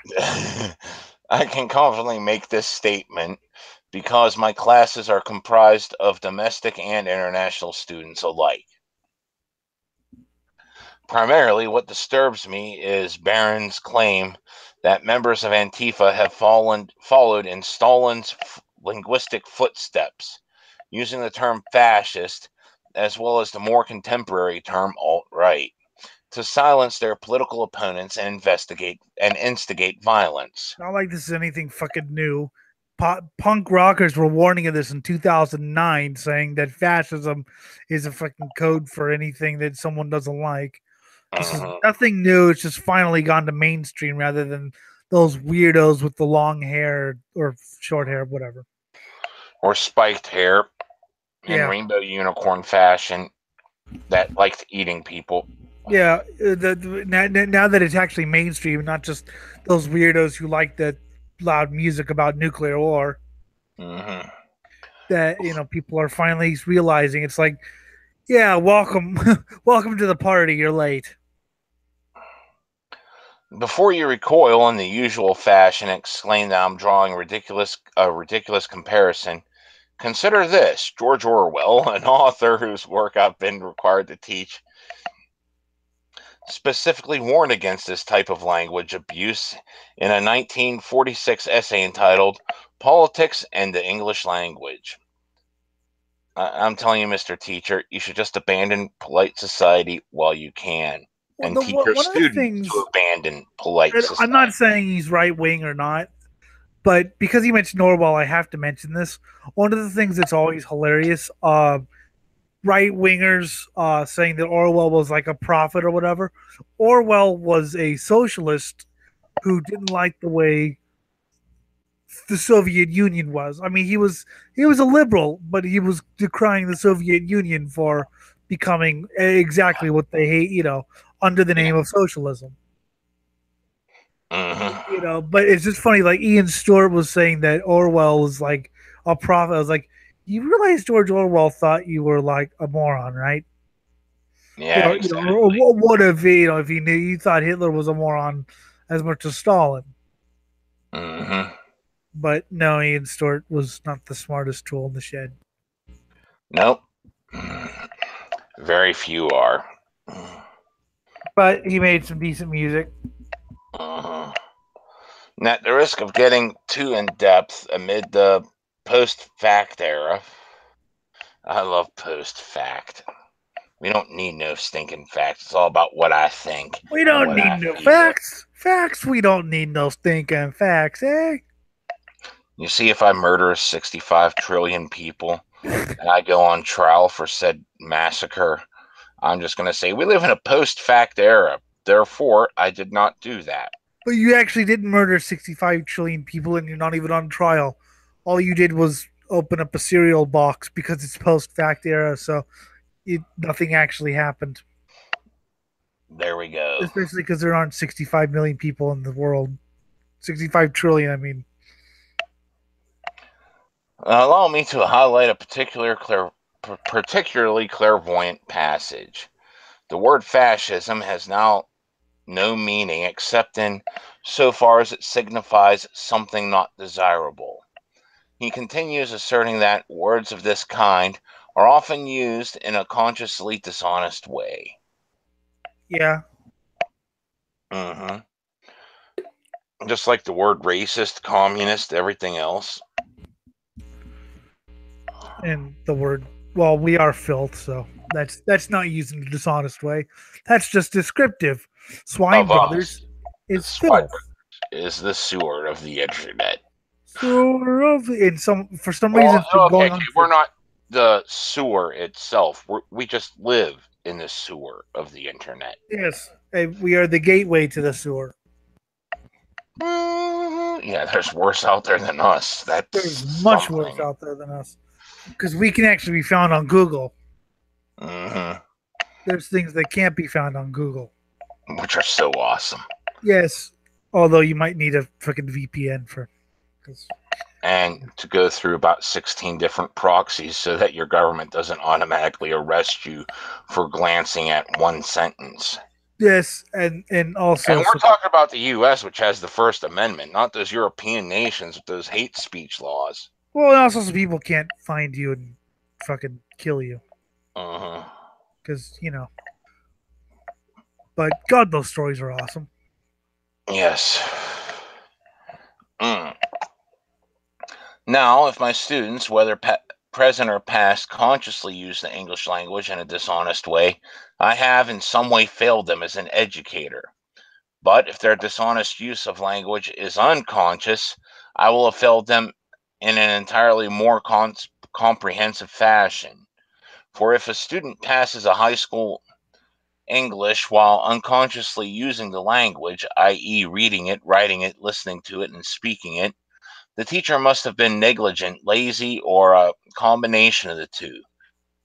I can confidently make this statement because my classes are comprised of domestic and international students alike. Primarily, what disturbs me is Barron's claim that members of Antifa have followed in Stalin's linguistic footsteps, using the term fascist as well as the more contemporary term alt-right to silence their political opponents and instigate violence. Not like this is anything fucking new. Punk rockers were warning of this in 2009, saying that fascism is a fucking code for anything that someone doesn't like. This is nothing new. It's just finally gone to mainstream rather than those weirdos with the long hair or short hair, whatever. Or spiked hair in rainbow unicorn fashion that liked eating people. Yeah, now that it's actually mainstream, not just those weirdos who like the loud music about nuclear war. Mm-hmm. That people are finally realizing it's like, yeah, welcome, welcome to the party. You're late. Before you recoil in the usual fashion, exclaim that I'm drawing a ridiculous comparison. Consider this: George Orwell, an author whose work I've been required to teach, specifically warned against this type of language abuse in a 1946 essay entitled "Politics and the English Language." I'm telling you, Mr. Teacher, you should just abandon polite society while you can, and teach your One of the students things to abandon polite society. I'm not saying he's right wing or not, but because he mentioned Orwell, I have to mention this. One of the things that's always hilarious, right wingers saying that Orwell was like a prophet or whatever. Orwell was a socialist who didn't like the way the Soviet Union was. I mean, he was a liberal, but he was decrying the Soviet Union for becoming exactly what they hate, under the name of socialism. Mm-hmm. But it's just funny. Like Ian Stewart was saying that Orwell was like a prophet. I was like, you realize George Orwell thought you were like a moron, right? Yeah, exactly. Or what if if he knew you thought Hitler was a moron as much as Stalin? Mm-hmm. But no, Ian Stewart was not the smartest tool in the shed. Nope. Very few are. But he made some decent music. Uh-huh. Now, at the risk of getting too in depth amid the post-fact era, I love post-fact. We don't need no stinking facts. It's all about what I think. We don't need no facts. Facts. We don't need no stinking facts, eh? You see, if I murder 65 trillion people and I go on trial for said massacre, I'm just going to say we live in a post-fact era. Therefore, I did not do that. But you actually didn't murder 65 trillion people and you're not even on trial. All you did was open up a cereal box because it's post-fact era, so nothing actually happened. There we go. Especially because there aren't 65 million people in the world. 65 trillion, I mean. Allow me to highlight a particularly clairvoyant passage. The word fascism has now no meaning except in so far as it signifies something not desirable. He continues asserting that words of this kind are often used in a consciously dishonest way. Yeah. Mm-hmm. Just like the word racist, communist, everything else. And the word, well, we are filth, so that's not used in a dishonest way. That's just descriptive. Swine Brothers is filth. Is the sewer of the internet. Sewer of for some reason. Okay, we're not the sewer itself. We just live in the sewer of the internet. Yes, we are the gateway to the sewer. Yeah, there's worse out there than us. That's There's much worse something. out there than us because we can actually be found on Google. Hmm. There's things that can't be found on Google. Which are so awesome. Yes, although you might need a freaking VPN for. Cause, And to go through about 16 different proxies so that your government doesn't automatically arrest you for glancing at one sentence. yes, and And also we're talking about the U.S., which has the First Amendment, not those European nations with those hate speech laws. well, and also some people can't find you and fucking kill you Uh-huh. because But God, those stories are awesome. Yes. Mm. Now, if my students, whether present or past, consciously use the English language in a dishonest way, I have in some way failed them as an educator. But if their dishonest use of language is unconscious, I will have failed them in an entirely more comprehensive fashion. For if a student passes a high school English while unconsciously using the language, i.e., reading it, writing it, listening to it, and speaking it, the teacher must have been negligent, lazy, or a combination of the two.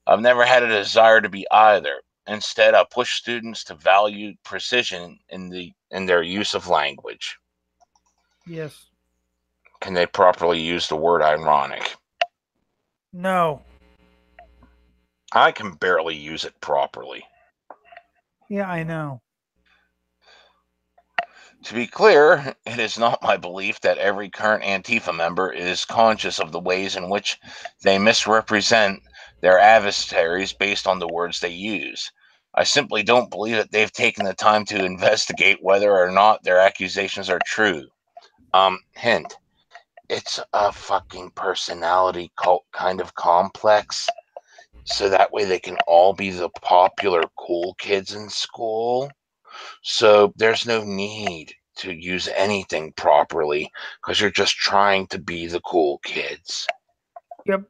I've never had a desire to be either. Instead, I push students to value precision in their use of language. Yes. Can they properly use the word ironic? No. I can barely use it properly. Yeah, I know. To be clear, it is not my belief that every current Antifa member is conscious of the ways in which they misrepresent their adversaries based on the words they use. I simply don't believe that they've taken the time to investigate whether or not their accusations are true. Hint, it's a fucking personality cult kind of complex. So that way they can all be the popular cool kids in school. So there's no need to use anything properly because you're just trying to be the cool kids. Yep.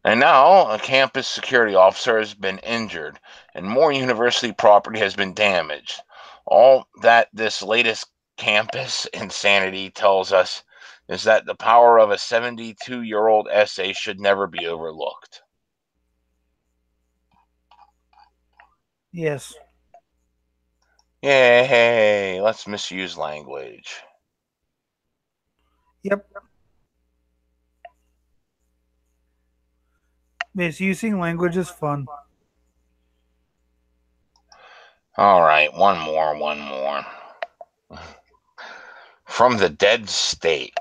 And now a campus security officer has been injured and more university property has been damaged. All that this latest campus insanity tells us is that the power of a 72-year-old essay should never be overlooked. Yes. Yay, let's misuse language. Yep. Misusing language is fun. All right, one more. From the dead state.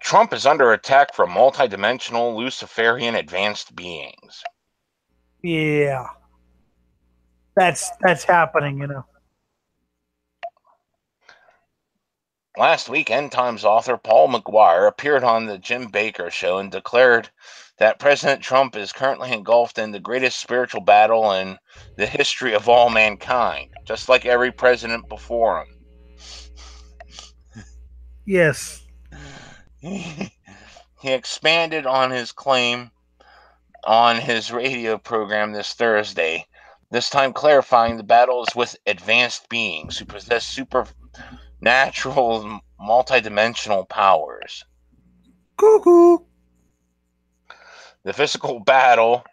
Trump is under attack from multidimensional Luciferian advanced beings. Yeah. That's happening. Last week, End Times author Paul McGuire appeared on the Jim Baker show and declared that President Trump is currently engulfed in the greatest spiritual battle in the history of all mankind, just like every president before him. Yes. He expanded on his claim on his radio program this Thursday, this time clarifying the battle is with advanced beings who possess supernatural, multidimensional powers. Cuckoo. The physical battle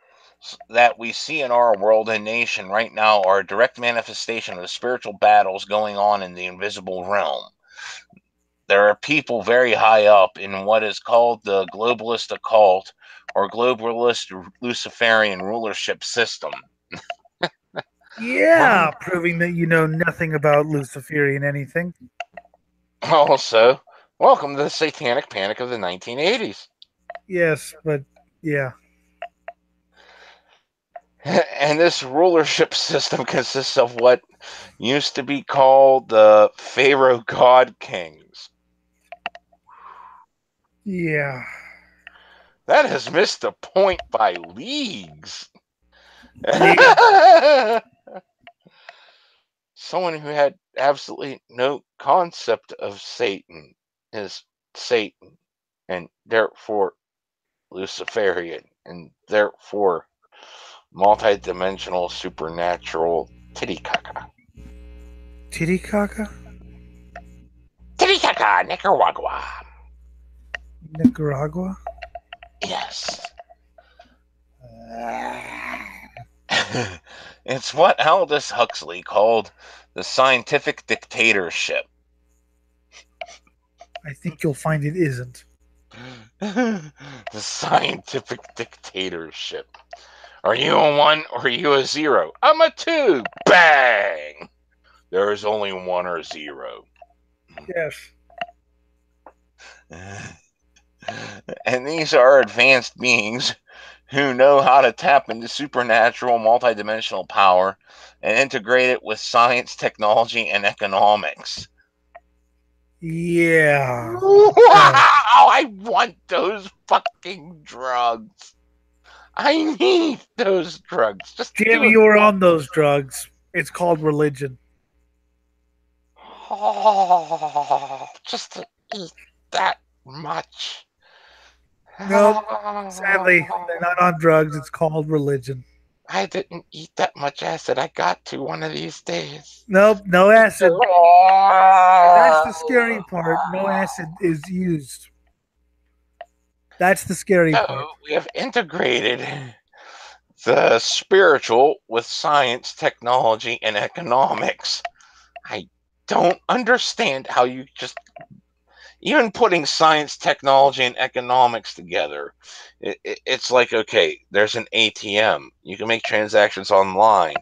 that we see in our world and nation right now are a direct manifestation of the spiritual battles going on in the invisible realm. There are people very high up in what is called the globalist occult or globalist Luciferian rulership system. Yeah, proving that you know nothing about Luciferian anything. Also, welcome to the satanic panic of the 1980s. Yes, but yeah. And this rulership system consists of what used to be called the Pharaoh God Kings. Yeah. That has missed the point by leagues. Yeah. Someone who had absolutely no concept of Satan is Satan, and therefore Luciferian, and therefore multi-dimensional supernatural titty caca. Titicaca? Titicaca, Nicaragua. Nicaragua? Yes. It's what Aldous Huxley called the scientific dictatorship. I think you'll find it isn't. The scientific dictatorship. Are you a 1 or are you a 0? I'm a 2. Bang! There is only 1 or 0. Yes. And these are advanced beings who know how to tap into supernatural multidimensional power and integrate it with science, technology, and economics. Yeah. Wow! I want those fucking drugs. I need those drugs. Just Jim, do it. you were on those drugs. It's called religion. Oh, just to eat that much. Nope. Sadly, they're not on drugs. It's called religion. I didn't eat that much acid. I got to one of these days. Nope, no acid. That's the scary part. No acid is used. That's the scary part. So we have integrated the spiritual with science, technology, and economics. I don't understand how you just even putting science, technology, and economics together. It's like, okay, there's an ATM. You can make transactions online.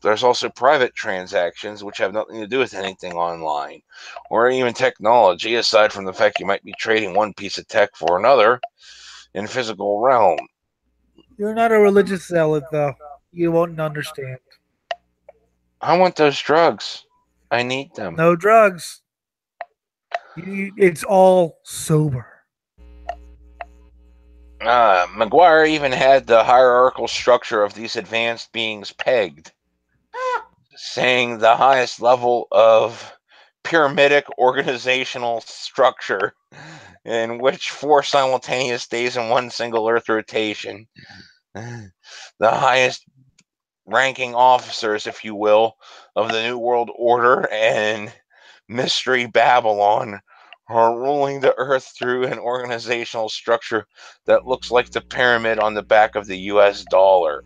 There's also private transactions, which have nothing to do with anything online, or even technology, aside from the fact you might be trading one piece of tech for another in physical realm. You're not a religious zealot, though. You won't understand. I want those drugs. I need them. No drugs. It's all sober. McGuire even had the hierarchical structure of these advanced beings pegged, saying the highest level of pyramidic organizational structure in which 4 simultaneous days in one single Earth rotation. The highest ranking officers, if you will, of the New World Order and Mystery Babylon are ruling the Earth through an organizational structure that looks like the pyramid on the back of the US dollar.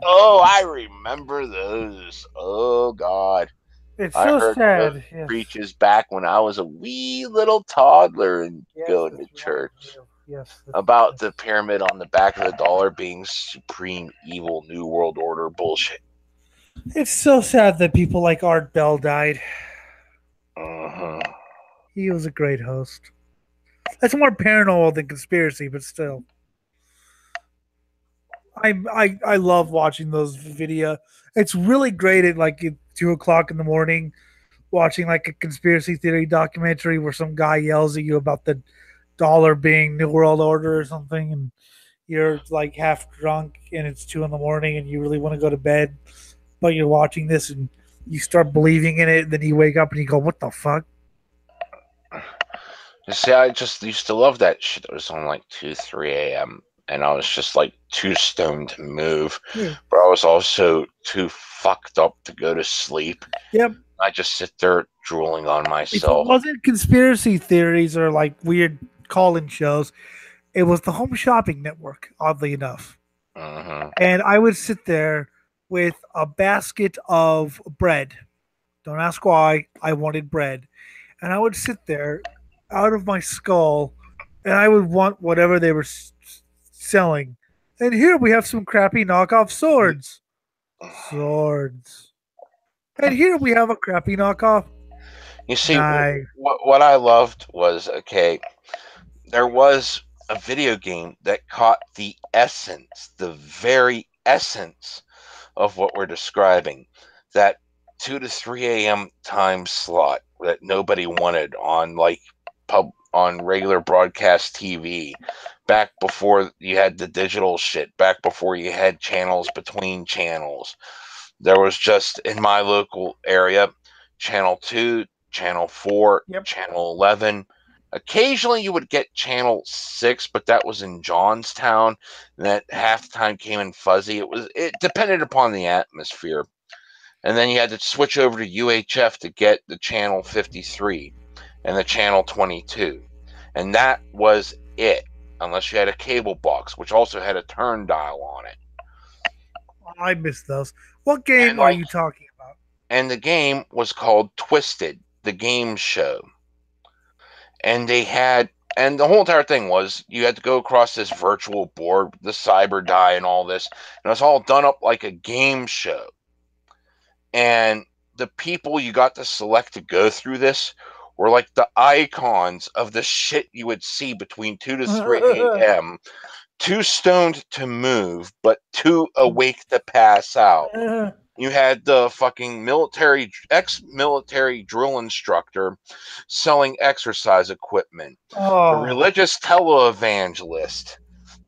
Oh, I remember those. Oh, God. It's I so heard those sad. Yes. preaches back when I was a wee little toddler and going to church Yes. about the pyramid on the back of the dollar being supreme evil New World Order bullshit. It's so sad that people like Art Bell died. Uh-huh. He was a great host. That's more paranormal than conspiracy, but still. I love watching those video. It's really great at like at 2 o'clock in the morning, watching like a conspiracy theory documentary where some guy yells at you about the dollar being New World Order or something, and you're like half drunk and it's 2 in the morning and you really want to go to bed, but you're watching this and you start believing in it, and then you wake up and you go, "What the fuck?" You see, I just used to love that shit. It was on like 2, 3 a.m. and I was just like too stoned to move. Yeah. But I was also too fucked up to go to sleep. Yep. I just sit there drooling on If it myself. wasn't conspiracy theories or like weird call-in shows, it was the Home Shopping Network, oddly enough. Mm-hmm. And I would sit there with a basket of bread. Don't ask why. I wanted bread. And I would sit there out of my skull and I would want whatever they were selling. And here we have some crappy knockoff swords. Swords. And here we have a crappy knockoff. You see, knife. what I loved was, okay, there was a video game that caught the essence, the very essence of what we're describing. That 2 to 3 a.m. time slot that nobody wanted on on regular broadcast TV, back before you had the digital shit, back before you had channels between channels. There was just in my local area, channel 2, channel 4, Yep. channel 11. Occasionally you would get channel 6, but that was in Johnstown, and that half the time came in fuzzy. It depended upon the atmosphere. and then you had to switch over to UHF to get the channel 53 and the channel 22, and that was it, unless you had a cable box, which also had a turn dial on it. I missed those. What game And are you talking about? and the game was called Twisted, the game show. And the whole entire thing was you had to go across this virtual board, the cyber die and all this, and it was all done up like a game show. And the people you got to select to go through this were like the icons of the shit you would see between 2 to 3 a.m. Too stoned to move, but too awake to pass out. You had the fucking ex-military drill instructor selling exercise equipment, the religious televangelist,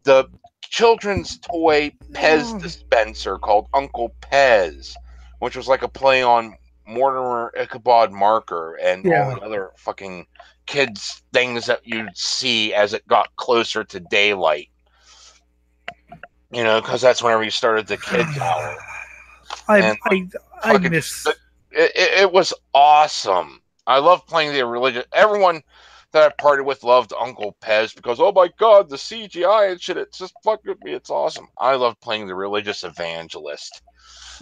the children's toy Pez dispenser called Uncle Pez, which was like a play on Mortimer Ichabod Marker and all the other fucking kids things that you'd see as it got closer to daylight. Because that's whenever you started the kids hour. I miss. It was awesome. I love playing the religious. Everyone that I partied with loved Uncle Pez because, oh my god, the CGI and shit, it's just fucking with me. It's awesome. I love playing the religious evangelist.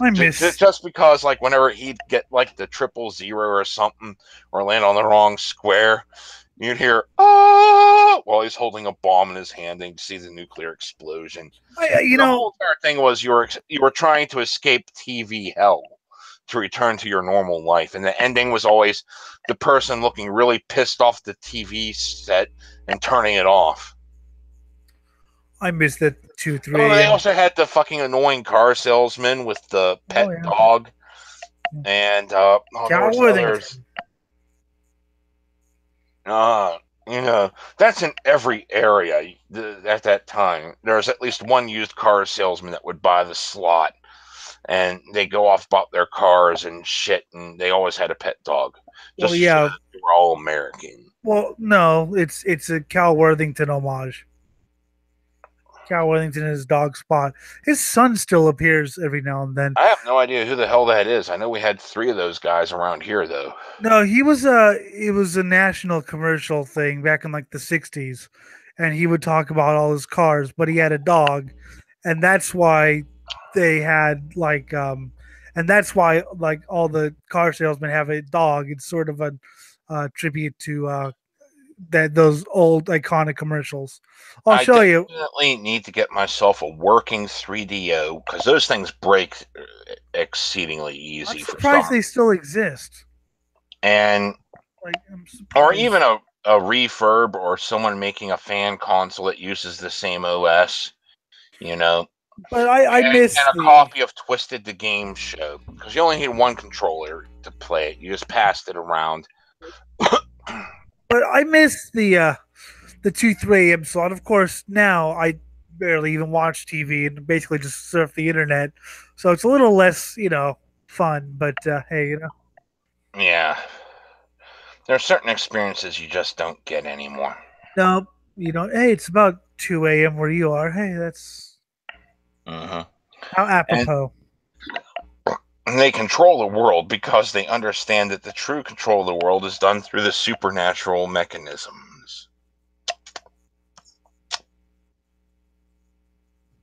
I miss. Just because, like, whenever he'd get like the 000 or something, or land on the wrong square, you'd hear while he's holding a bomb in his hand, and you'd see the nuclear explosion. The whole entire thing was you were trying to escape TV hell to return to your normal life, and the ending was always the person looking really pissed off the TV set and turning it off. I missed that 2-3. They also had the fucking annoying car salesman with the pet dog, and there was others. That's in every area at that time. There's at least one used car salesman that would buy the slot, and they go off about their cars and shit, and they always had a pet dog. Just they were all American. Well, no, it's a Cal Worthington homage. Cal Worthington is dog Spot. His son still appears every now and then. I have no idea who the hell that is. I know we had 3 of those guys around here, though. No, it was a national commercial thing back in like the 60s, and he would talk about all his cars, but he had a dog, and that's why they had and that's why like all the car salesmen have a dog. It's sort of a tribute to those old iconic commercials. I'll show you. I definitely need to get myself a working 3DO because those things break exceedingly easy. I'm surprised they still exist. And or even a refurb or someone making a fan console that uses the same OS, But I miss a copy of Twisted the Game Show because you only need one controller to play it. You just passed it around. But I miss the 2-3 a.m. slot. Of course, now I barely even watch TV and basically just surf the internet, so it's a little less, fun. But hey, Yeah, there are certain experiences you just don't get anymore. No, Hey, it's about 2 a.m. where you are. Hey, that's how apropos. And they control the world because they understand that the true control of the world is done through the supernatural mechanisms.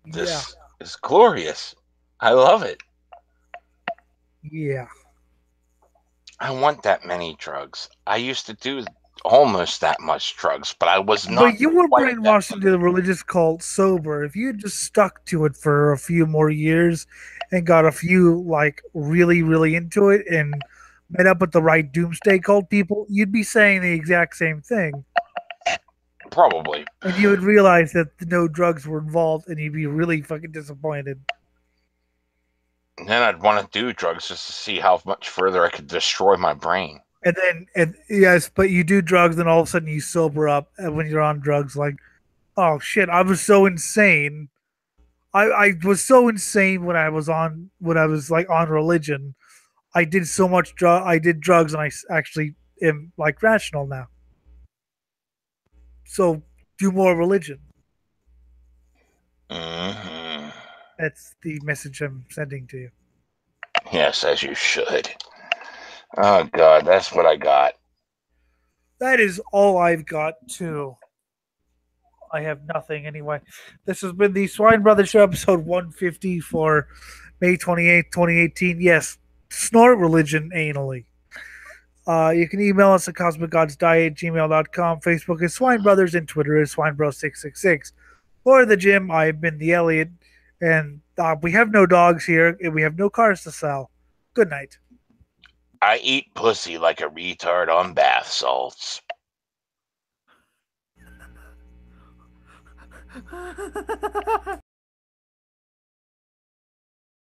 This is glorious. I love it. Yeah. I want that many drugs. I used to do almost that much drugs, but I was not. But you were brainwashed into the religious cult sober. If you had just stuck to it for a few more years and got a few really, really into it and met up with the right doomsday cult people, you'd be saying the exact same thing. Probably. And you would realize that no drugs were involved, and you'd be really fucking disappointed. And then I'd want to do drugs just to see how much further I could destroy my brain. And yes, but you do drugs, and all of a sudden you sober up when you're on drugs. Like, oh shit, I was so insane. I was so insane when I was on on religion. I did so much I did drugs, and I actually am rational now. So do more religion. Mm-hmm. That's the message I'm sending to you. Yes, as you should. Oh, God, that's what I got. That is all I've got, too. I have nothing anyway. This has been the Swine Brothers Show, episode 150 for May 28th, 2018. Yes, snort religion anally. You can email us at cosmicgodsdie@gmail.com. Facebook is Swine Brothers, and Twitter is SwineBro666. For the gym, I've been the Elliot, and we have no dogs here, and we have no cars to sell. Good night. I eat pussy like a retard on bath salts.